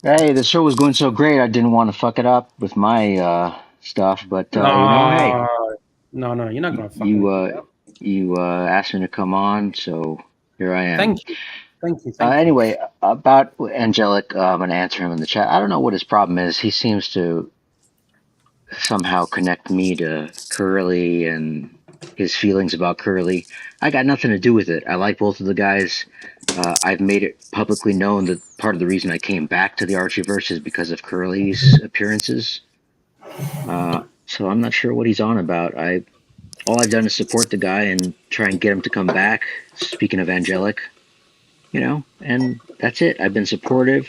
Hey, the show was going so great, I didn't want to fuck it up with my stuff, but hey. No, you're not gonna fuck it up. You asked me to come on, so here I am. Thank you. Anyway, about Angelic, I'm gonna answer him in the chat. I don't know what his problem is. He seems to somehow connect me to Curly and his feelings about Curly. I got nothing to do with it. I like both of the guys. I've made it publicly known that part of the reason I came back to the Archieverse is because of Curly's appearances. So I'm not sure what he's on about. All I've done is support the guy and try and get him to come back. Speaking of Angelic, and that's it. I've been supportive.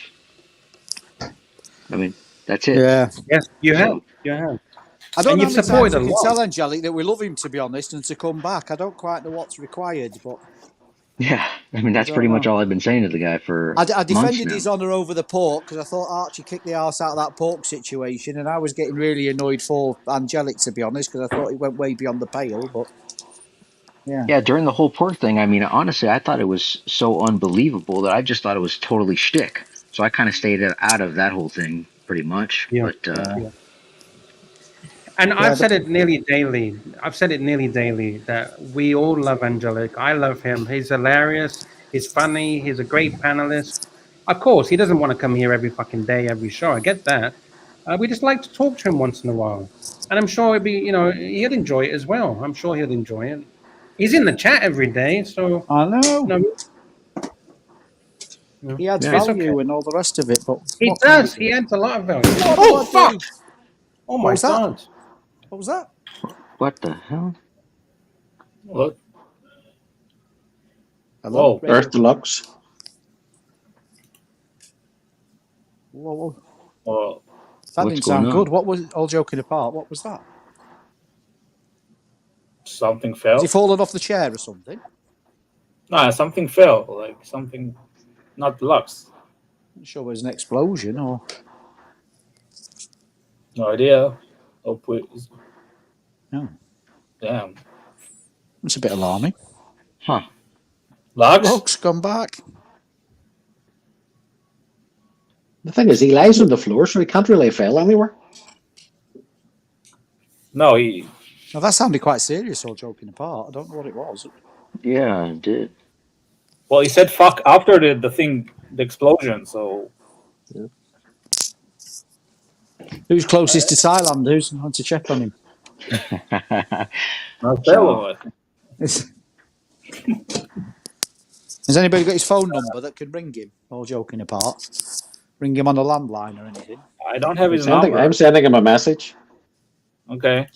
I mean, that's it. Yeah. Yes, you have. You have. I don't know how many times we can tell Angelic that we love him, to be honest, and to come back. I don't quite know what's required, but... Yeah, I mean, that's pretty much all I've been saying to the guy for I defended months his honour over the pork because I thought Archie kicked the arse out of that pork situation, and I was getting really annoyed for Angelic, to be honest, because I thought it went way beyond the pale, but... Yeah, during the whole pork thing, I mean, honestly, I thought it was so unbelievable that I just thought it was totally shtick. So I kind of stayed out of that whole thing pretty much. Yeah. But and I've said it nearly daily. That we all love Angelic. I love him. He's hilarious. He's funny. He's a great panelist. Of course, he doesn't want to come here every fucking day, every show. I get that. We just like to talk to him once in a while. And I'm sure he'll enjoy it as well. I'm sure he'll enjoy it. He's in the chat every day, so... I know. He adds Yeah, it's value okay. and all the rest of it, but He what can does. you He do? adds a lot of value. Oh, Oh, what, fuck! dude? Oh, What my was that? God. What was that? What the hell? What? Hello? Whoa. Earth Deluxe. Whoa. Whoa. That What's didn't going sound on? good. What was, all joking apart, what was that? Something Has he fell. fallen off the chair or something? No, something fell. Like something, not deluxe. Not sure it was an explosion or. No idea. Oh, please. No. Damn. It's a bit alarming. Huh. Lux? Come back. The thing is, he lies on the floor, so he can't really fall anywhere. No, he. Now that sounded quite serious, all joking apart. I don't know what it was. Yeah, it did. Well, he said fuck after the explosion. So. Yeah. Who's closest to Thailand? Who's on to check on him? Marcelo. Has anybody got his phone number that can ring him? All joking apart. Ring him on a landline or anything? I don't have his number. I'm sending him a message. Okay.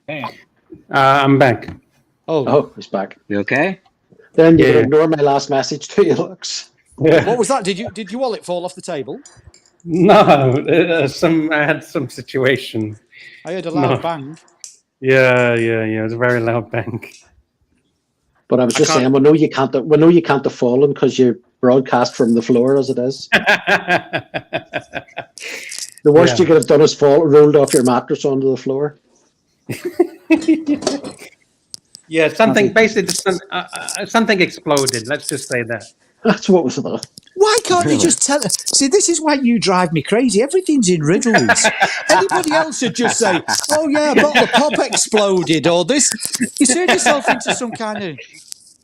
Damn. I'm back. Oh, he's back. You okay? Then you can Yeah. ignore my last message to you, Lux. What was that? Did your wallet fall off the table? No, I had some situation. I heard a loud bang. Yeah. It was a very loud bang. But I was just saying, we know you can't have fallen because you broadcast from the floor as it is. The worst you could have done is rolled off your mattress onto the floor. Yeah, something basically just something exploded. Let's just say that. That's what was that. Why can't you just tell us? See, this is why you drive me crazy. Everything's in riddles. Anybody else would just say, oh, yeah, a bottle of pop exploded, or this. You turn yourself into some kind of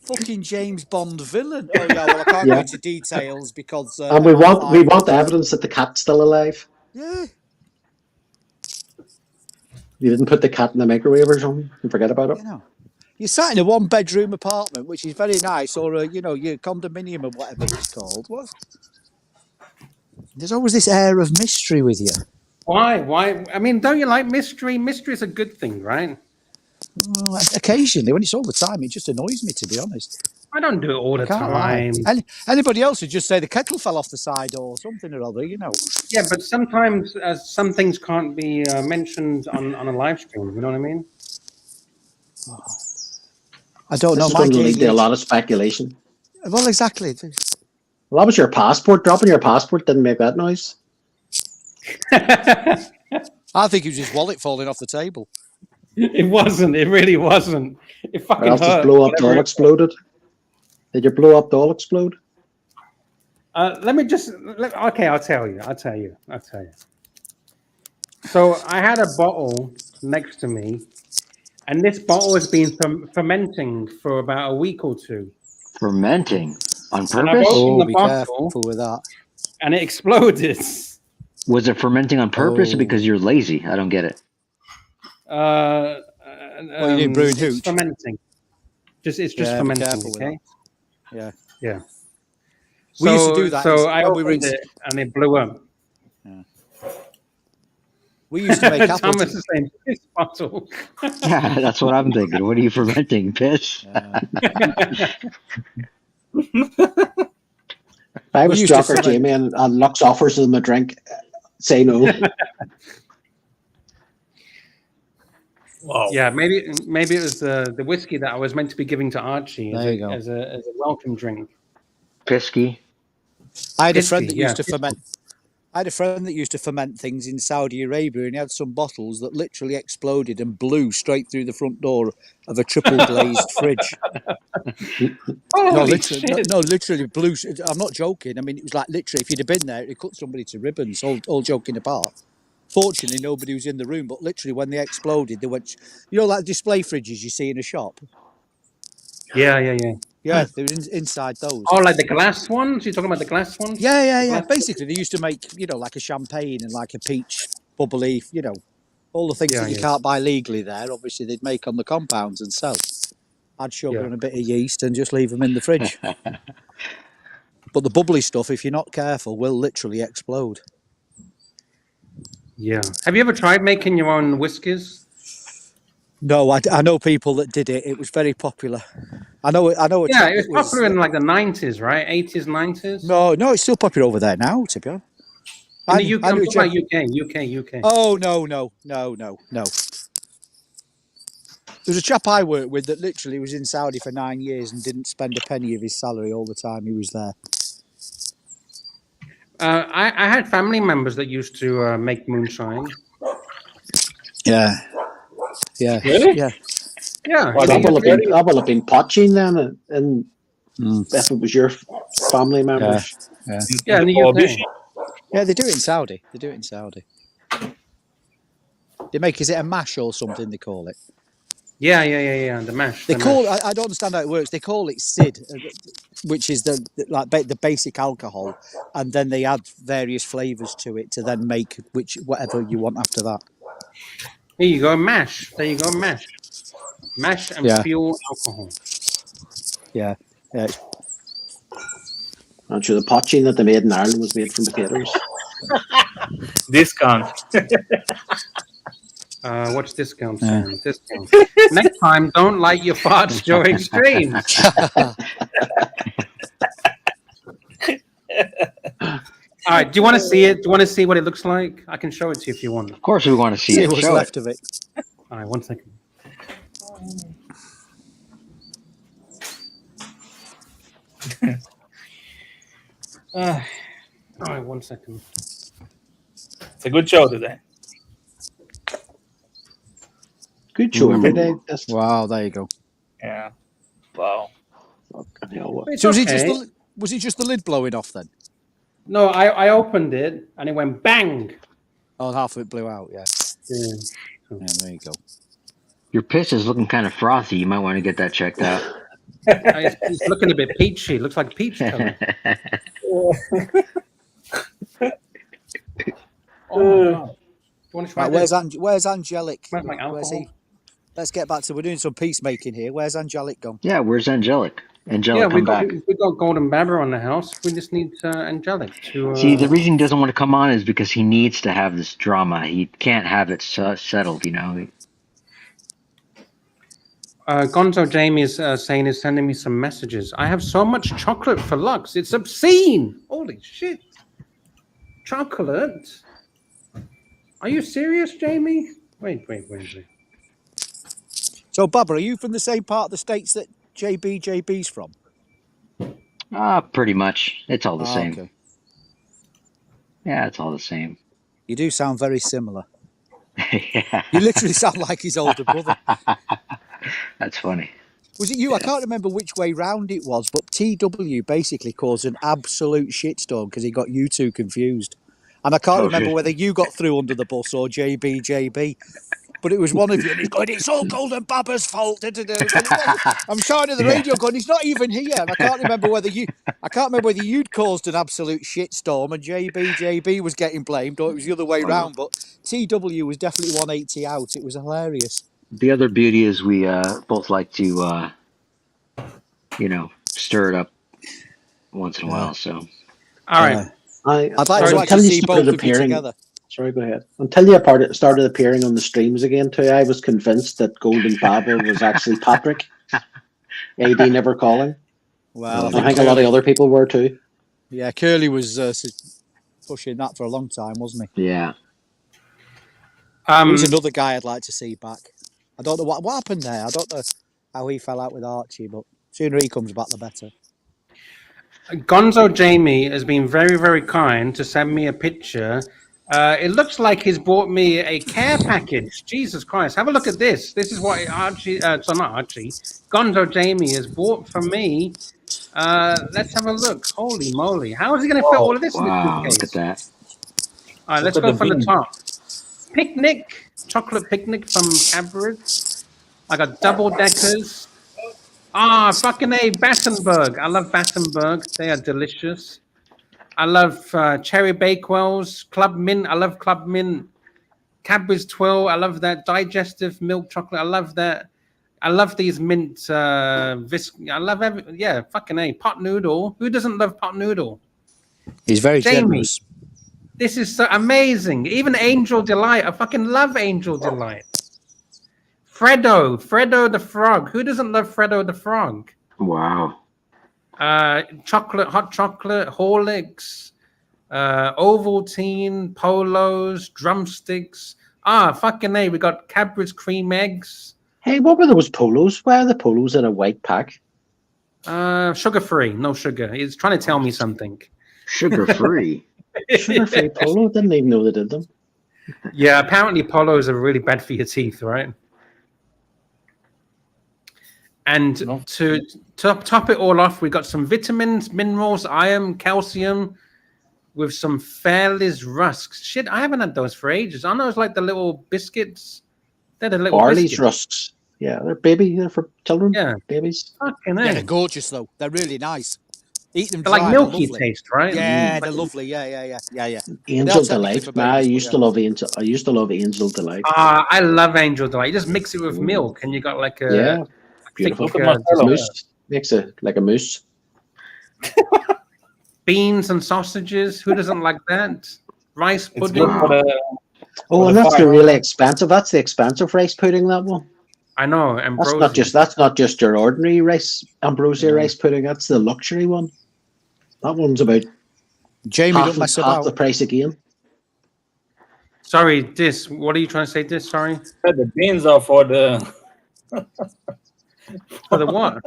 fucking James Bond villain. Oh, yeah, well, I can't go into details because... and we want evidence that the cat's still alive. Yeah. You didn't put the cat in the microwave or something and forget about it? You know. You're sat in a one-bedroom apartment, which is very nice, or your condominium or whatever it's called. What? There's always this air of mystery with you. Why? I mean, don't you like mystery? Mystery is a good thing, right? Well, occasionally, when it's all the time, it just annoys me, to be honest. I don't do it all the time. Anybody else would just say the kettle fell off the side or something or other, you know. Yeah, but sometimes some things can't be mentioned on a live stream. You know what I mean? I don't know. This is going to lead to a lot of speculation. Well, exactly. Well, that was your passport. Dropping your passport didn't make that noise. I think it was his wallet falling off the table. It wasn't. It really wasn't. It fucking hurt. Just blow up, all exploded. Did your blow up doll explode? Okay, I'll tell you. So I had a bottle next to me, and this bottle has been fermenting for about a week or two. Fermenting on And I purpose? opened the be bottle, careful with that. and it exploded. Was it fermenting on purpose or because you're lazy? I don't get it. Well, you didn't brew It's hooch. fermenting. It's just Yeah, be fermenting. careful with Okay. Yeah. Yeah. We used to do that So I when we opened were in- it, and it blew up. We used to make apple Thomas is saying piss bottle. Yeah, that's what I'm thinking. What are you fermenting? Piss? If I was Jock or Jamie and Lux offers them a drink, say no. Wow. Yeah, maybe it was the whiskey that I was meant to be giving to Archie as a welcome drink. Pisky. I had a friend that Pisky, used to yeah. ferment. I had a friend that used to ferment things in Saudi Arabia, and he had some bottles that literally exploded and blew straight through the front door of a triple glazed fridge. Literally blew. I'm not joking. I mean, it was like literally, if you'd have been there, it cut somebody to ribbons. All joking apart. Fortunately, nobody was in the room, but literally, when they exploded, they went. You know, like display fridges you see in a shop. Yeah. Yeah, they were inside those. Oh, like the glass ones? You're talking about the glass ones? Yeah. Basically, they used to make, like a champagne and like a peach bubbly, all the things that you can't buy legally there. Obviously, they'd make on the compounds and sell. add sugar and a bit of yeast, and just leave them in the fridge. But the bubbly stuff, if you're not careful, will literally explode. Yeah. Have you ever tried making your own whiskies? No, I know people that did it. It was very popular. I know. A Yeah, chap it was that popular in like the 90s, right? 80s, 90s. No, it's still popular over there now. To be honest, In the UK, I I'm knew a talking about chap. UK. Oh no. There was a chap I worked with that literally was in Saudi for 9 years and didn't spend a penny of his salary all the time he was there. I had family members that used to make moonshine. Yeah. Really? Yeah. Yeah. That will have been poaching then, and if it was your family members. Yeah, in the UK. Yeah, they do it in Saudi. They make, is it a mash or something they call it? Yeah. The mash. They call. I don't understand how it works. They call it Sid, which is the basic alcohol, and then they add various flavors to it to then make whatever you want after that. Here you go, mash. There you go, mash. Mash and pure alcohol. Yeah. I'm sure the poaching that they made in Ireland was made from potatoes. Discount. What's discount saying? Discount. Next time, don't light your farts during streams. All right. Do you want to see it? Do you want to see what it looks like? I can show it to you if you want. Of course, we want to see it. What's Show left it. of it. All right. 1 second. All right. 1 second. It's a good show today. Good show every day. Wow, there you go. Yeah. Wow. So was it just the lid blowing off then? No, I opened it and it went bang. Oh, half of it blew out. Yeah. Yeah. There you go. Your piss is looking kind of frothy. You might want to get that checked out. It's looking a bit peachy. It looks like peach color. Right, where's Angelic? Where's my Where's he? Let's get back to. We're doing some peacemaking here. Where's Angelic gone? Yeah, where's Angelic? Angelic, come back. We got Golden Babber on the house. We just need Angelic to. See, the reason he doesn't want to come on is because he needs to have this drama. He can't have it settled, you know. Gonzo Jamie is saying he's sending me some messages. I have so much chocolate for Lux. It's obscene. Holy shit. Chocolate? Are you serious, Jamie? Wait. So, Bubba, are you from the same part of the States that JB's from? Pretty much. It's all the same. Okay. Yeah, it's all the same. You do sound very similar. Yeah. You literally sound like his older brother. That's funny. Was it you? I can't remember which way round it was, but TW basically caused an absolute shitstorm because he got you two confused. And I can't remember whether you got through under the bus or JB. But it was one of you, and he's going, it's all Golden Babber's fault. I'm shouting at the radio going, he's not even here. And I can't remember whether you'd caused an absolute shitstorm and JB was getting blamed, or it was the other way round. But TW was definitely 180 out. It was hilarious. The other beauty is we both like to, stir it up once in a while. So, all right. I'd like to actually see both of you together. Sorry, go ahead. Until you started appearing on the streams again too, I was convinced that Golden Babber was actually Patrick. AD never calling. Well, I think a lot of other people were too. Yeah, Curly was pushing that for a long time, wasn't he? Yeah. He's another guy I'd like to see back. I don't know what happened there. I don't know how he fell out with Archie, but sooner he comes back, the better. Gonzo Jamie has been very, very kind to send me a picture. It looks like he's bought me a care package. Jesus Christ. Have a look at this. This is what Archie, not Archie, Gonzo Jamie has bought for me. Let's have a look. Holy moly. How is he going to fit all of this in the suitcase? Look at that. All right, let's go from the top. Picnic. Chocolate picnic from Cadbury's. I got double deckers. Fucking A, Battenberg. I love Battenberg. They are delicious. I love Cherry Bakewells, Club Mint. I love Club Mint. Cadbury's Twill. I love that. Digestive milk chocolate. I love that. I love these mint I love fucking A. Pot noodle. Who doesn't love pot noodle? He's very Jamie, generous. this is so amazing. Even Angel Delight. I fucking love Angel Delight. Fredo the frog. Who doesn't love Fredo the frog? Wow. Chocolate, hot chocolate, Horlicks, Ovaltine, Polos, drumsticks. Fucking A. We got Cadbury's cream eggs. Hey, what were those Polos? Why are the Polos in a white pack? Sugar-free, no sugar. He's trying to tell me something. Sugar-free? Sugar-free Polo? Didn't even know they did them. Yeah, apparently Polos are really bad for your teeth, right? And to top it all off, we got some vitamins, minerals, iron, calcium, with some Fairlies rusks. Shit, I haven't had those for ages. I know it's like the little biscuits. They're the little Barley's biscuits. rusks. Yeah, they're for children. Yeah, babies. Fucking Yeah, they're gorgeous though. They're really nice. Eat them They're dry. like milky lovely. taste, right? Yeah, they're lovely. Yeah. Angel Delight. I used to love Angel. I used to love Angel Delight. I love Angel Delight. You just mix it with milk, and you got like a beautiful thick, mousse. Makes it like a mousse. Beans and sausages. Who doesn't like that? Rice pudding. And that's the really expensive. That's the expensive rice pudding. That one. I know. Ambrosia. That's not just your ordinary rice ambrosia rice pudding. That's the luxury one. That one's about Jamie. Don't mess about. Half the price again. Sorry, what are you trying to say? Sorry. The beans are for the for the what?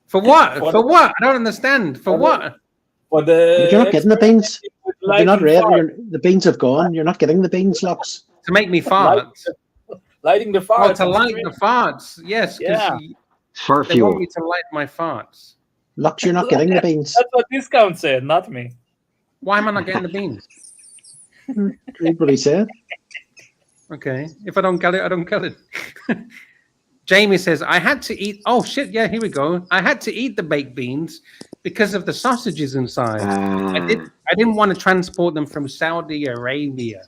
For what? For what? I don't understand. For what? For the You're not getting the beans. You're not ready. The beans have gone. You're not getting the beans, Lux. To make me fart. Lighting the farts. To light the farts. Yes. Yeah. Fart they fuel. want me to light my farts. Lux, you're not getting the beans. That's what Discount said, not me. Why am I not getting the beans? Read what he said. Okay. If I don't get it, I don't get it. Jamie says, I had to eat. Oh, shit. Yeah, here we go. I had to eat the baked beans because of the sausages inside. I didn't want to transport them from Saudi Arabia.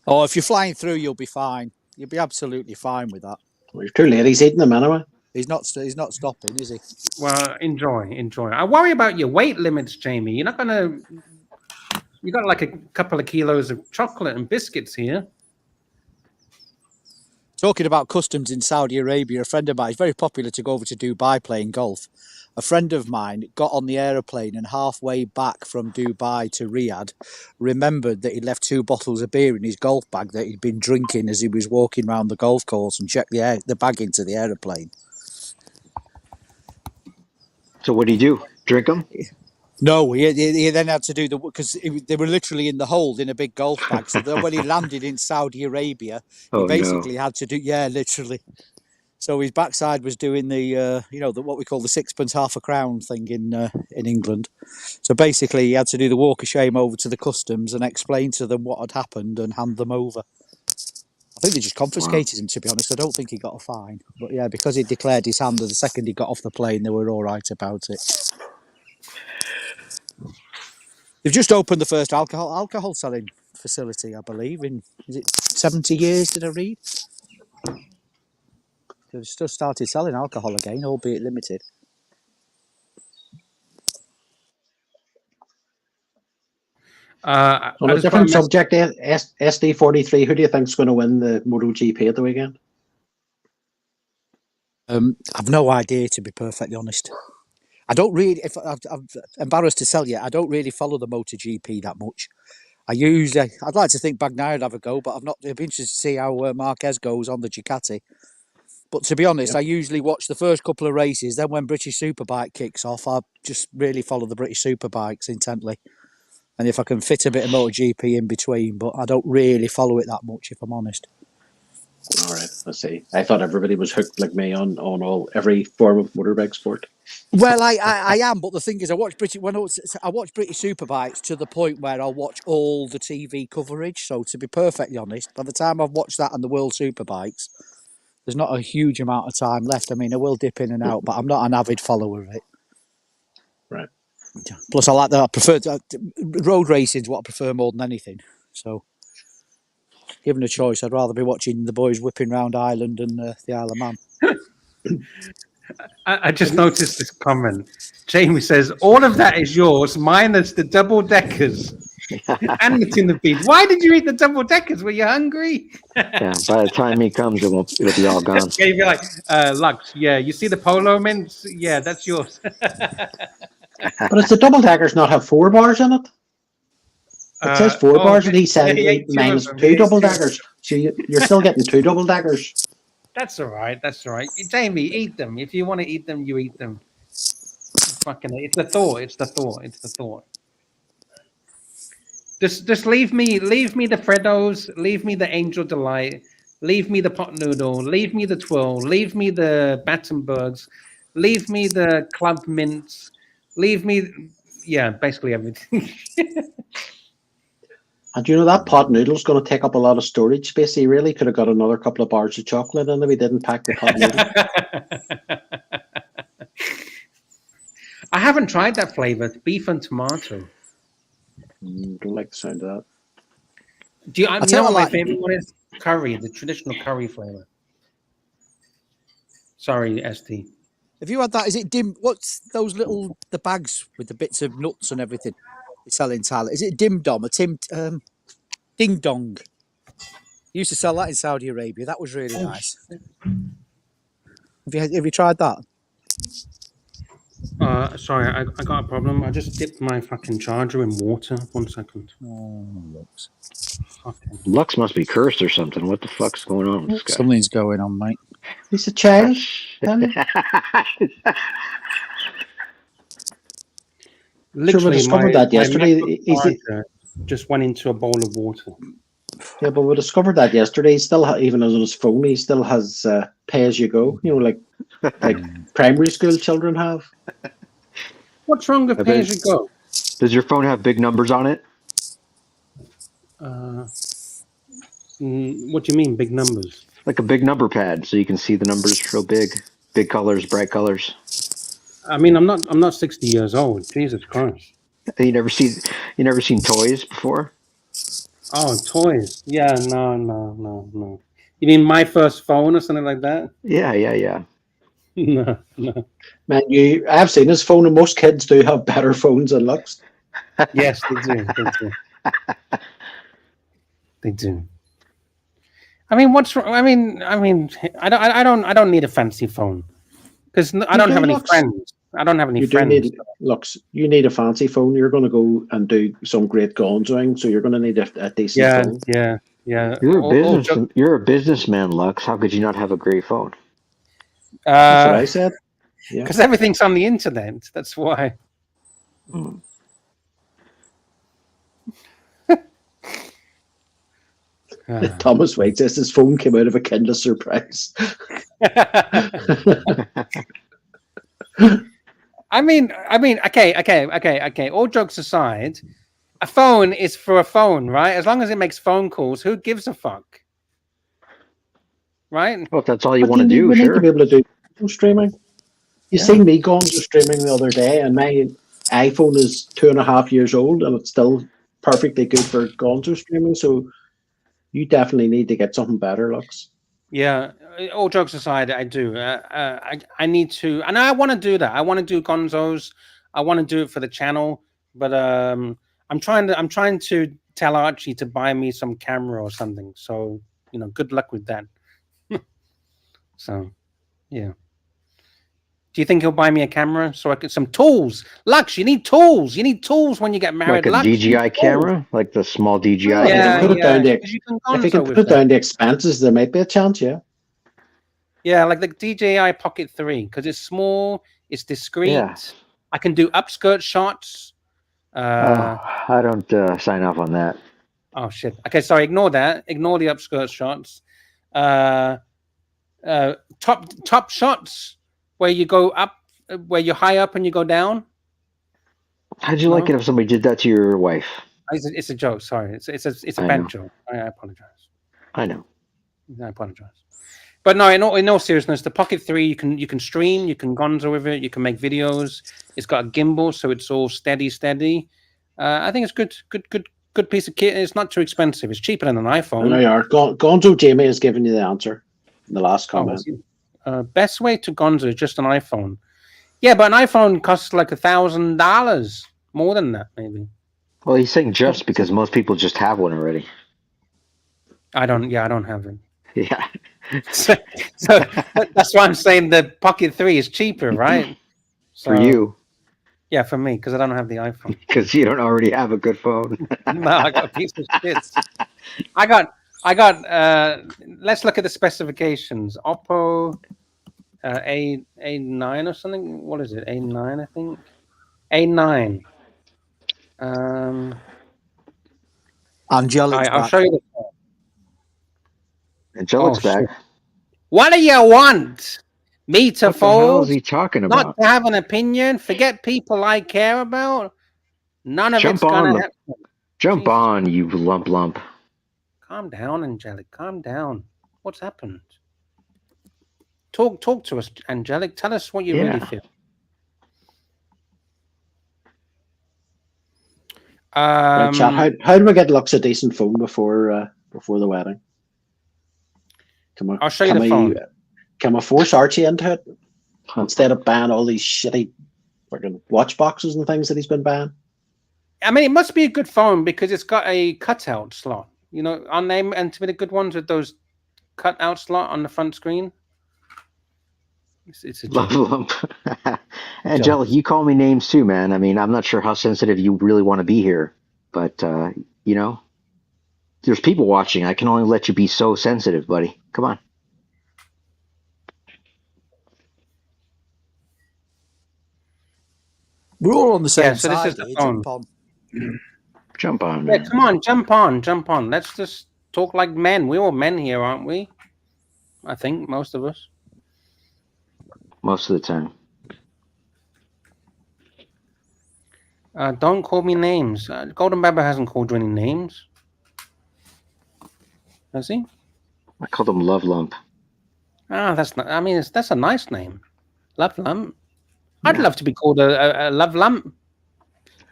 Oh, if you're flying through, you'll be fine. You'll be absolutely fine with that. Well, you're too late. He's eating them anyway. He's not stopping, is he? Well, enjoy. I worry about your weight limits, Jamie. You're not gonna. You got like a couple of kilos of chocolate and biscuits here. Talking about customs in Saudi Arabia, a friend of mine, it's very popular to go over to Dubai playing golf. A friend of mine got on the aeroplane and halfway back from Dubai to Riyadh remembered that he left 2 bottles of beer in his golf bag that he'd been drinking as he was walking around the golf course, and checked the bag into the aeroplane. So what did he do? Drink them? No, he then had to do because they were literally in the hold in a big golf bag. So that when he landed in Saudi Arabia, he basically had to do, literally. So his backside was doing the, what we call the sixpence half a crown thing in England. So basically, he had to do the walk of shame over to the customs and explain to them what had happened and hand them over. I think they just confiscated him, to be honest. I don't think he got a fine. But yeah, because he declared his hand the second he got off the plane, they were all right about it. They've just opened the first alcohol selling facility, I believe, in, is it 70 years, did I read? They've just started selling alcohol again, albeit limited. On a different subject, SD43, who do you think is going to win the MotoGP at the weekend? I've no idea, to be perfectly honest. I don't really, I'm embarrassed to tell you, I don't really follow the MotoGP that much. I'd like to think Bagnaia would have a go, but I'd be interested to see how Marquez goes on the Ducati. But to be honest, I usually watch the first couple of races. Then when British Superbike kicks off, I just really follow the British Superbikes intently. And if I can fit a bit of MotoGP in between, but I don't really follow it that much, if I'm honest. All right, let's see. I thought everybody was hooked like me on every form of motorbike sport. Well, I am, but the thing is, I watch British Superbikes to the point where I'll watch all the TV coverage. So to be perfectly honest, by the time I've watched that and the World Superbikes, there's not a huge amount of time left. I mean, I will dip in and out, but I'm not an avid follower of it. Right. Plus, I prefer road racing is what I prefer more than anything. So. Given a choice, I'd rather be watching the boys whipping around Ireland and the Isle of Man. I just noticed this comment. Jamie says, all of that is yours, minus the double deckers and the tin of beans. Why did you eat the double deckers? Were you hungry? Yeah, by the time he comes, it'll be all gone. Yeah, you'd be like, Lux, yeah, you see the polo mints? Yeah, that's yours. But it's the double deckers not have 4 bars in it? It says 4 bars, and he said minus 2 double deckers. So you're still getting 2 double deckers. That's all right. That's all right. Jamie, eat them. If you want to eat them, you eat them. Fucking, it's the thought. It's the thought. It's the thought. Just leave me the Freddos. Leave me the Angel Delight. Leave me the pot noodle. Leave me the twirl. Leave me the Battenbergs. Leave me the club mints. Leave me, yeah, basically everything. And you know that pot noodle's going to take up a lot of storage space. He really could have got another couple of bars of chocolate in there. We didn't pack the pot noodle. I haven't tried that flavor, beef and tomato. Don't like the sound of that. Do you know what my favorite one is? Curry, the traditional curry flavor. Sorry, ST. Have you had that? Is it dim? What's those little the bags with the bits of nuts and everything? They sell in Thailand. Is it dim dom or ding dong? Used to sell that in Saudi Arabia. That was really nice. Have you tried that? Sorry, I got a problem. I just dipped my fucking charger in water. 1 second. Oh, Lux. Lux must be cursed or something. What the fuck's going on with this guy? Something's going on, mate. He's a child. Literally, we discovered that yesterday. Just went into a bowl of water. Yeah, but we discovered that yesterday. He still, even on his phone, he still has pay as you go. You know, like primary school children have. What's wrong with pay as you go? Does your phone have big numbers on it? What do you mean, big numbers? Like a big number pad, so you can see the numbers real big, big colors, bright colors. I mean, I'm not 60 years old. Jesus Christ! You never seen toys before? Oh, toys. Yeah, no. You mean my first phone or something like that? Yeah. No. Man, I've seen his phone, and most kids do have better phones than Lux. Yes, they do. They do. I mean, what's wrong? I mean, I don't need a fancy phone because I don't have any friends. I don't have any friends. Lux, you need a fancy phone. You're going to go and do some great gonzoing, so you're going to need a decent phone. Yeah. You're a businessman, Lux. How could you not have a great phone? That's what I said. Because everything's on the internet. That's why. Thomas Wade says his phone came out of a Kindle Surprise. I mean, okay. All jokes aside, a phone is for a phone, right? As long as it makes phone calls, who gives a fuck? Right? Well, if that's all you want to do, we sure. need to be able to do streaming. You seen me gonzo streaming the other day, and my iPhone is 2.5 years old, and it's still perfectly good for gonzo streaming. So you definitely need to get something better, Lux. Yeah, all jokes aside, I do. I need to, and I want to do that. I want to do gonzos. I want to do it for the channel, but I'm trying to tell Archie to buy me some camera or something. So good luck with that. So, yeah. Do you think he'll buy me a camera so I get some tools? Lux, you need tools. You need tools when you get married. Like a Lux, DJI camera, like the small DJI. If he can put it down the expenses, there might be a chance. Yeah, like the DJI Pocket 3 because it's small, it's discreet. Yeah. I can do upskirt shots. I don't sign off on that. Oh shit. Okay, sorry. Ignore that. Ignore the upskirt shots. Top shots where you go up, where you're high up and you go down. How'd you like it if somebody did that to your wife? It's a joke. Sorry, it's a bad joke. I apologize. I know. I apologize. But no, in all seriousness, the Pocket 3 you can stream, you can gonzo with it, you can make videos. It's got a gimbal, so it's all steady. I think it's good piece of kit. It's not too expensive. It's cheaper than an iPhone. There you are. Gonzo Jamie has given you the answer in the last comment. Best way to Gonzo is just an iPhone. Yeah, but an iPhone costs like $1,000. More than that, maybe. Well, he's saying just because most people just have one already. I don't have it. Yeah. so that's why I'm saying the Pocket 3 is cheaper, right? For you. Yeah, for me, because I don't have the iPhone. Because you don't already have a good phone. No, I got a piece of shit. I got let's look at the specifications. Oppo A9 or something. What is it? A9, I think. A9. Angelic's I'll back. show you the phone. Angelic's back. Shit. What do you want? Me to What the hell fold? is he talking Not about? to have an opinion? Forget people I care about? None of it's going to happen. Jump on, you lump. Calm down, Angelic. Calm down. What's happened? Talk to us, Angelic. Tell us what you really feel. Chat, how do we get Lux a decent phone before the wedding? I'll show you the phone. Can we force Archie into it instead of ban all these shitty fucking watch boxes and things that he's been banned? I mean, it must be a good phone because it's got a cutout slot. You know, aren't they meant to be the good ones with those cutout slot on the front screen? It's a lump. Angelic, you call me names too, man. I mean, I'm not sure how sensitive you really want to be here, but you know, there's people watching. I can only let you be so sensitive, buddy. Come on. We're all on the same so side. This is the phone. Jump on, Yeah, man. come on, jump on. Let's just talk like men. We're all men here, aren't we? I think most of us. Most of the time. Don't call me names. Golden Baba hasn't called you any names. Has he? I called him Love Lump. That's not. I mean, that's a nice name, Love Lump. I'd love to be called a love lump.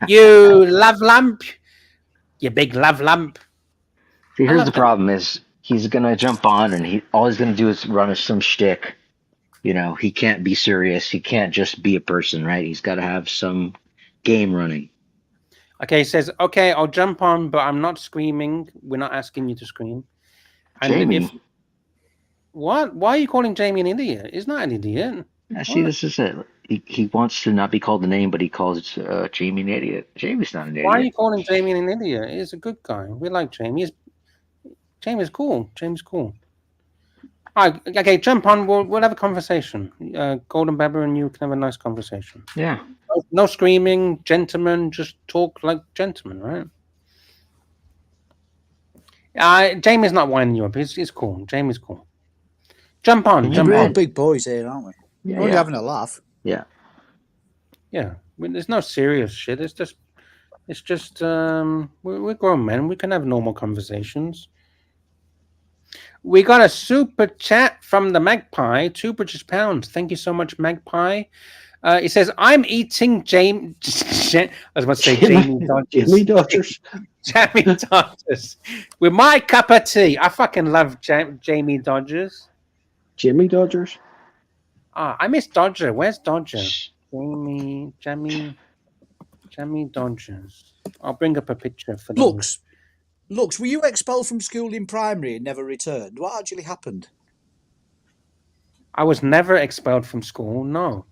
You love lump. You big love lump. See, here's the problem: is he's gonna jump on, and all he's gonna do is run some shtick. You know, he can't be serious. He can't just be a person, right? He's got to have some game running. Okay, he says, okay, I'll jump on, but I'm not screaming. We're not asking you to scream. And Jamie. What? Why are you calling Jamie an idiot? He's not an idiot. Yeah, see, this is it. He wants to not be called the name, but he calls Jamie an idiot. Jamie's not an idiot. Why are you calling Jamie an idiot? He's a good guy. We like Jamie. Jamie's cool. Jamie's cool. All right, okay, jump on. We'll have a conversation. Golden Baba and you can have a nice conversation. Yeah. No screaming, gentlemen. Just talk like gentlemen, right? Jamie's not winding you up. He's cool. Jamie's cool. Jump on. We're all big boys here, aren't we? We're only having a laugh. Yeah. Yeah. There's no serious shit. It's just we're grown men. We can have normal conversations. We got a super chat from the Magpie, £2 British. Thank you so much, Magpie. He says, I'm eating I was about to say Jamie Dodgers. Jamie Dodgers. Jamie Dodgers. With my cup of tea. I fucking love Jamie Dodgers. Jamie Dodgers? I miss Dodger. Where's Dodger? Jamie Dodgers. I'll bring up a picture for them. Lux, were you expelled from school in primary and never returned? What actually happened? I was never expelled from school. No,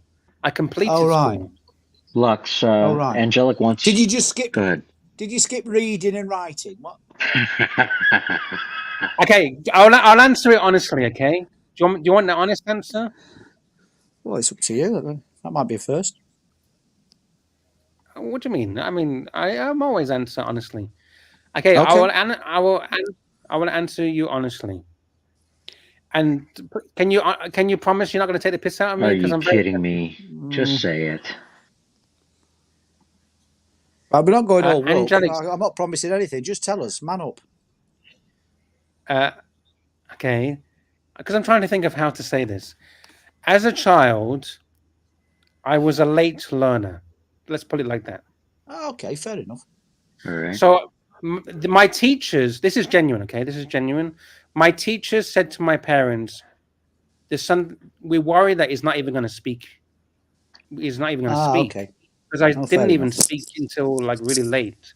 I completed school. Lux, Angelic wants. Did you just skip? Go ahead. Did you skip reading and writing? What? Okay, I'll answer it honestly. Okay, do you want the honest answer? Well, it's up to you. That might be a first. What do you mean? I mean, I'm always answer honestly. Okay. I will answer you honestly. And can you promise you're not going to take the piss out of me? Are you kidding me? Just say it. We're not going all woke. I'm not promising anything. Just tell us. Man up. Okay. Because I'm trying to think of how to say this. As a child, I was a late learner. Let's put it like that. Okay, fair enough. All right. So My teachers, this is genuine, okay? This is genuine. My teachers said to my parents, "There's we worry that he's not even going to speak. He's not even going to speak." Okay. Because I Oh, didn't fair even enough. speak until like really late.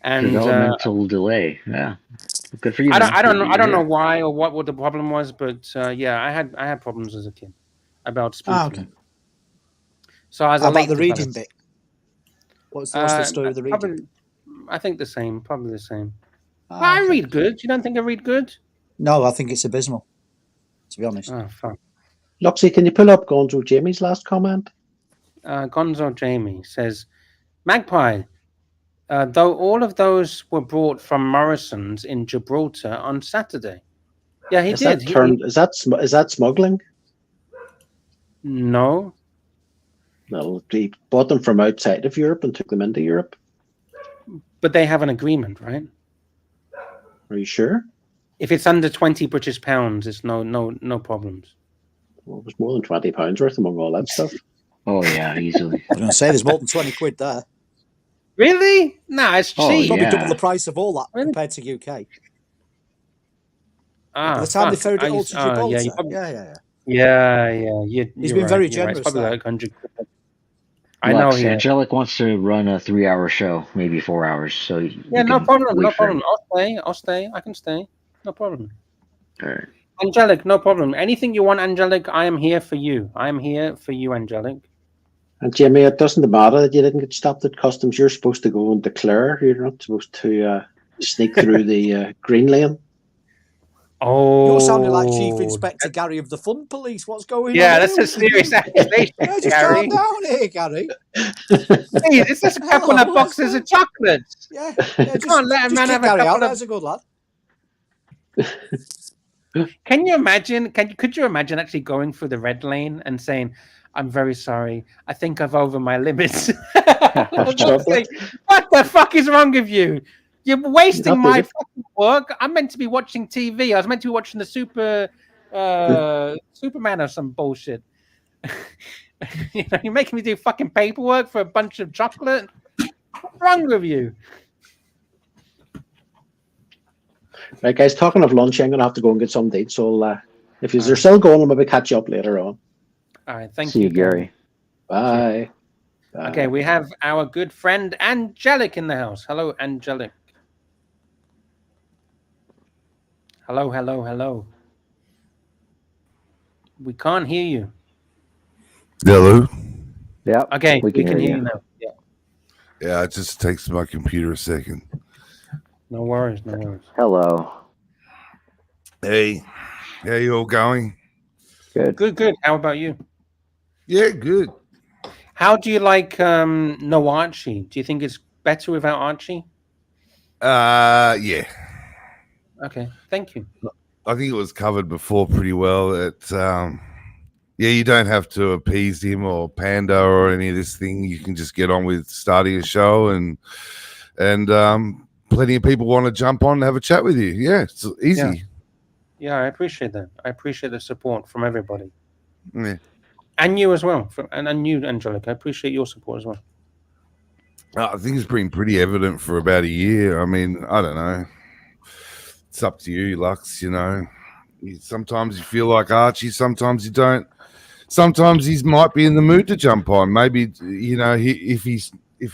And Developmental delay. Yeah. Good for you, I man. don't know why or what the problem was, but yeah, I had problems as a kid about speaking. Okay. So I was How a about late the reading developer. bit? What's the story of the reading? Probably, I think the same. Probably the same. Ah, Well, I okay. read good. You don't think I read good? No, I think it's abysmal, to be honest. Oh, fuck. Luxy, can you pull up Gonzo Jamie's last comment? Gonzo Jamie says, Magpie, though all of those were brought from Morrison's in Gibraltar on Saturday. Yeah, he Is did. That termed, is that smuggling? No. No, he bought them from outside of Europe and took them into Europe. But they have an agreement, right? Are you sure? If it's under 20 British pounds, it's no problems. Well, it was more than £20 worth among all that stuff. Oh yeah, easily. I was going to say there's more than 20 quid there. Really? No, it's cheap. Probably double the price of all that compared to UK. By the time they ferried it all to Gibraltar. Yeah. He's been very generous. It's probably there. like 100. I know. Angelic wants to run a 3-hour show, maybe 4 hours. So no problem. No problem. I'll stay. I can stay. No problem. All right. Angelic, no problem. Anything you want, Angelic, I am here for you. I am here for you, Angelic. And Jamie, it doesn't matter that you didn't get stopped at customs. You're supposed to go and declare. You're not supposed to sneak through the green lane. Oh, you're sounding like Chief Inspector Gary of the Fun Police. What's going on? Yeah, that's a serious accusation, just Gary. calm down here, Gary. Hey, it's just a couple of boxes of chocolates. Yeah, you can't let a man have a Gary couple out. of. That's a good lad. Can you imagine? Could you imagine actually going through the red lane and saying, "I'm very sorry. I think I've over my limits." What the fuck is wrong with you? You're wasting my fucking work. I'm meant to be watching TV. I was meant to be watching the Superman or some bullshit. You're making me do fucking paperwork for a bunch of chocolate. What's wrong with you? Right, guys, talking of lunch, I'm going to have to go and get some to eat. So if you're still going, I'll maybe catch you up later on. All right, thank you. See you, Gary. Bye. Okay, we have our good friend Angelic in the house. Hello, Angelic. Hello. We can't hear you. Hello? Yeah. Okay, we can hear you now. Yeah, it just takes my computer a second. No worries. Hello. Hey, how you all going? Good. How about you? Yeah, good. How do you like No Archie? Do you think it's better without Archie? Yeah. Okay, thank you. I think it was covered before pretty well. You don't have to appease him or Panda or any of this thing. You can just get on with starting a show, and plenty of people want to jump on and have a chat with you. Yeah, it's easy. Yeah, I appreciate that. I appreciate the support from everybody. Yeah. And you as well. And you, Angelica. I appreciate your support as well. I think it's been pretty evident for about a year. I mean, I don't know. It's up to you, Lux, Sometimes you feel like Archie, sometimes you don't. Sometimes he might be in the mood to jump on. Maybe, if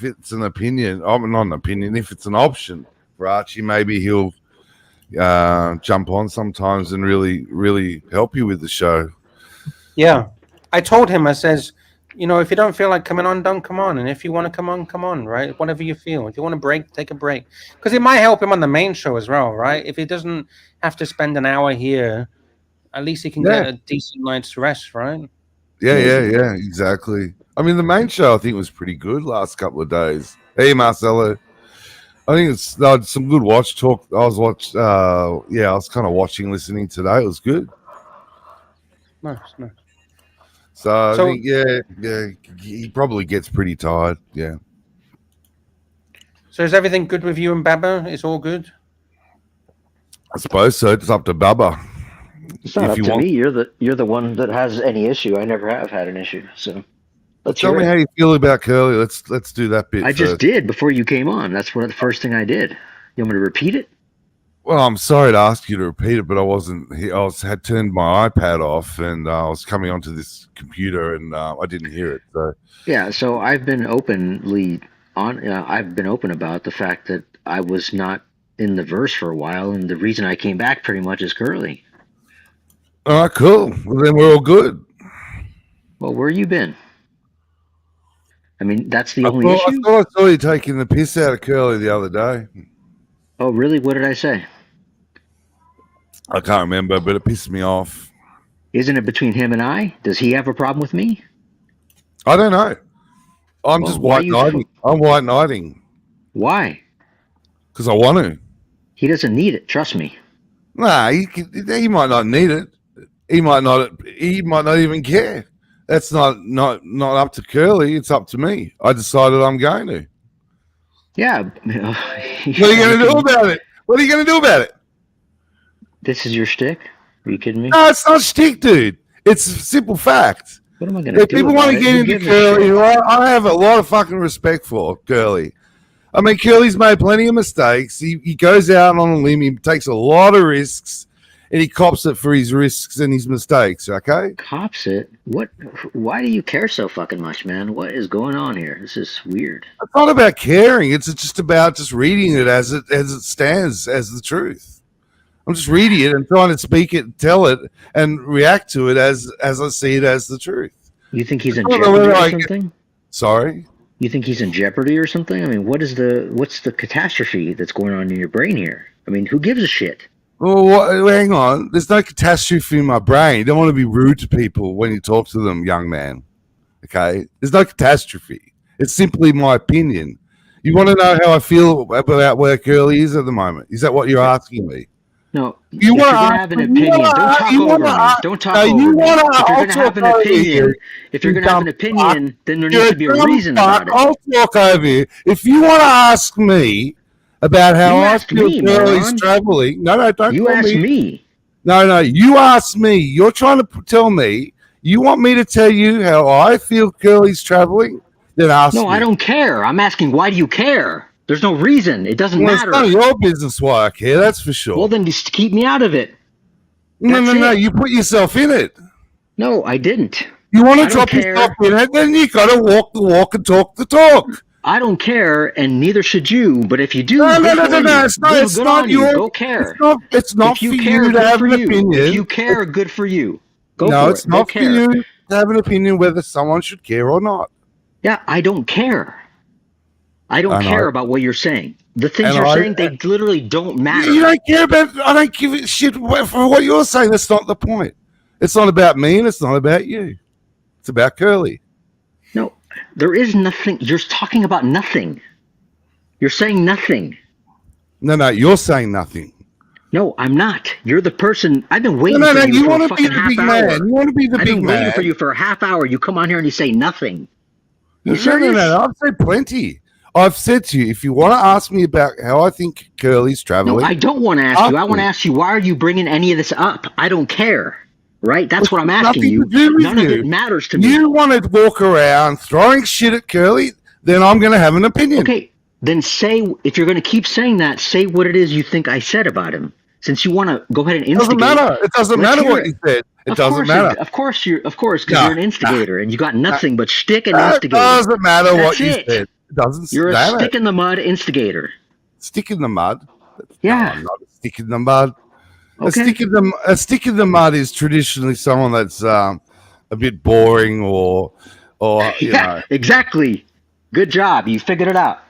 it's an opinion, not an opinion, if it's an option for Archie, maybe he'll jump on sometimes and really, really help you with the show. Yeah. I told him, I says, if you don't feel like coming on, don't come on. And if you want to come on, right? Whatever you feel. If you want to break, take a break. Because it might help him on the main show as well, right? If he doesn't have to spend an hour here, at least he can get a decent night's rest, right? Yeah, exactly. I mean, the main show, I think, was pretty good last couple of days. Hey, Marcelo. I think it's some good watch talk. I was kind of watching, listening today. It was good. Nice. So I think, he probably gets pretty tired. Yeah. So is everything good with you and Baba? It's all good? I suppose so. It's up to Baba. It's not up to me. You're the one that has any issue. I never have had an issue. So tell me how you feel about Curly. Let's do that bit. I just did before you came on. That's the first thing I did. You want me to repeat it? Well, I'm sorry to ask you to repeat it, but I wasn't. Had turned my iPad off, and I was coming onto this computer, and I didn't hear it. So Yeah. So I've been openly I've been open about the fact that I was not in the verse for a while, and the reason I came back pretty much is Curly. all right, cool. Well, then we're all good. Well, where you been? I mean, that's the only issue. I thought I saw you taking the piss out of Curly the other day. Oh, really? What did I say? I can't remember, but it pissed me off. Isn't it between him and I? Does he have a problem with me? I don't know. I'm just white knighting. I'm white knighting. Why? Because I want to. He doesn't need it. Trust me. Nah, he might not need it. He might not even care. That's not up to Curly. It's up to me. I decided I'm going to. Yeah. What are you going to do about it? What are you going to do about it? This is your shtick? Are you kidding me? No, it's not shtick, dude. It's a simple fact. What am I going to do? If people want to get into Curly, who I have a lot of fucking respect for, Curly. I mean, Curly's made plenty of mistakes. He goes out on a limb. He takes a lot of risks, and he cops it for his risks and his mistakes, okay? Cops it? What? Why do you care so fucking much, man? What is going on here? This is weird. It's not about caring. It's just about just reading it as it stands, as the truth. I'm just reading it and trying to speak it, tell it, and react to it as I see it as the truth. You think he's in jeopardy or something? Sorry? You think he's in jeopardy or something? I mean, what's the catastrophe that's going on in your brain here? I mean, who gives a shit? Well, hang on. There's no catastrophe in my brain. You don't want to be rude to people when you talk to them, young man. Okay? There's no catastrophe. It's simply my opinion. You want to know how I feel about where Curly is at the moment? Is that what you're asking me? No, if you're going to have an opinion, don't talk over me. Don't talk over me. If you're going to have an opinion, then there needs to be a reason about it. I'll talk over you. If you want to ask me about how I feel Curly's traveling, no, don't. You ask me. No, you ask me. You're trying to tell me. You want me to tell you how I feel Curly's traveling? Then ask me. No, I don't care. I'm asking, why do you care? There's no reason. It doesn't matter. It's none of your business why I care, that's for sure. Well, then just keep me out of it. No. You put yourself in it. No, I didn't. You want to drop yourself in it, then you got to walk the walk and talk the talk. I don't care, and neither should you. But if you do, no. It's not your. Go care. It's not for you to have an opinion. If you care, good for you. Go for it. No, it's not for you to have an opinion whether someone should care or not. Yeah, I don't care. I don't care about what you're saying. The things you're saying, they literally don't matter. You don't care about. I don't give a shit for what you're saying. That's not the point. It's not about me, and it's not about you. It's about Curly. No, there is nothing. You're talking about nothing. You're saying nothing. No, you're saying nothing. No, I'm not. You're the person. I've been waiting for you for a fucking half hour. You want to be the big man. I've been waiting for you for a half hour. You come on here and you say nothing. No. I've said plenty. I've said to you, if you want to ask me about how I think Curly's traveling... No, I don't want to ask you. I want to ask you, why are you bringing any of this up? I don't care. Right? That's what I'm asking you. None of it matters to me. You want to walk around throwing shit at Curly, then I'm going to have an opinion. Okay, then say, if you're going to keep saying that, say what it is you think I said about him. Since you want to go ahead and instigate... It doesn't matter what you said. It doesn't matter. Of course, because you're an instigator, and you got nothing but shtick and instigator. It doesn't matter what you said. You're a stick in the mud instigator. Stick in the mud? Yeah. No, I'm not a stick in the mud. Okay. A stick in the mud is traditionally someone that's a bit boring or you know. Exactly. Good job. You figured it out.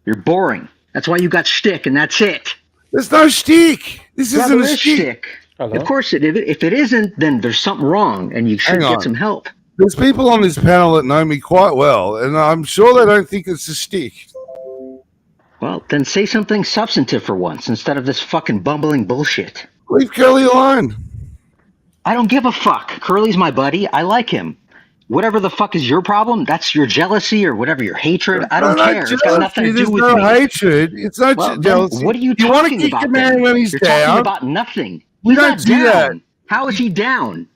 You're boring. That's why you got shtick, and that's it. There's no shtick. This isn't a shtick. Of course, if it isn't, then there's something wrong, and you should get some help. There's people on this panel that know me quite well, and I'm sure they don't think it's a shtick. Well, then say something substantive for once, instead of this fucking bumbling bullshit. Leave Curly alone. I don't give a fuck. Curly's my buddy. I like him. Whatever the fuck is your problem, that's your jealousy or whatever, your hatred. I don't care. It's got nothing to do with me. There's no hatred. It's not jealousy. What are you talking about? You're talking about nothing. He's not down. How is he down?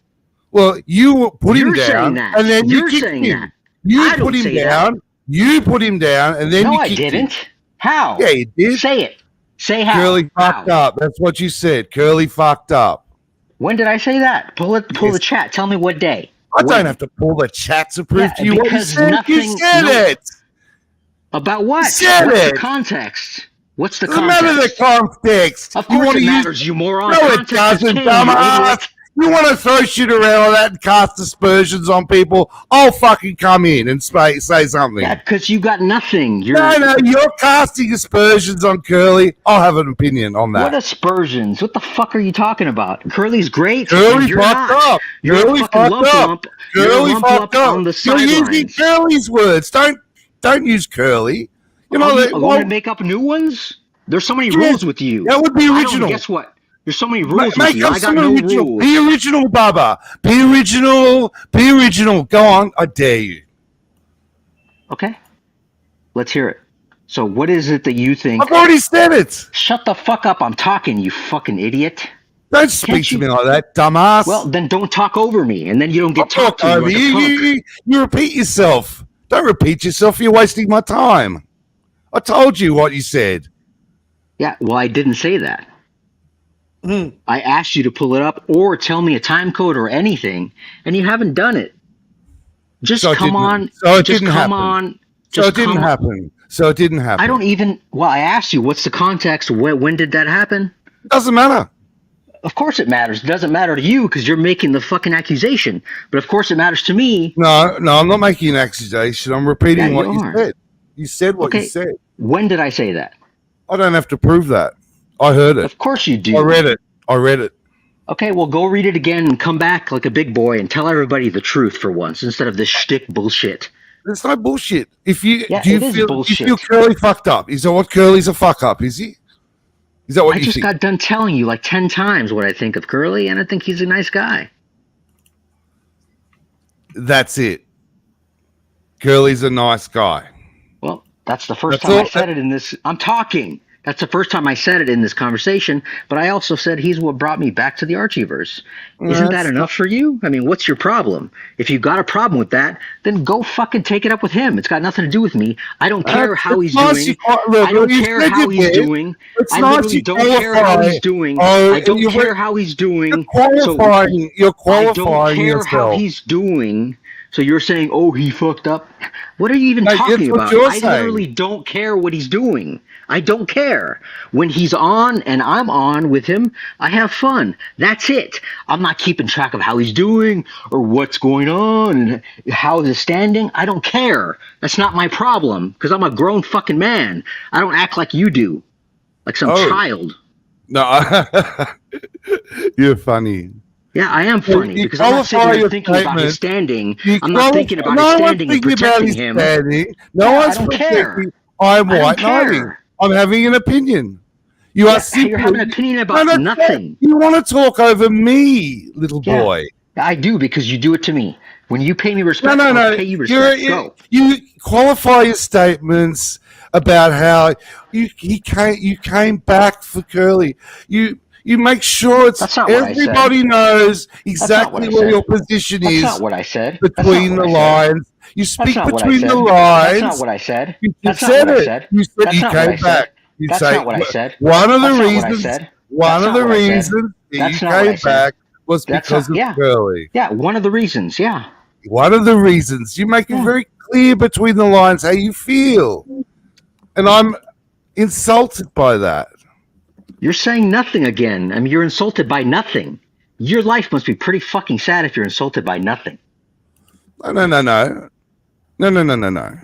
Well, you put him down, saying that. and then You're you kicked saying him. that. You put him down. You put him down, and then you kicked him. No, I didn't. How? Yeah, you did. Say it. Say how. Curly fucked up. That's what you said. Curly fucked up. When did I say that? Pull the chat. Tell me what day. I don't have to pull the chat to prove to you what you because said. You said it. About what? You said What's it. the context? What's the Doesn't context? matter the context. Of course it matters, you moron. No, it Context is doesn't, king, you dumbass. idiot. You want to throw shit around like that and cast aspersions on people? I'll fucking come in and say something. Yeah, because you got nothing. No, you're casting aspersions on Curly. I'll have an opinion on that. What aspersions? What the fuck are you talking about? Curly's great. Curly you're fucked not. up. You're Curly a fucking fucked lump up. lump. Curly You're a lump fucked up. on the You're using sidelines. Curly's words. Don't use Curly. You know, you want to make up new ones? There's so many rules with you. That would be original. Guess what? There's so many rules with Make you. up I got some no original. rules. Be original, Bubba. Be original. Be original. Go on. I dare you. Okay. Let's hear it. So what is it that you think? I've already said it. Shut the fuck up. I'm talking, you fucking idiot. Don't speak to me like that, dumbass. Well, then don't talk over me, and then you don't get talked to. Over you repeat yourself. Don't repeat yourself. You're wasting my time. I told you what you said. Yeah, well, I didn't say that. I asked you to pull it up or tell me a time code or anything, and you haven't done it. Just come on. So it just didn't come happen. on. So it didn't happen. So it didn't happen. I don't even. Well, I asked you, what's the context? When did that happen? Doesn't matter. Of course it matters. It doesn't matter to you because you're making the fucking accusation. But of course it matters to me. No, I'm not making an accusation. I'm repeating what you said. You said what you said. When did I say that? I don't have to prove that. I heard it. Of course you do. I read it. Okay, well, go read it again and come back like a big boy and tell everybody the truth for once instead of this shtick bullshit. It's no bullshit. If you Yeah, do you it is feel bullshit. you feel Curly fucked up? Is that what Curly's a fuck up? Is he? Is that what I you just think? got done telling you like 10 times what I think of Curly, and I think he's a nice guy. That's it. Curly's a nice guy. Well, that's the first time I said it in this. I'm talking. That's the first time I said it in this conversation, but I also said he's what brought me back to the Archieverse. Isn't that enough for you? I mean, what's your problem? If you've got a problem with that, then go fucking take it up with him. It's got nothing to do with me. I don't care how he's doing. I don't care how he's doing. I literally don't care how he's doing. I don't care how he's doing. You're qualifying I don't care yourself. how he's doing. So you're saying, oh, he fucked up? What are you even talking about? I literally don't care what he's doing. I don't care. When he's on and I'm on with him, I have fun. That's it. I'm not keeping track of how he's doing or what's going on and how he's standing. I don't care. That's not my problem because I'm a grown fucking man. I don't act like you do, like some child. No, you're funny. Yeah, I am funny because I'm not sitting there thinking about his standing. I'm not thinking about his standing and protecting him. No one's I don't care. I'm I don't white knighting. care. I'm having an opinion. You're having an opinion about nothing. You want to talk over me, little boy. I do because you do it to me. When you pay me respect, I'll pay you respect. You qualify your statements about how you came back for Curly. You make sure everybody knows exactly where your position is. That's not what I said. Between the lines. You speak between the lines. That's not what I said. You said it. You said you came back. You That's say not what I said. One of the That's not what I reasons. said. One of the reasons that That's you not what I came said. back was because of Curly. Yeah, one of the reasons. Yeah. One of the reasons. You make it very clear between the lines how you feel, and I'm insulted by that. You're saying nothing again. I mean, you're insulted by nothing. Your life must be pretty fucking sad if you're insulted by nothing. No.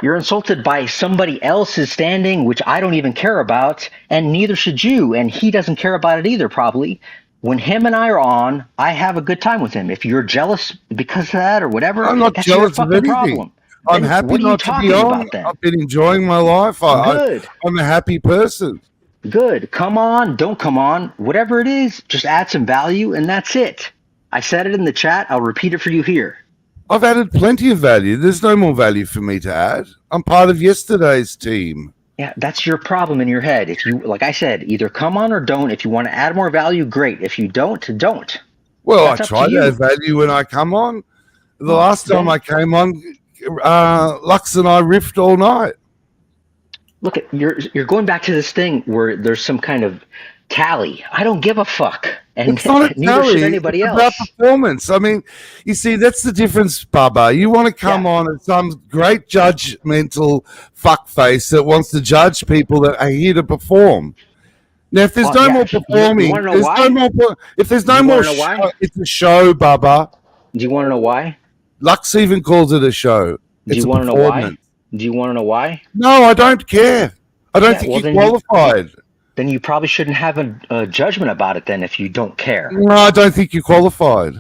You're insulted by somebody else's standing, which I don't even care about, and neither should you, and he doesn't care about it either, probably. When him and I are on, I have a good time with him. If you're jealous because of that or whatever, I'm not that's jealous your of fucking anything. problem. I'm Then happy what are you not to be talking on. about then? I've been enjoying my life. Good. I'm a happy person. Good. Come on. Don't come on. Whatever it is, just add some value, and that's it. I said it in the chat. I'll repeat it for you here. I've added plenty of value. There's no more value for me to add. I'm part of yesterday's team. Yeah, that's your problem in your head. If you, like I said, either come on or don't. If you want to add more value, great. If you don't, don't. Well, That's I up try to to you. add value when I come on. The last time I came on, Lux and I riffed all night. Look at you're going back to this thing where there's some kind of tally. I don't give a fuck, and It's not a neither should tally. anybody It's else. about performance. I mean, you see, that's the difference, Bubba. You want to come on as some great judgmental fuckface that wants to judge people that are here to perform. Now, if there's no more performing, if there's no more show, it's a show, Bubba. Do you want to know why? Lux even calls it a show. Do you want to know why? Do you want to know why? No, I don't care. I don't think you're qualified. Then you probably shouldn't have a judgment about it then if you don't care. No, I don't think you're qualified.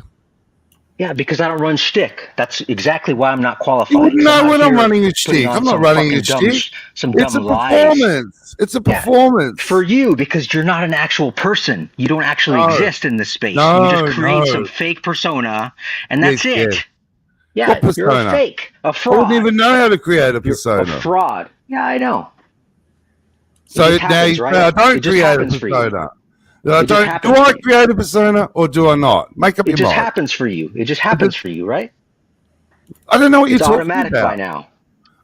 Yeah, because I don't run shtick. That's exactly why I'm not qualified. No, we're not running a shtick. I'm not running a shtick. It's a performance. It's a performance. For you, because you're not an actual person. You don't actually exist in this space. You just create some fake persona, and that's it. Yeah, what persona? You're a fake, a fraud. I wouldn't even know how to create a persona. You're a fraud. Yeah, I know. So now I don't create a persona. Do I create a persona or do I not? Make up your mind. It just happens for you. It just happens for you, right? I don't know what you're talking about. It's automatic by now.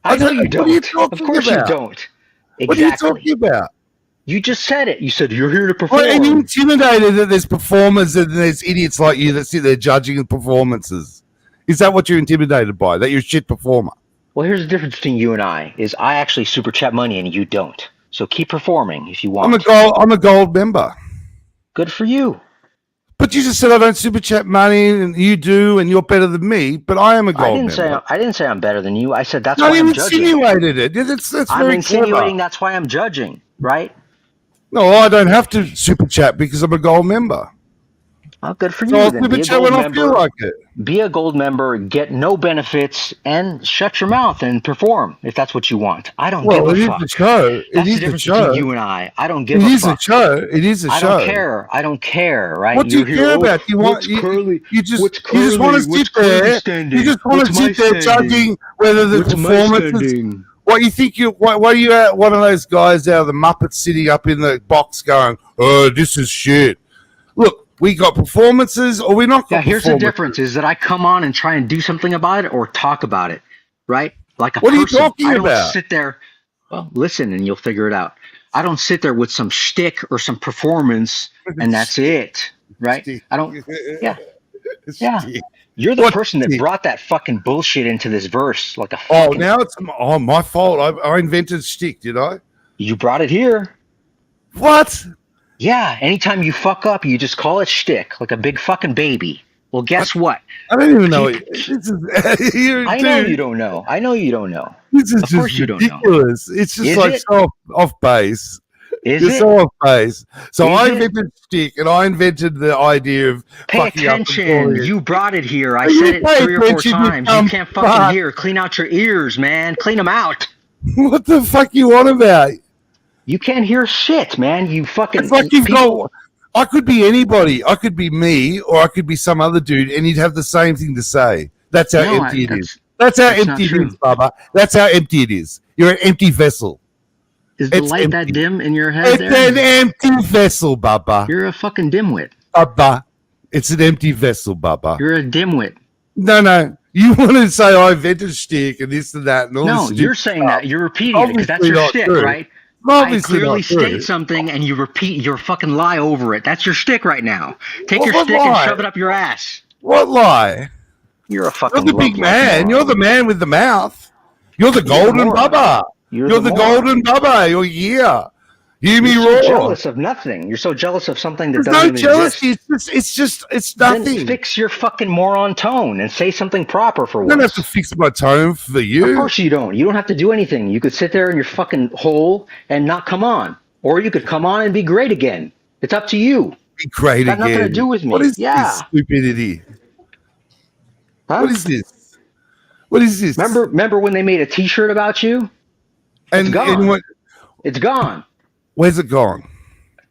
I know you don't. What are you talking of course about? you don't. Exactly. What are you talking about? You just said it. You said you're here to perform. Well, and you're intimidated that there's performers and there's idiots like you that sit there judging performances. Is that what you're intimidated by? That you're a shit performer? Well, here's the difference between you and I. Is I actually super chat money and you don't. So keep performing if you want. I'm a gold member. Good for you. But you just said I don't super chat money, and you do, and you're better than me. But I am a gold member. I didn't say I'm better than you. I said that's why I'm judging. You insinuated it. That's I'm very insinuating clever. that's why I'm judging, right? No, I don't have to super chat because I'm a gold member. Oh, good for you. So I'll super chat when I feel like it. Be a gold member, get no benefits, and shut your mouth and perform if that's what you want. I don't give a fuck. It is a show. That's the difference between you and I. I don't give a fuck. It is a show. It is a show. I don't care. I don't care, right? What do you care about? You want you just want to sit there. You just want to sit there judging whether the performance is. What you think what are you at? One of those guys out of the Muppets sitting up in the box going, "Oh, this is shit." Look, we got performances, or we're not. Yeah, here's the difference: is that I come on and try and do something about it, or talk about it, right? Like a what person. Are you talking I don't about? sit there. Well, listen, and you'll figure it out. I don't sit there with some shtick or some performance, and that's it, right? I don't. Yeah, yeah. You're the person that brought that fucking bullshit into this verse, like a. Oh, now it's my fault. I invented shtick, did I? You brought it here. What? Yeah. Anytime you fuck up, you just call it shtick, like a big fucking baby. Well, guess what? I don't even know. I know you don't know. I know you don't know. This is of course just you don't ridiculous. know. It's just like so off base. It's so off base. So I invented shtick, and I invented the idea of pay attention. You brought it here. I said it 3 or 4 times. You can't fucking hear. Clean out your ears, man. Clean them out. What the fuck you on about? You can't hear shit, man. You fucking. It's like you've got. I could be anybody. I could be me, or I could be some other dude, and he'd have the same thing to say. That's how empty it is. That's how empty it is, Bubba. That's how empty it is. You're an empty vessel. Is the light that dim in your head? It's an empty vessel, Bubba. You're a fucking dimwit. Bubba. It's an empty vessel, Bubba. You're a dimwit. No. You want to say I invented shtick and this and that and all this. No, you're saying that. You're repeating it because that's your shtick, right? Obviously I clearly state something and you repeat your fucking lie over it. That's your shtick right now. Take your stick and shove it up your ass. What lie? You're a fucking. You're the big man. You're the man with the mouth. You're the golden Bubba. You're the golden Bubba. You're Hear me roar. So jealous of nothing. You're so jealous of something that There's doesn't no jealousy. exist. It's nothing. Then fix your fucking moron tone and say something proper for once. I don't have to fix my tone for you. Of course you don't. You don't have to do anything. You could sit there in your fucking hole and not come on. Or you could come on and be great again. It's up to you. Be great again. It's got nothing to do with me. What is this stupidity? Huh? What is this? What is this? Remember when they made a T-shirt about you? It's gone. It's gone. Where's it gone?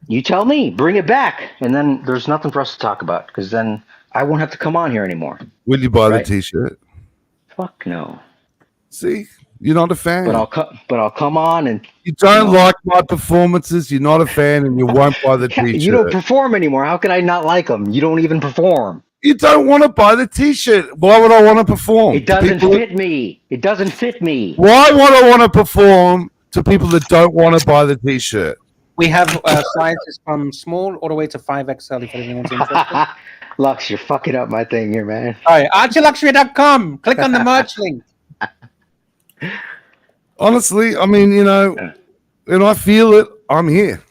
You tell me. Bring it back, and then there's nothing for us to talk about because then I won't have to come on here anymore. Will you buy the T-shirt? Fuck no. See, you're not a fan. But I'll come on and. You don't like my performances. You're not a fan, and you won't buy the T-shirt. You don't perform anymore. How could I not like them? You don't even perform. You don't want to buy the T-shirt. Why would I want to perform? It doesn't fit me. It doesn't fit me. Why would I want to perform to people that don't want to buy the T-shirt. We have sizes from small all the way to 5XL if anyone's interested. Lux, you're fucking up my thing here, man. All right, ArchieLuxury.com. Click on the merch link. Honestly, I mean, you know, and I feel it. I'm here.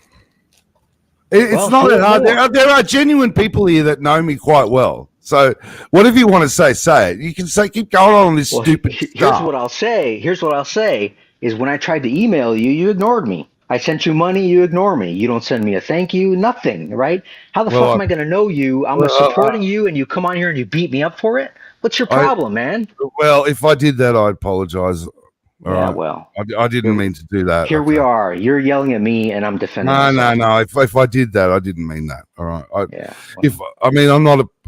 It's not that hard. There are genuine people here that know me quite well. So whatever you want to say it. You can say, keep going on this stupid Here's stuff. what I'll say. Here's what I'll say is when I tried to email you, you ignored me. I sent you money, you ignore me. You don't send me a thank you, nothing, right? How the fuck am I going to know you? I'm supporting you, and you come on here and you beat me up for it? What's your problem, man? Well, if I did that, I apologize. All Yeah, right. well. I didn't mean to do that. Here we are. You're yelling at me, and I'm defending myself. No. If I did that, I didn't mean that. All right.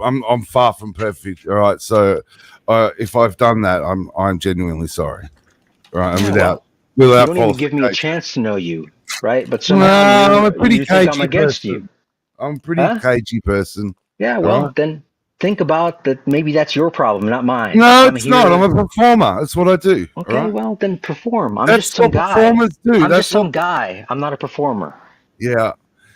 I'm far from perfect. All right. So, if I've done that, I'm genuinely sorry. All right. And without you don't even give me a chance to know you, right? But somehow I'm a pretty you think I'm cagey against person. you. I'm a pretty cagey person. Yeah. Well, then think about that. Maybe that's your problem, not mine. No, it's not. I'm a performer. That's what I do. Okay, all right? well then perform. I'm That's just some what guy. performers do. I'm That's just some guy. I'm not a performer. Yeah.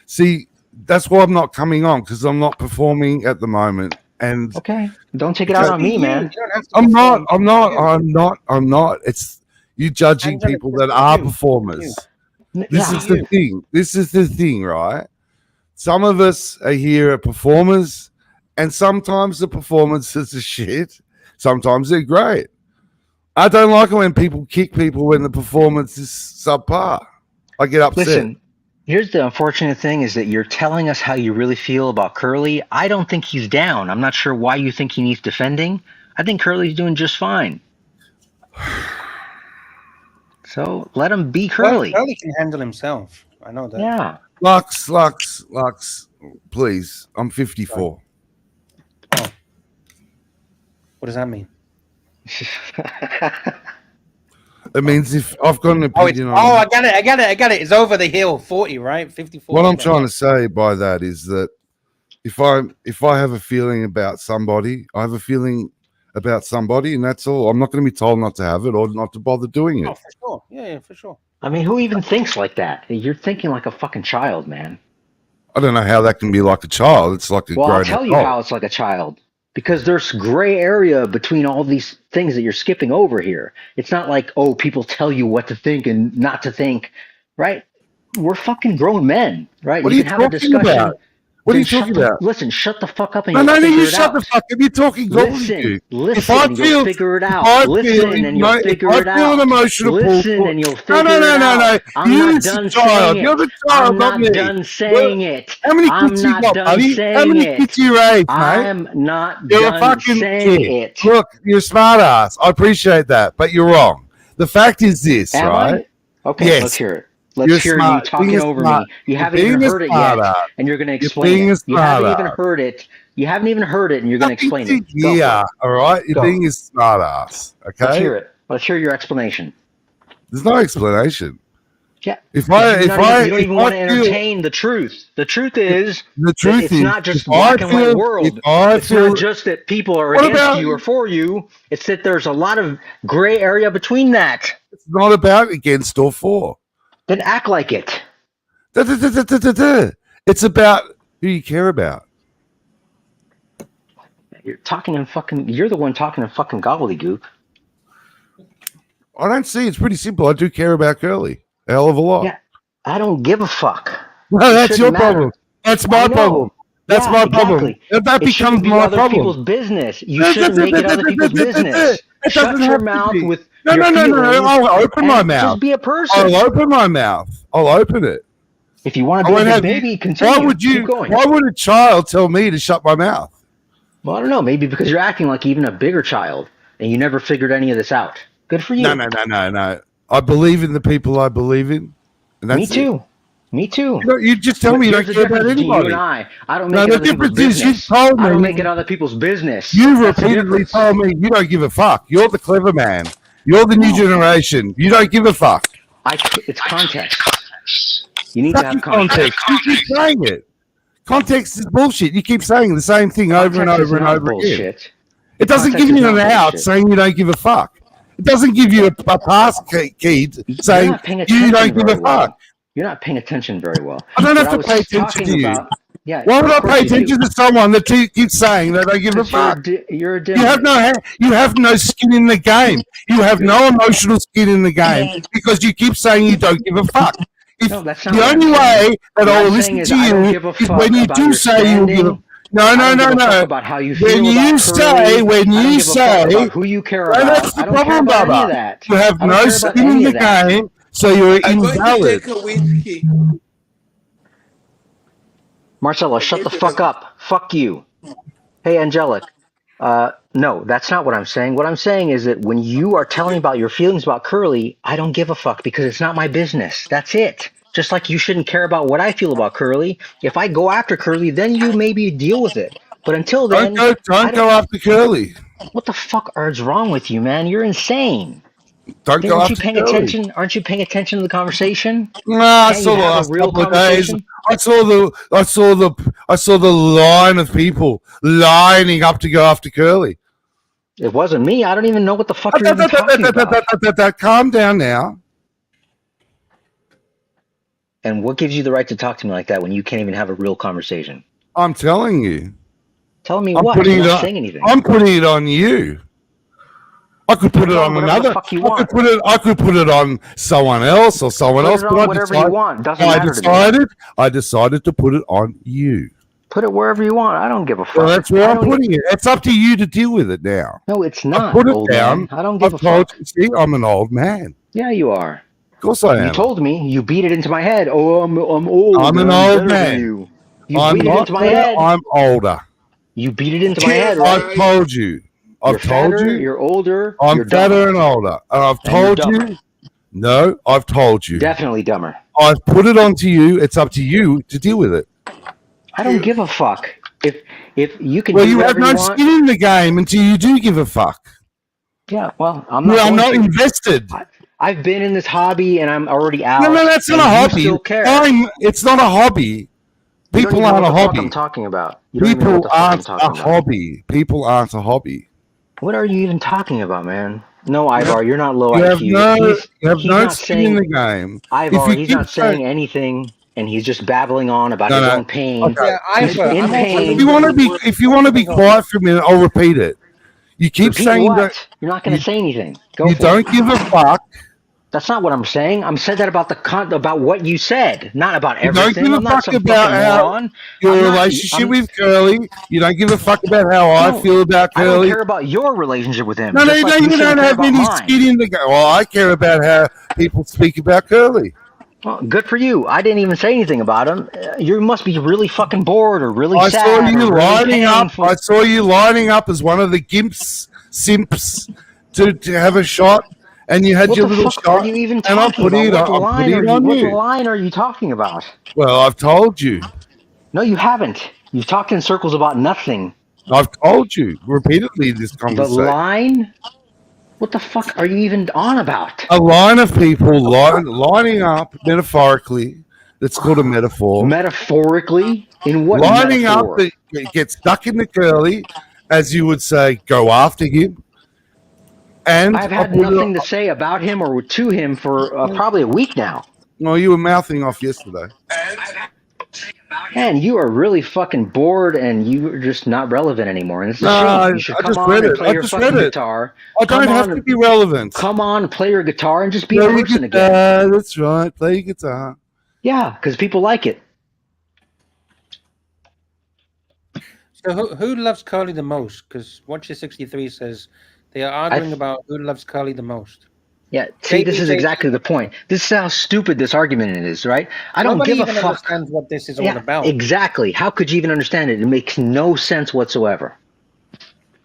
See, that's why I'm not coming on because I'm not performing at the moment. And okay, don't take it out on me, man. I'm not. It's you judging people that are performers. This is the thing. This is the thing, right? Some of us are here at performers, and sometimes the performances are shit. Sometimes they're great. I don't like it when people kick people when the performance is subpar. I get upset. Listen, here's the unfortunate thing is that you're telling us how you really feel about Curly. I don't think he's down. I'm not sure why you think he needs defending. I think Curly's doing just fine. So let him be Curly. Well, Curly can handle himself. I know that. Yeah. Lux, please. I'm 54. Oh. What does that mean? It means if I've got an opinion on I got it. It's over the hill, 40, right? 54. What I'm trying to say by that is that if I have a feeling about somebody, I have a feeling about somebody, and that's all. I'm not going to be told not to have it or not to bother doing it. Oh, for sure. Yeah, for sure. I mean, who even thinks like that? You're thinking like a fucking child, man. I don't know how that can be like a child. It's like a grown Well, I'll tell you adult. how it's like a child. Because there's gray area between all these things that you're skipping over here. It's not like, oh, people tell you what to think and not to think, right? We're fucking grown men, right? What are you can have a talking discussion. about? What are you talking about? Listen, shut the fuck up and No, you'll figure you it shut out. the fuck up. You're talking Listen, listen, and you'll figure it out. Listen and you'll figure it out. I feel an emotional Listen and you'll figure it out. No. I'm You're not the done child. saying You're the it. child, I'm not not me. done saying it. How many I'm kids you not got, done buddy? saying How many it. kids you raised, mate? I'm not You're a done fucking saying kid. it. Look, you're a smart ass. I appreciate that, but you're wrong. The fact is this, Am right? I? Okay, Yes. let's hear it. Let's You're hear smart. you talking Being a over smart- me. You haven't being even a heard it smart yet, ass. and you're going to You're explain being a it. You haven't smart even ass. heard it. You haven't even heard it, and you're going to explain it. Go for Yeah, it. all right? You're Go. being a smart ass, Let's okay? hear it. Let's hear your explanation. There's no explanation. Yeah. If you don't even want to entertain the truth. The truth is that it's not just black and white world. It's not just that people are against you or for you. It's that there's a lot of gray area between that. It's not about against or for. Then act like it. It's about who you care about. You're the one talking in fucking gobbledygook. I don't see. It's pretty simple. I do care about Curly a hell of a lot. Yeah, I don't give a fuck. No, that's your problem. That's my problem. That's my problem. Exactly. That It becomes shouldn't be my other problem. people's business. You shouldn't make it other people's business. It Shut doesn't your have to mouth be. with No. your feelings I'll open my and mouth. Just be a person. I'll open my mouth. I'll open it. If you want to be a baby, continue. Why would you? Keep going. Why would a child tell me to shut my mouth? Well, I don't know. Maybe because you're acting like even a bigger child, and you never figured any of this out. Good for you. No. I believe in the people I believe in. And that's Me too. Me too. You just tell me you don't Here's the care about difference between anybody. You and I don't make it the other people's difference is business. you told me. I don't make it other people's business. You That's the repeatedly difference. told me you don't give a fuck. You're the clever man. You're the new generation. You don't give a fuck. It's context. You need to have context. You keep saying it. Context is bullshit. You keep saying the same thing over and Context is over and not over again. bullshit. It doesn't Context give is you not an out bullshit. saying you don't give a fuck. It doesn't give you a pass, Keith, saying you don't give a fuck. You're not paying attention very well. I don't have What to pay attention to you. Yeah, Why would I of course pay you do. attention to someone that keeps saying they don't give a fuck? You're a You have no skin in the game. You have no emotional skin in the game because you keep saying you don't give a fuck. No, that's not The what only I'm saying. way that What I will I'm listen saying is to I don't you give a is fuck when you about do your say you give a standing. I don't give a fuck about how you feel When you about say, Curly. when I don't you give a fuck say, about who you care no, about. that's the I don't care problem, about any of Baba. that. You have I don't no care about skin in any the of that. game, so you're I'm going to invalid. take a whiskey. Marcelo, shut the fuck up. Fuck you. Hey, Angelic. No, that's not what I'm saying. What I'm saying is that when you are telling me about your feelings about Curly, I don't give a fuck because it's not my business. That's it. Just like you shouldn't care about what I feel about Curly. If I go after Curly, then you maybe deal with it. But until then, Don't go after Curly. What the fuck is wrong with you, man? You're insane. Don't go Aren't you after paying Curly. attention? Aren't you paying attention to the conversation? Nah, I Can't saw you the have a last real couple of days. conversation? I saw the line of people lining up to go after Curly. It wasn't me. I don't even know what the fuck you're even talking about. Calm down now. And what gives you the right to talk to me like that when you can't even have a real conversation? I'm telling you. Tell me what? You're not saying anything. I'm putting it on you. I could put it on another. I could put it on someone else or someone else. Put it on whatever you want. Doesn't matter to me. I decided to put it on you. Put it wherever you want. I don't give a fuck. Well, that's where I'm putting it. It's up to you to deal with it now. No, it's not. Put it old down. Man. I don't give a fuck. See, I'm an old man. Yeah, you are. Of course I am. You told me. You beat it into my head. Oh, I'm old. I'm an old man. You I'm beat it into my head. I'm older. You beat it into my head, right? I've told you. I've told you. You're older. I'm fatter and older. And I've told you. No, I've told you. Definitely dumber. I've put it onto you. It's up to you to deal with it. I don't give a fuck. If you can. Well, do you have whatever no you want. skin in the game until you do give a fuck. Yeah, well, I'm not. I'm not invested. I've been in this hobby and I'm already out. No, that's not a hobby. Still care. It's not a hobby. People aren't a hobby. I'm talking about. People aren't a hobby. People aren't a hobby. What are you even talking about, man? No, Ivar, you're not low You IQ. have no skin in the game. Ivar, he's not saying anything, and he's just babbling on about his own pain. Okay. He's in pain. If you want to be quiet for a minute, I'll repeat it. You keep saying that you're not going to say anything. You don't give a fuck. That's not what I'm saying. I'm saying that about about what you said, not about everything. You don't give a fuck about your relationship with Curly. You don't give a fuck about how I feel about Curly. I don't care about your relationship with him. No, you don't have any skin in the game. Well, I care about how people speak about Curly. Well, good for you. I didn't even say anything about him. You must be really fucking bored or really sad. I saw you lining up as one of the simps to have a shot. And you had your little shot, are you even and I put it on What you. line are you talking about? Well, I've told you. No, you haven't. You've talked in circles about nothing. I've told you repeatedly in this conversation. The line? What the fuck are you even on about? A line of people lining up metaphorically. That's called a metaphor. Metaphorically? In what lining metaphor? up that gets stuck in the Curly, as you would say, go after him. And I've had nothing to say about him or to him for probably a week now. No, you were mouthing off yesterday. Man, you are really fucking bored and you're just not relevant anymore. And it's a shame. You should come on and play your fucking guitar. I don't have to be relevant. Come on and play your guitar and just be a person again. That's right. Play your guitar. Yeah, because people like it. So who loves Curly the most? Because Watcher63 says they are arguing about who loves Curly the most. Yeah, see, this is exactly the point. This is how stupid this argument is, right? I don't give a fuck. Understands what this is all about. Exactly. How could you even understand it? It makes no sense whatsoever.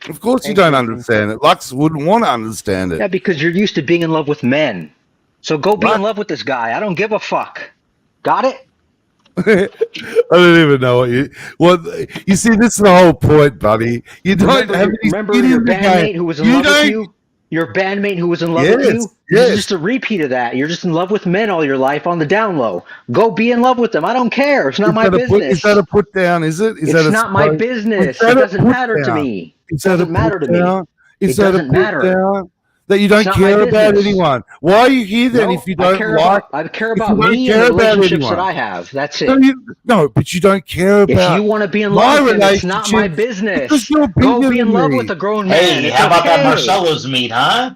Of course you don't understand it. Lux wouldn't want to understand it. Yeah, because you're used to being in love with men. So go be in love with this guy. I don't give a fuck. Got it? I don't even know what you see. This is the whole point, buddy. You don't remember your bandmate who was in love with you. Your bandmate who was in love with you. This is just a repeat of that. You're just in love with men all your life on the down low. Go be in love with them. I don't care. It's not my business. Is that a put down? Is it? It's not my business. It doesn't matter to me. It doesn't matter to me. Is that a put down? that you don't It's not my care about business. anyone. Why are you here then No, if you don't I care if you about don't me care and the about relationships that anyone? I have. That's No, it. no, but you don't care If about you want to be in my love with him, it's not my relationship because business. you're Go bigger be in than love me. with a grown man. Hey, It's how about that okay. Marcelo's meat, huh?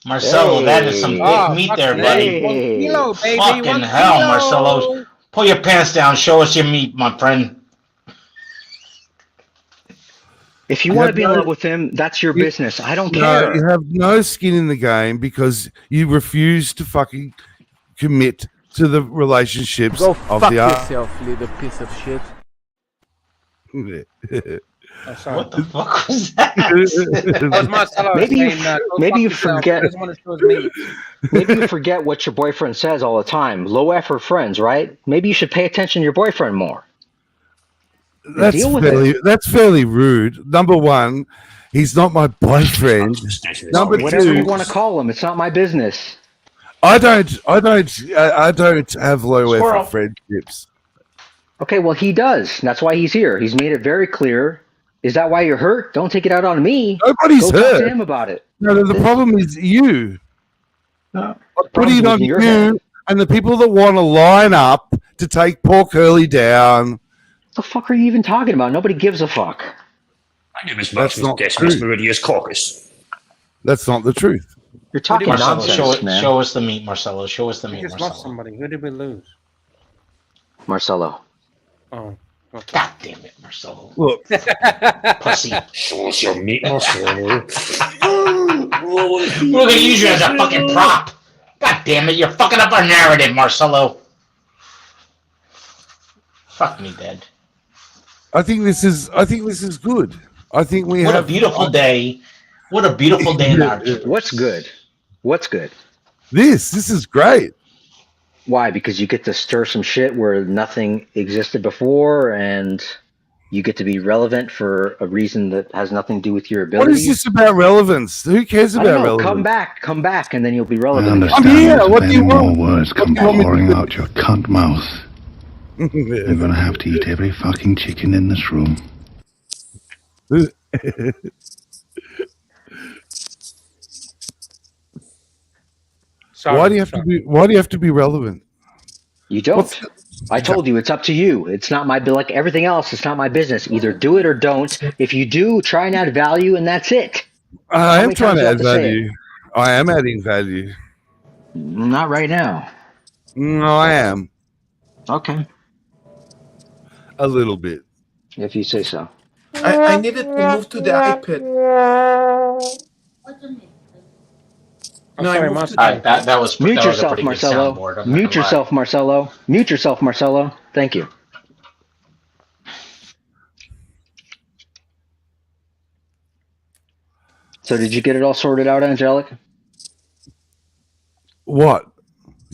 Marcelo, that is some Hey. thick Oh, meat there, fucking buddy. hey, 1 kilo, baby, Fucking 1 hell, Marcelo. kilo. Pull your pants down. Show us your meat, my friend. If you want to be in love with him, that's your business. I don't No, care. you have no skin in the game because you refuse to fucking commit to the relationships Go of fuck the yourself, little piece of shit. Oh, sorry. What the fuck was that? That was Marcelo saying, go maybe fuck you yourself. forget. He doesn't want to show his meat. Maybe you forget what your boyfriend says all the time. Low effort friends, right? Maybe you should pay attention to your boyfriend more. Deal with it. That's fairly rude. Number one, he's not my boyfriend. Number Whatever two, you want to call him, it's not my business. I don't have low effort friendships. Okay, well he does. That's why he's here. He's made it very clear. Is that why you're hurt? Don't take it out on me. Nobody's Go hurt. talk to him about it. No, the problem is you. No, Putting it on you and the people that want to line up to take poor Curly down. What the fuck are you even talking about? Nobody gives a fuck. That's not the truth. That's not the truth. You're talking Marcelo, nonsense, man. show us the meat, Marcelo. Show us the We meat, just Marcelo. lost somebody. Who did we lose? Marcelo. Oh. Okay. God damn it, Marcelo. Look. Pussy. Show us your meat, Marcelo. We're gonna use you as a fucking prop. God damn it, you're fucking up our narrative, Marcelo. Fuck me dead. I think this is good. I think we What have a beautiful day. What a beautiful day in Archieverse. What's good? What's good? This is great. Why? Because you get to stir some shit where nothing existed before, and you get to be relevant for a reason that has nothing to do with your What abilities. is this about relevance? Who cares I about don't know. relevance? Come back, and then you'll be I relevant. understand I'm here. if What do you any more want? words come do you want me to pouring do? out your cunt mouth. You're gonna have to eat every fucking chicken in this room. Sorry, Why do you have to be relevant? You don't. I told you it's up to you. It's not my like everything else. It's not my business. Either do it or don't. If you do, try and add value, and that's it. I How am many trying times to do I add have to say it? value. I am adding value. Not right now. No, I am. Okay. A little bit. If you say so. I needed to move to the iPad. I'm sorry, Marcelo. Alright, that was Mute a yourself, pretty good Marcelo. soundboard. I'm not Mute gonna lie. yourself, Marcelo. Mute yourself, Marcelo. Thank you. So did you get it all sorted out, Angelic? What?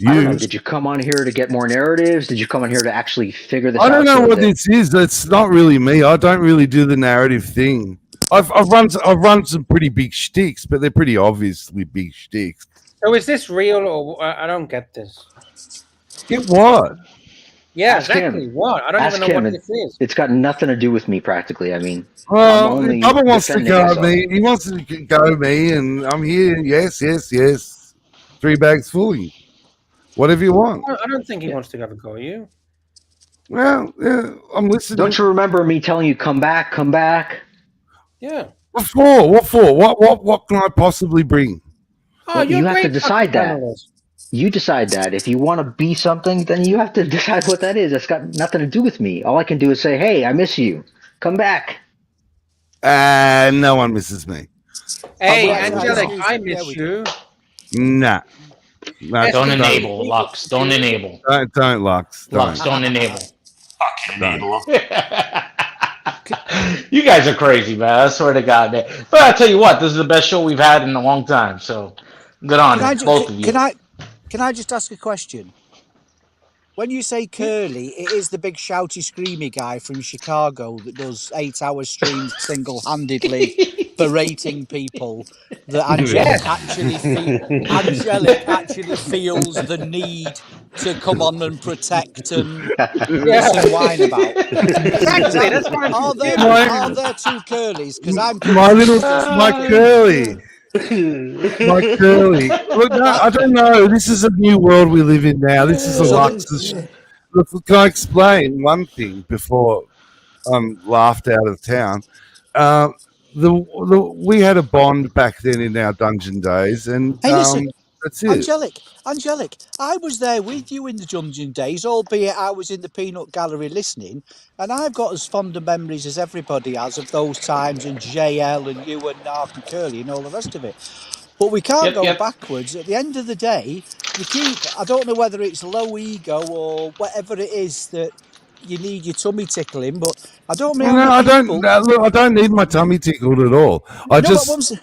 I don't know. Did you come on here to get more narratives? Did you come on here to actually figure this out? I don't know so what that- this is. It's not really me. I don't really do the narrative thing. I've run some pretty big shticks, but they're pretty obviously big shticks. So is this real or I don't get this? Get what? Yeah, Ask exactly. him. What? I don't Ask even know him. what this is. It's got nothing to do with me, practically. I mean, I'm Well, only Bubba wants to defending go at myself. me. He wants to go at me, and I'm here. Yes. 3 bags fully. Whatever you want. I don't think he wants to have a go at you. Well, yeah, I'm listening. Don't you remember me telling you, come back, come back? Yeah. What for? What for? What can I possibly bring? Oh, Well, you're you a have to great decide fucking that. panelist. You decide that. If you want to be something, then you have to decide what that is. That's got nothing to do with me. All I can do is say, hey, I miss you. Come back. No one misses me. Hey, well, Angelic, yeah, I miss you. Nah. No, Don't enable, Lux. Don't enable. Don't, Lux. Don't. Lux, don't enable. Fucking enabler. You guys are crazy, man. I swear to God, man. But I tell you what, this is the best show we've had in a long time. So good on you, both of you. Can I just ask a question? When you say Curly, it is the big shouty screamy guy from Chicago that does 8-hour streams single-handedly berating people that Angelic actually feels the need to come on and protect and whine about. Exactly, that's what I'm Are there two Curlies? Because I'm my Curly. Like Curly. Look, no, I don't know. This is a new world we live in now. This is a Lux's. Look, can I explain one thing before I'm laughed out of town? We had a bond back then in our dungeon days, and Hey, listen, that's it. Angelic, I was there with you in the dungeon days, albeit I was in the peanut gallery listening, and I've got as fond of memories as everybody has of those times, and JL and you and Nark and Curly and all the rest of it. But we can't go backwards. At the end of the day, you keep, I don't know whether it's low ego or whatever it is that you need your tummy tickling, but I don't know how No, many I don't. people... Look, I don't need my tummy tickled at all. I just.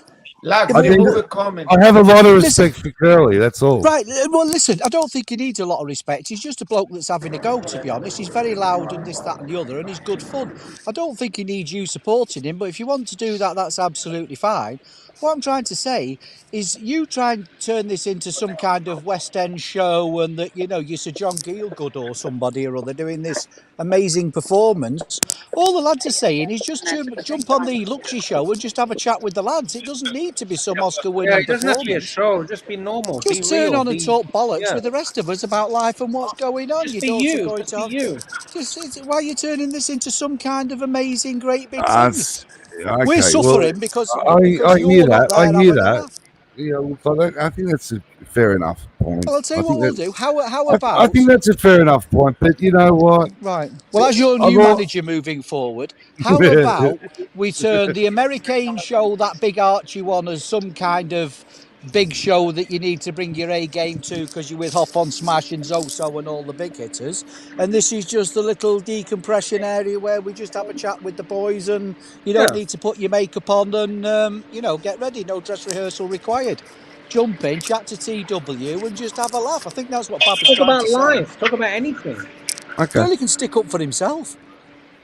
Lads, I leave a comment. have a lot of respect for Curly. That's all. Right, well, listen, I don't think he needs a lot of respect. He's just a bloke that's having a go, to be honest. He's very loud and this, that, and the other, and he's good fun. I don't think he needs you supporting him, but if you want to do that, that's absolutely fine. What I'm trying to say is you try and turn this into some kind of West End show and that, you know, you're Sir John Gielgud or somebody or other doing this amazing performance. All the lads are saying is just jump on the Luxy show and just have a chat with the lads. It doesn't need to be some Oscar-winning it doesn't have to be a performance. show. Just be normal. Just be turn real. on and talk bollocks yeah. with the rest of us about life and what's going on. Just You be don't you. going Just to be you. why are you turning this into some kind of amazing, great big thing? Okay, We're suffering because I hear you're not that. I there hear having a that. laugh. Yeah, look, I think that's a fair enough point. Well, I'll tell you I what think we'll that- do. How I about... think that's a fair enough point. But you know what? Right. Well, as your new manager moving forward, how about we turn the American show, that big Archie one, as some kind of big show that you need to bring your A game to because you're with Hop on Smash and Zoso and all the big hitters. And this is just a little decompression area where we just have a chat with the boys and you don't need to put your makeup on and, you know, get ready. No dress rehearsal required. Jump in, chat to TW and just have a laugh. I think that's what Bob was Talk trying about to say. life. Talk about anything. Okay. Curly can stick up for himself.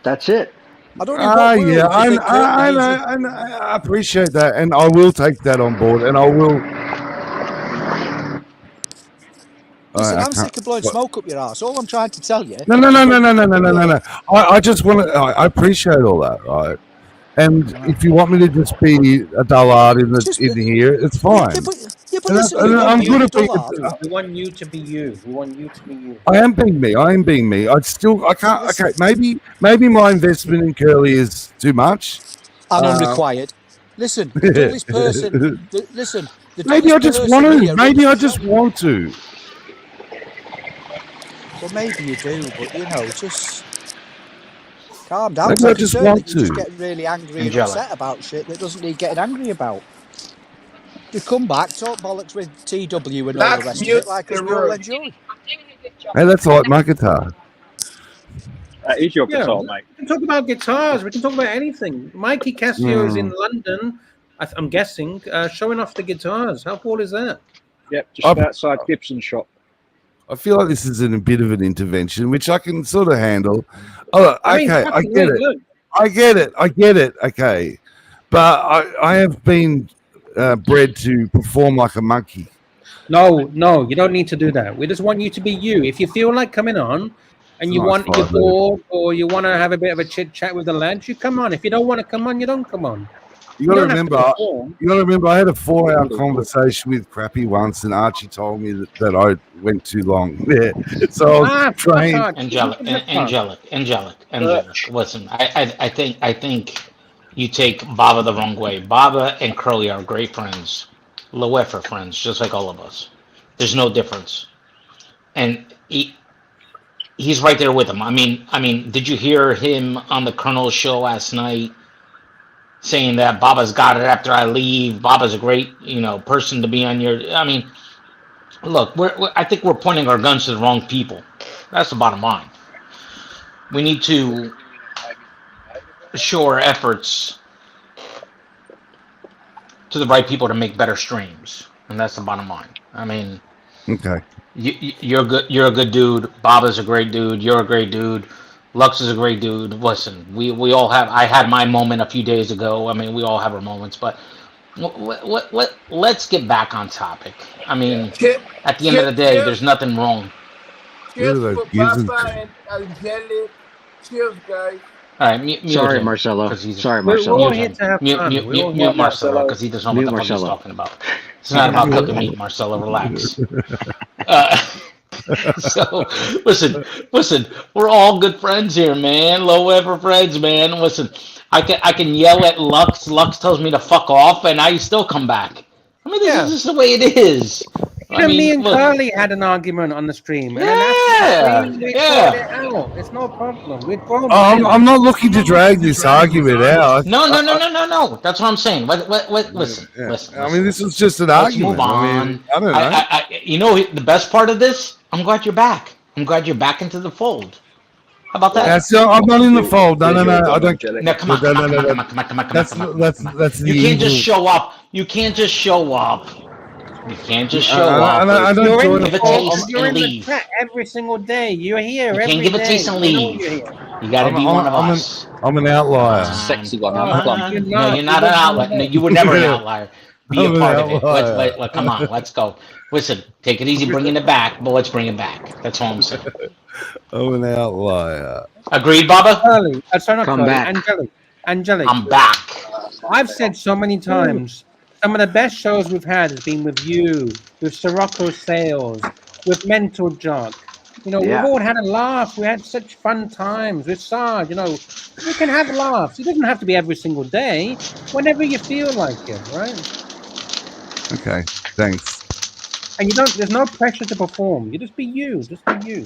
That's it. I don't know what world yeah, you think Curly needs. I appreciate that, and I will take that on board, and I will. Listen, I'm sick of blowing smoke up your ass. All I'm trying to tell you. No. I just want to. I appreciate all that, right? And if you want me to just be a dullard in here, it's fine. But listen, I'm good at being. We want you to be you. We want you to be you. I am being me. I can't. Okay, maybe my investment in Curly is too much and unrequired. Listen, the dullest person. Listen, the maybe I just want to. Maybe I just want to. Well, maybe you do, but you know, just calm down. Maybe I just want to. You just get really angry and upset about shit that doesn't need getting angry about. You come back, talk bollocks with TW and all the rest of it, like us we all enjoy. Hey, that's like my guitar. That is your guitar, mate. We can talk about guitars. We can talk about anything. Mikey Casio is in London, I'm guessing, showing off the guitars. How cool is that? Yep, just outside Gibson's shop. I feel like this is a bit of an intervention, which I can sort of handle. Oh, okay, I get it. I get it. Okay, but I have been bred to perform like a monkey. No, you don't need to do that. We just want you to be you. If you feel like coming on and you're bored or you want to have a bit of a chit chat with the lads, you come on. If you don't want to come on, you don't come on. You got to remember. I had a 4-hour conversation with Crappy once, and Archie told me that I went too long. Yeah, so I was trained. Angelic. Listen, I think you take Baba the wrong way. Baba and Curly are great friends, Loef are friends, just like all of us. There's no difference, and he's right there with him. I mean, did you hear him on the Colonel's show last night? Saying that Baba's got it after I leave. Baba's a great, person to be on your. I mean, look, I think we're pointing our guns to the wrong people. That's the bottom line. We need to show our efforts to the right people to make better streams, and that's the bottom line. I mean, okay, you're good. You're a good dude. Baba's a great dude. You're a great dude. Lux is a great dude. Listen, we all have. I had my moment a few days ago. I mean, we all have our moments, but let's get back on topic. I mean, at the end of the day, there's nothing wrong. Cheers for Papa and Angelic. Cheers, guys. All right, mute Sorry, him, Marcelo. 'cause he's- Sorry, We're Marcelo. all here to have fun. We're all here Mute to Marcelo, have because he doesn't know what Mute the fuck he's Marcelo. talking about. It's not about cooking meat, Marcelo. Relax. Uh, so listen. We're all good friends here, man. Low ever friends, man. Listen, I can yell at Lux. Lux tells me to fuck off, and I still come back. I mean, this is just the way it is. I mean, me and look. Curly had an argument on the stream, and Yeah, then we yeah. sorted it out. It's no problem. We're grown. I'm not looking to drag this argument out. No. That's what I'm saying. Listen. I mean, this was just an Let's argument. move on. I mean, I don't know. You know, the best part of this? I'm glad you're back. I'm glad you're back into the fold. How about that? I'm not in the fold. No. I don't. No, come on. That's the You can't just evil- show up. You can't just show up. You can't just show up. I don't You're in give a the taste you're and in the leave. chat every single day. You're here You every can't give a day. taste and You know leave. you're here. You got to be one of us. I'm an outlier. Sexy one. No, you're No, not. you're not an outlier. No, you were never an outlier. Be I'm a an part of it. outlier. Come on, let's go. Listen, take it easy bringing it back, but let's bring it back. That's all I'm saying. I'm an outlier. Agreed, Baba? Curly, sorry, not Come Curly, back. Angelic. I'm back. I've said so many times, some of the best shows we've had has been with you, with Sirocco Sales, with Mental Junk. You know, Yeah. we've all had a laugh. We had such fun times with Sarge. You know, we can have laughs. It doesn't have to be every single day. Whenever you feel like it, right? Okay, thanks. And you don't. There's no pressure to perform. You just be you. Just be you.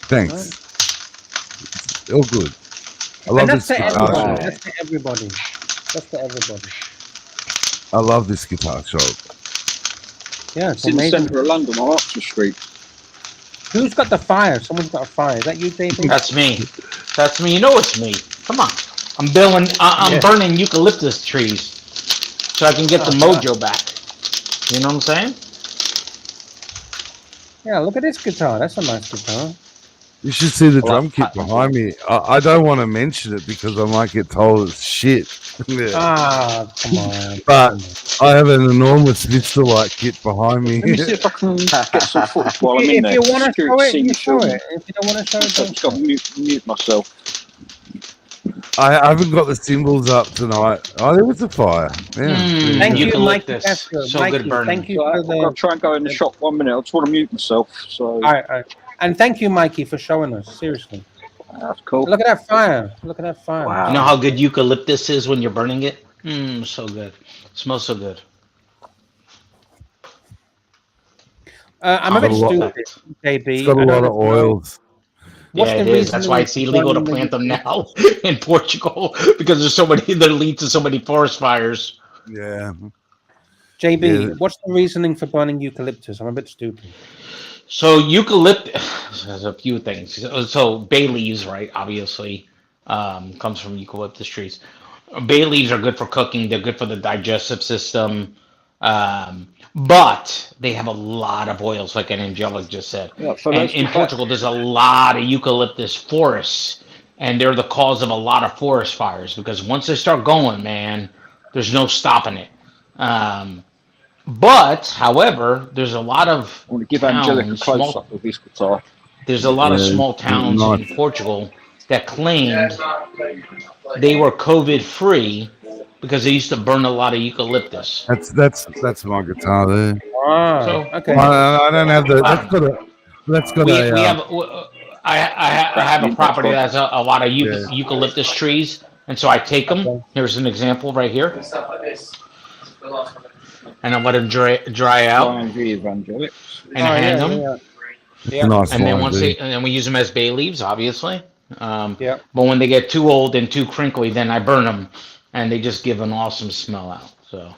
Thanks. It's all good. I love And this that's to guitar everybody. show. That's to everybody. That's to everybody. I love this guitar show. Yeah, It's it's in the amazing. centre of London on Oxford Street. Who's got the fire? Someone's got a fire. Is that you, David? That's me. That's me. You know it's me. Come on. I'm burning eucalyptus trees so I can get the mojo back. You know what I'm saying? Yeah, look at this guitar. That's a nice guitar. You should see the drum kit behind me. I don't want to mention it because I might get told it's shit. Yeah. Ah, come on. But I have an enormous Vista-like kit behind me. Let me see if I can get some footage while I'm in If there. you want to show it, See you me show filming. it. If you don't want to show it, So I've don't just got to mute myself. I haven't got the cymbals up tonight. Oh, there was a fire. Yeah. Thank you, Mikey. Eucalyptus. Castro. So Mikey, good burning. thank you So for I've the. got to try and go in the shop 1 minute. I just want to mute myself. So All right. And thank you, Mikey, for showing us. Seriously. that's cool. Look at that fire. Look at that fire. You know how good eucalyptus is when you're burning it? So good. Smells so good. I'm a bit It's got a lot- stupid, JB. It's got a I lot don't of know. oils. What's Yeah, the it is. reason That's why it's it's illegal to burning plant them the- now in Portugal because there's so many. They lead to so many forest fires. Yeah. JB, Yeah. what's the reasoning for burning eucalyptus? I'm a bit stupid. So eucalyptus. There's a few things. So bay leaves, right? Obviously, comes from eucalyptus trees. Bay leaves are good for cooking. They're good for the digestive system. But they have a lot of oils, like an Angelic just said. Yeah, so And that's in the- Portugal, there's a lot of eucalyptus forests, and they're the cause of a lot of forest fires because once they start going, man, there's no stopping it. But, however, there's a lot of I want to give Angelic a towns, close small- up of this guitar. there's a lot of Yeah, small towns nice. in Portugal that claimed they were COVID free because they used to burn a lot of eucalyptus. That's my guitar there. Ah, So- okay. I don't have the. That's got We a. have. I have a property that has a lot of eucalyptus trees, and so I take them. Here's an example right here, and I let them dry out, and I hang them. Nice And then one, once dude. and then we use them as bay leaves, obviously. But when they get too old and too crinkly, then I burn them, and they just give an awesome smell out. So,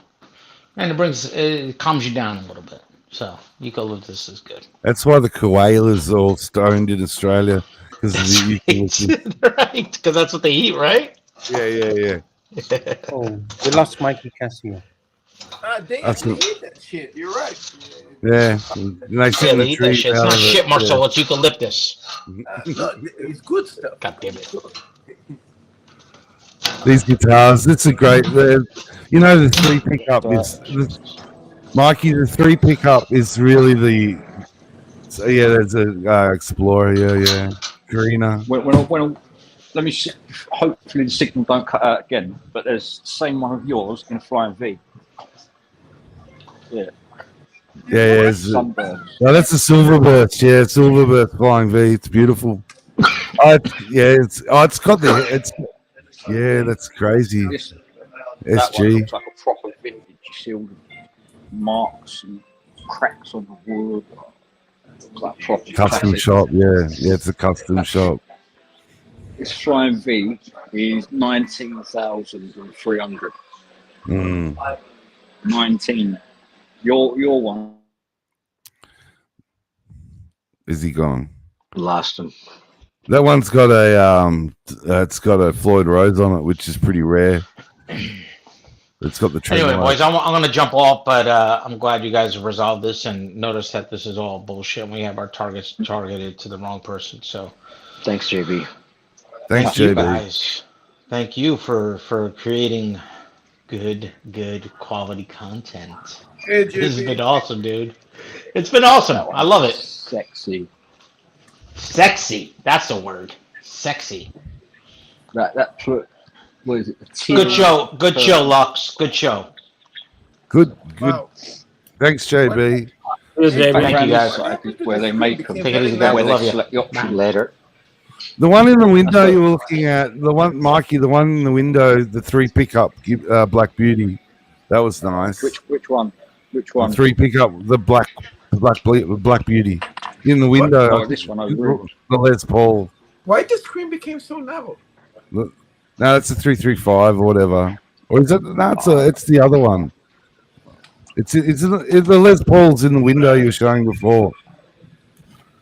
and it calms you down a little bit. So eucalyptus is good. That's why the koalas are all stoned in Australia because of the eucalyptus. Right, because that's what they eat, right? Yeah. Oh, we lost Mikey Casio. They That's actually what- eat that shit. You're right. Yeah. And they sit Yeah, in they the eat that trees shit. It's out not of it, shit, Marcel. yeah. It's eucalyptus. It's good stuff. God damn it. These guitars, it's a great. You know, the three pickup is. Mikey, the three pickup is really the. So yeah, there's a Explorer, yeah, Greener. When Let me see. Hopefully the signal don't cut out again. But there's the same one of yours in Flying V. Yeah. Yeah. Sunburst. No, that's a Silverburst. Yeah, Silverburst Flying V. It's beautiful. It's got yeah, that's crazy. That one SG. looks like a proper vintage. You see all the marks and cracks on the wood. Looks like proper Custom classic. shop. Yeah, it's a custom shop. This Flying V is 19,300. 19. Your one. Is he gone? Lost him. That one's got it's got a Floyd Rose on it, which is pretty rare. It's got the Anyway, trend boys, I'm going to jump off, but I'm glad you guys have resolved this and noticed that this is all bullshit. And we have our targets targeted to the wrong person. So, thanks, JB. Thanks, Thank you, JB. guys. Thank you for creating good quality content. Hey, This has JB. been awesome, dude. It's been awesome. I love it. Sexy. Sexy. That's the word. Sexy. That's what is it? Good show. Good show, Lux. Good show. Good. Thanks, JB. Thank you, guys. Where they make them. Take it easy, guys. Where Love they you. select the option. Later. The one in the window you were looking at, the one, Mikey, the one in the window, the 3 pickup Black Beauty, that was nice. Which one? Which one? The 3 pickup, the Black Beauty in the window. Oh, this one over. The Les Paul. Why the screen became so narrow? No, it's a 335 or whatever. Or is it? No, it's the other one. It's the Les Pauls in the window you were showing before.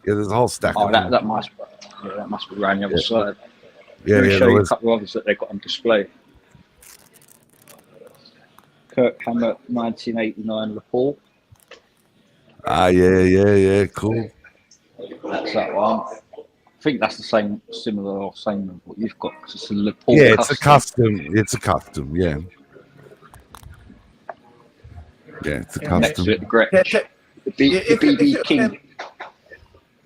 Yeah, there's a whole stack Oh, of them. that must be around the other side. Yeah, Let me yeah. show you a Les- couple of others that they got on display. Kirk Hammer 1989 Lapall. Yeah, cool. That's that one. I think that's the same, similar or same as what you've got because it's a Lapall. Yeah, it's a custom. It's a custom. Yeah. Yeah, it's a Next custom. to it, the Gretsch. The BB King.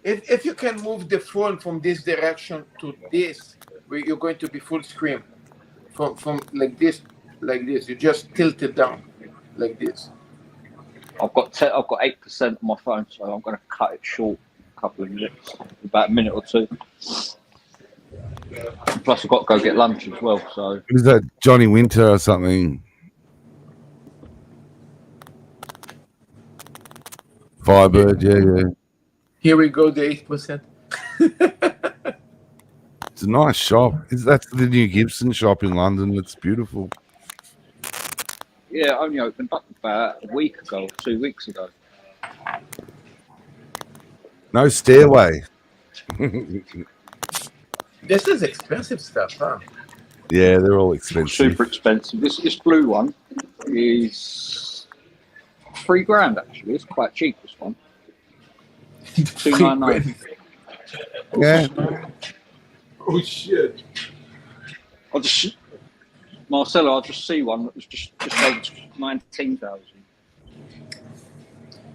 If you can move the phone from this direction to this, where you're going to be full screen, from like this, you just tilt it down, like this. I've got 8% on my phone, so I'm going to cut it short a couple of minutes, about a minute or two. Plus, I've got to go get lunch as well. So Is that Johnny Winter or something? Firebird, yeah. Here we go, the 8%. It's a nice shop. That's the new Gibson shop in London. It's beautiful. yeah, only opened up about a week ago, 2 weeks ago. No stairway. This is expensive stuff, huh? Yeah, they're all expensive. Super expensive. This blue one is $3,000 actually. It's quite cheap. This one. 299. Yeah. Oh shit! Marcelo, I just see one that was just over 19,000.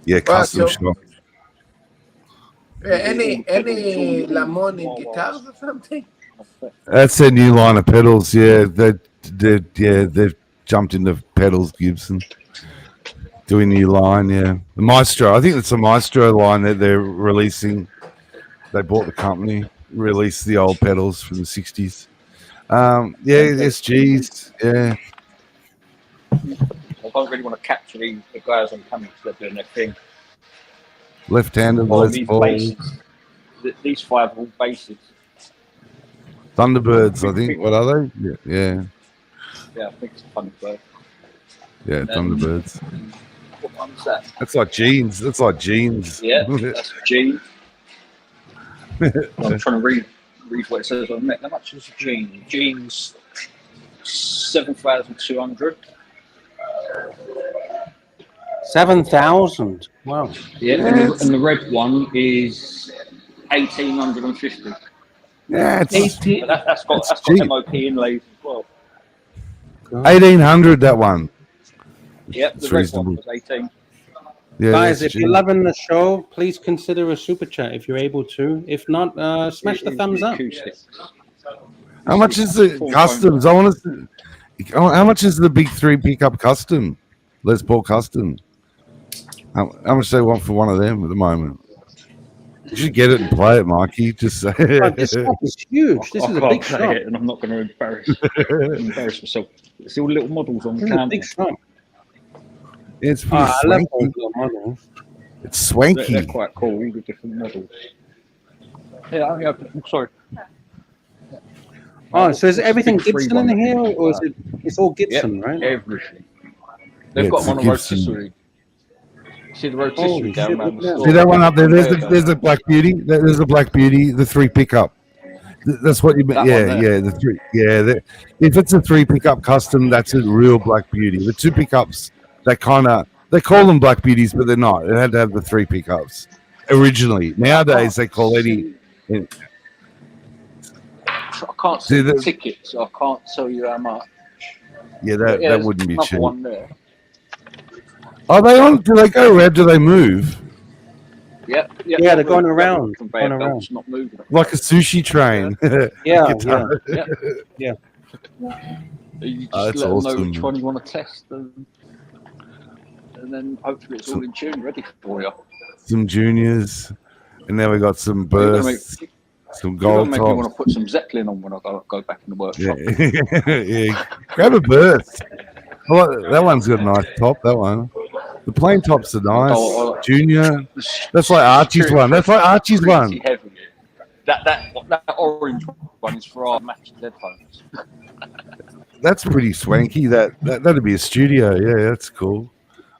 Yeah, custom so- shop. Any Lamone guitars or something? That's their new line of pedals. Yeah, they've jumped into pedals, Gibson. Doing new line, yeah. The Maestro. I think it's a Maestro line that they're releasing. They bought the company, released the old pedals from the 60s. SGs, yeah. I don't really want to capture the guys on camera because they're doing their thing. Left-handed Oh, Les these Paul. bases. These 5 are all bases. Thunderbirds, I think. What are they? Yeah. Yeah, I think it's a Thunderbird. Yeah, Thunderbirds. What one's that? That's like jeans. Yeah, that's jeans. I'm trying to read what it says on the neck. How much is a jean? Jeans 7,200. 7,000. Wow. Yeah, and the red one is 1,850. Yeah, it's 18. That's got cheap. MOP inlays as well. 1,800, that one. Yep, the It's red reasonable. one was 18. Yeah, Guys, that's if you're cheap. loving the show, please consider a super chat if you're able to. If not, smash the thumbs up. How much is the customs? I want to. How much is the big 3 pickup custom? Les Paul custom. How much they want for one of them at the moment? You should get it and play it, Mikey. Just say. This shop is huge. This is a big shop, and I'm not going to embarrass myself. It's all little models on the camera. Big shop. It's pretty swanky. I love those models. It's swanky. They're quite cool. All the different models. Yeah, I'm sorry. Oh, so is everything Gibson in here, or is it? It's all Gibson, right? Everything. They've got one on rotisserie. See the rotisserie down around the store. See that one up there? There's the Black Beauty. There's the Black Beauty. The 3 pickup. That's what you meant. Yeah. The 3. Yeah. If it's a 3 pickup custom, that's a real Black Beauty. The 2 pickups, they call them Black Beauties, but they're not. It had to have the 3 pickups originally. Nowadays, they call any. I can't see the tickets, so I can't tell you how much. Yeah, that wouldn't be cheap. One there. Are they on? Do they go around? Do they move? Yeah, they're going around. Not moving. Like a sushi train. Yeah. You just that's let them know awesome. which one you want to test, and then hopefully it's all in tune, ready for you. Some juniors, and now we got some bursts, some gold Make tops. me want to put some Zeppelin on when I go back in the workshop. Yeah. Grab a burst. That one's got a nice top. That one. The plain tops are nice. Junior. That's like Archie's one. That's like Archie's one. Heavy. That orange one is for our matched headphones. That's pretty swanky. That'd be a studio. Yeah, that's cool.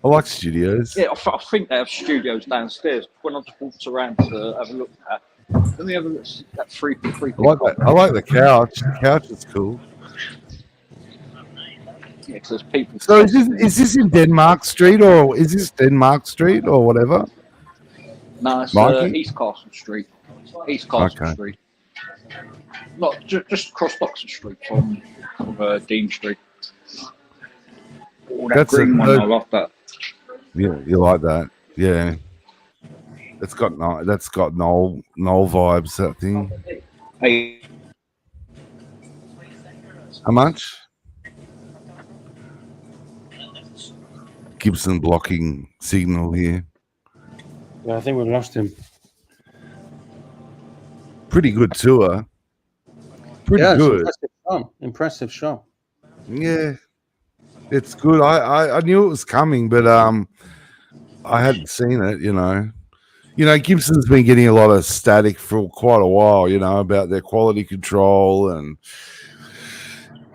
I like studios. Yeah, I think they have studios downstairs. When I just walked around to have a look at, let me have a look at that free. I like that. I like the couch. The couch is cool. Yeah, because there's people. So is this in Denmark Street or is this Denmark Street or whatever? No, it's East Castle Street. East Castle Street. Not just across Boxer Street from Dean Street. Oh, that green one, I love that. Yeah, you like that? Yeah. That's got Noel vibes. That thing. Hey. How much? Gibson blocking signal here. Yeah, I think we've lost him. Pretty good tour. Pretty good. Impressive shot. Yeah, it's good. I knew it was coming, but I hadn't seen it. You know, Gibson's been getting a lot of static for quite a while. You know, about their quality control and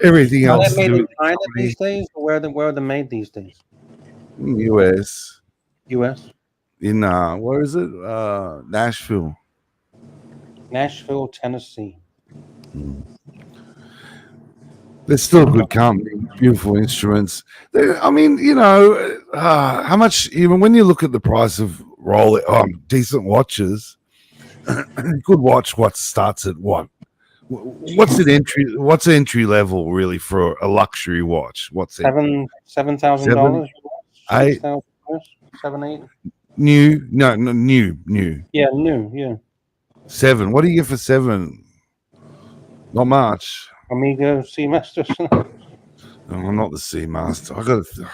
everything else. Are they made in China these days, or where are they made these days? US. In where is it? Nashville, Tennessee. They're still a good company, beautiful instruments. I mean, how much? Even when you look at the price of decent watches, good watch. What starts at what? What's an entry? What's entry level really for a luxury watch? What's it? $7,000. 8, 7, 8. New? No, new. Yeah, new. Yeah. 7. What do you get for 7? Not much. Amiga Seamaster. No, I'm not the Seamaster. I got to.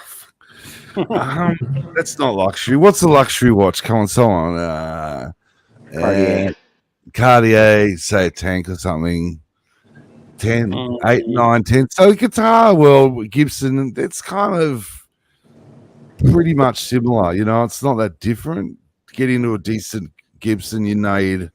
That's not luxury. What's a luxury watch? Come on, someone. Cartier, say a Tank or something. 10, 8, 9, 10. So Guitar World, Gibson, it's kind of pretty much similar. It's not that different. To get into a decent Gibson, you can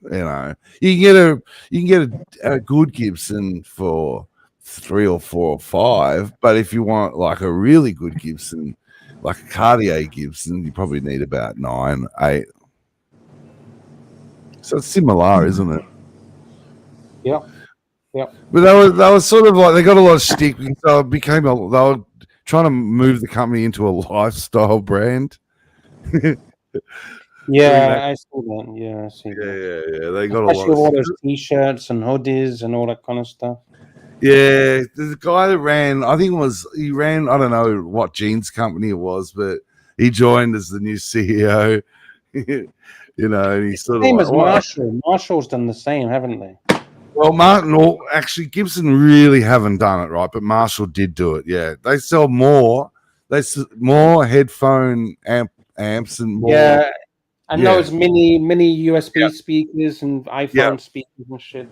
get a good Gibson for 3 or 4 or 5. But if you want like a really good Gibson, like a Cartier Gibson, you probably need about 9, 8. So it's similar, isn't it? Yeah. But they were sort of like, they got a lot of stick because they were trying to move the company into a lifestyle brand. Yeah, I see that. Yeah, I see that. Yeah. They got especially a lot all of those t-shirts and hoodies and all that kind of stuff. Yeah, there's a guy that he ran, I don't know what jeans company it was, but he joined as the new CEO. And he sort of Same as Marshall. Marshall's done the same, haven't they? Well, Martin, or actually Gibson really haven't done it right, but Marshall did do it. Yeah, they sell more. More headphone amps and more. Yeah, and those mini USB speakers and iPhone speakers and shit.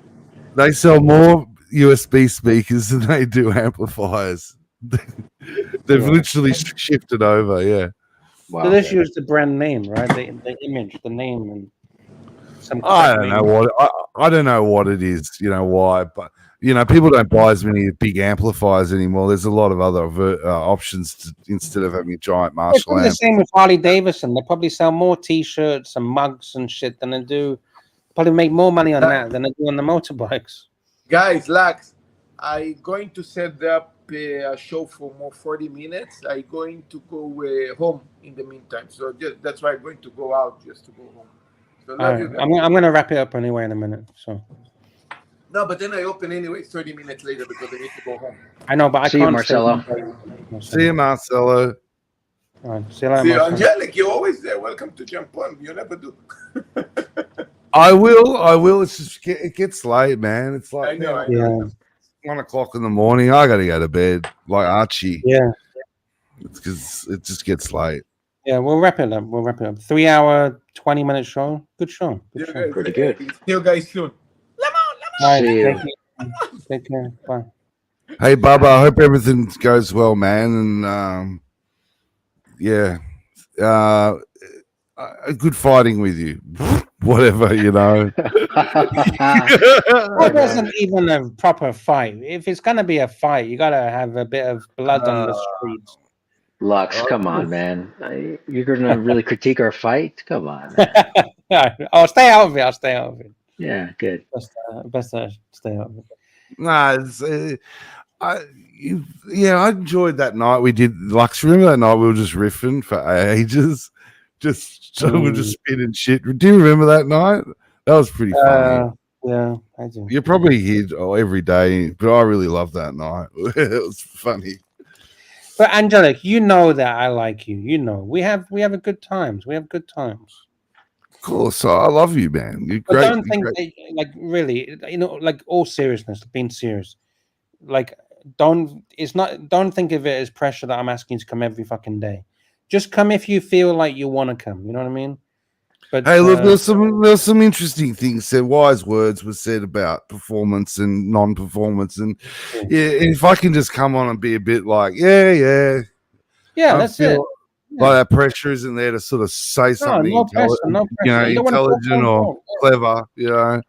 They sell more USB speakers than they do amplifiers. They've literally shifted over. Yeah. Wow. So this use the brand name, right? The image, the name, and some. I don't know what I don't know what it is. You know why, but people don't buy as many big amplifiers anymore. There's a lot of other options instead of having a giant Marshall amp. The same with Harley Davidson. They probably sell more T-shirts and mugs and shit than they do. Probably make more money on that than they do on the motorbikes. Guys, Lux, I'm going to set up a show for more 40 minutes. I'm going to go home in the meantime. So that's why I'm going to go out just to go home. So love you guys. I'm going to wrap it up anyway in a minute. So. No, but then I open anyway 30 minutes later because I need to go home. I know, but I can't. See you, Marcelo. See you, Marcelo. All right, see you later, See you, Marcelo. Angelic. You're always there. Welcome to jump on. You never do. I will. It's just it gets late, man. It's like I know. 1 o'clock in the morning. I got to go to bed, like Archie. Yeah. It's because it just gets late. Yeah, we'll wrap it up. 3 hour, 20-minute show. Good show. Show. Pretty good. See you guys soon. All right, See you. Take care. Bye. Hey, Bubba. I hope everything goes well, man. And good fighting with you. Whatever, That wasn't even a proper fight. If it's gonna be a fight, you gotta have a bit of blood on the streets. Lux, come on, man. You're gonna really critique our fight? Come on. I'll stay out of it. Yeah, good. Best stay out of it. Nah, I enjoyed that night we did. Lux, remember that night we were just riffing for ages? We're just spinning shit. Do you remember that night? That was pretty funny. Yeah, I do. You're probably here every day, but I really loved that night. It was funny. But Angelic, you know that I like you. We have a good times. We have good times. Of course, I love you, man. You're But great. don't think really, like all seriousness, being serious. Like don't think of it as pressure that I'm asking you to come every fucking day. Just come if you feel like you want to come. You know what I mean? But hey, look, there's some interesting things said. Wise words were said about performance and non-performance, and if I can just come on and be a bit like, that's it. Like that pressure isn't there to sort of say something no pressure. intelligent or clever, because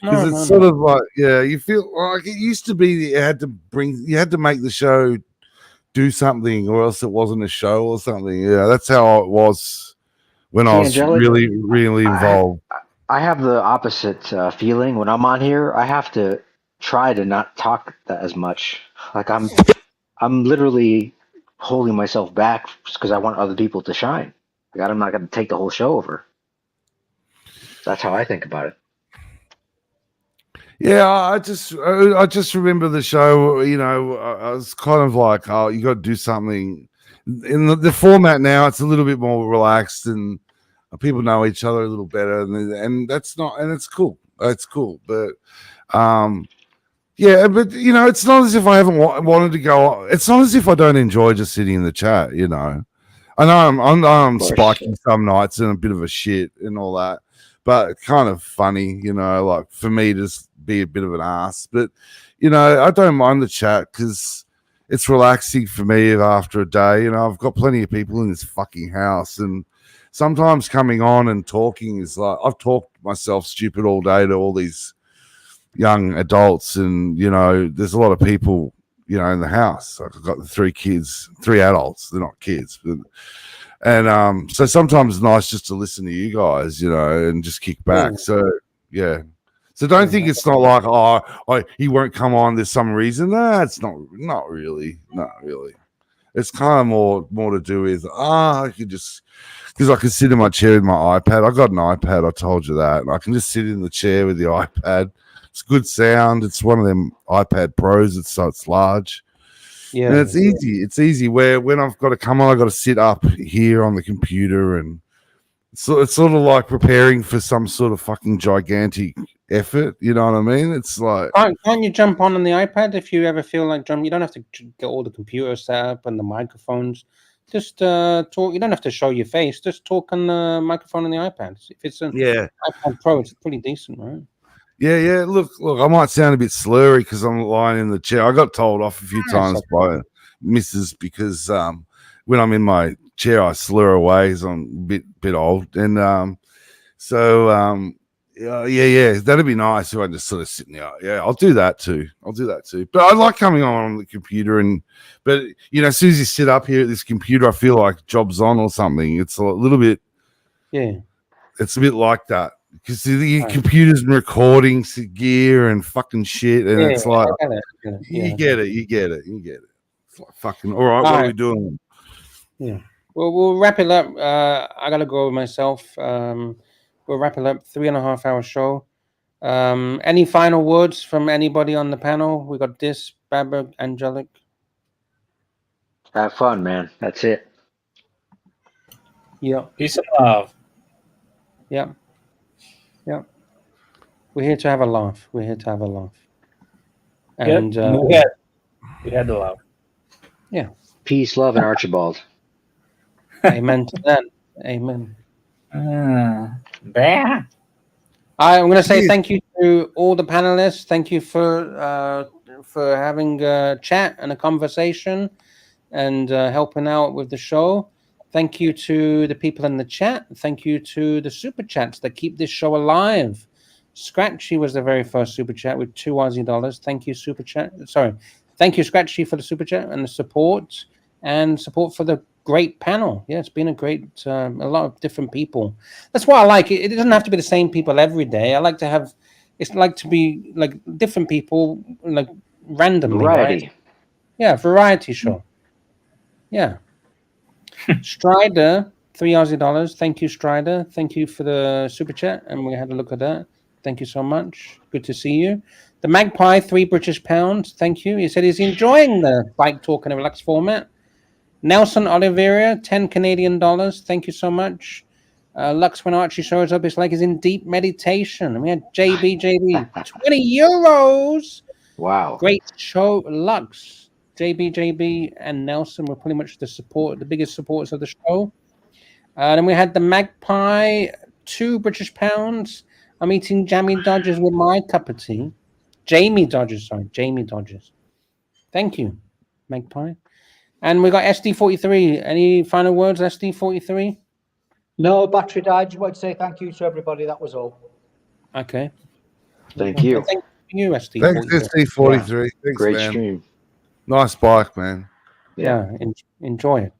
it's sort of like, you feel like it used to be that you had to make the show do something or else it wasn't a show or something. Yeah, that's how it was when I was Angelic, really involved. I have the opposite feeling when I'm on here. I have to try to not talk that as much. Like I'm literally holding myself back because I want other people to shine. Like I'm not going to take the whole show over. That's how I think about it. Yeah, I just remember the show. I was kind of like, oh, you got to do something. In the format now, it's a little bit more relaxed and people know each other a little better, and it's cool. It's cool, but it's not as if I haven't wanted to go. It's not as if I don't enjoy just sitting in the chat. I know I'm spiking some nights and a bit of a shit and all that, but kind of funny, like for me to be a bit of an ass. But I don't mind the chat because it's relaxing for me after a day. I've got plenty of people in this fucking house, and sometimes coming on and talking is like I've talked myself stupid all day to all these young adults, and there's a lot of people in the house. Like I've got 3 kids, 3 adults. They're not kids, and so sometimes it's nice just to listen to you guys, and just kick back. So yeah. So don't think it's not like he won't come on. There's some reason. Nah, it's not really. It's kind of more to do with I could just because I can sit in my chair with my iPad. I got an iPad. I told you that, and I can just sit in the chair with the iPad. It's good sound. It's one of them iPad Pros. It's large. Yeah, and it's easy. It's easy. Where when I've got to come on, I've got to sit up here on the computer, and so it's sort of like preparing for some sort of fucking gigantic effort. You know what I mean? It's like, can't you jump on the iPad if you ever feel like jumping? You don't have to get all the computer set up and the microphones. Just talk. You don't have to show your face. Just talk on the microphone on the iPad. If it's an iPad Pro, it's pretty decent, right? Yeah. Look. I might sound a bit slurry because I'm lying in the chair. I got told off a few times by Mrs. because when I'm in my chair, I slur away. So I'm a bit old, and that'd be nice if I just sort of sit in the yeah. I'll do that too. But I like coming on the computer, but you know, as soon as you sit up here at this computer, I feel like job's on or something. It's a little bit, it's a bit like that. Because the computers and recording gear and fucking shit, and it's like you get it. It's like fucking all right. What are we doing? Yeah. Well, we'll wrap it up. I gotta go myself. We'll wrap it up. 3.5 hour show. Any final words from anybody on the panel? We got this, Babber, Angelic. Have fun, man. That's it. Yeah. Peace and love. Yeah. Yeah. We're here to have a laugh. And we had the laugh. Yeah. Peace, love, and Archibald. Amen to that. Amen. I'm going to say thank you to all the panelists. Thank you for having a chat and a conversation and helping out with the show. Thank you to the people in the chat. Thank you to the super chats that keep this show alive. Scratchy was the very first super chat with $2 Aussie. Thank you, super chat. Sorry. Thank you, Scratchy, for the super chat and the support for the great panel. Yeah, it's been a great, a lot of different people. That's why I like it. It doesn't have to be the same people every day. I like to have, it's like to be like different people, like randomly. Variety. Right? Yeah, variety show. Yeah. Strider, $3 Aussie. Thank you, Strider. Thank you for the super chat. And we had a look at that. Thank you so much. Good to see you. The Magpie, £3 British. Thank you. He said he's enjoying the bike talk in a relaxed format. Nelson Oliveira, $10 Canadian. Thank you so much. Lux, when Archie shows up, it's like he's in deep meditation. And we had JB, 20 euros. Wow. Great show, Lux. JB, and Nelson were pretty much the biggest supporters of the show. Then we had the Magpie, £2 British. I'm eating Jammy Dodgers with my cup of tea. Jamie Dodgers. Thank you, Magpie. And we got SD43. Any final words, SD43? No, battery died. Just want to say thank you to everybody. That was all. Okay. Thank you. Thank you, SD43. Thanks, SD43. Yeah. Thanks, great man. stream. Nice bike, man. Yeah, enjoy it.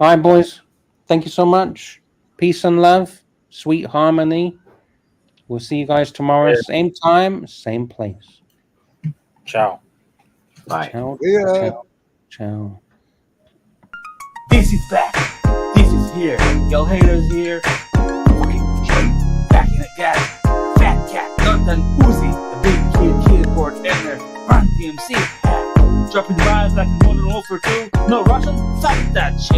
All right, boys. Thank you so much. Peace and love. Sweet harmony. We'll see you guys tomorrow. Same time, same place. Ciao. Bye. Ciao. This is back. This is here. Y'all haters here. Fucking Jim. Back in the gas. Fat cat. London Uzi. The big keyboard enter. Run DMC. Dropping the vibes like a modern offer too. No Russian. Fuck that shit.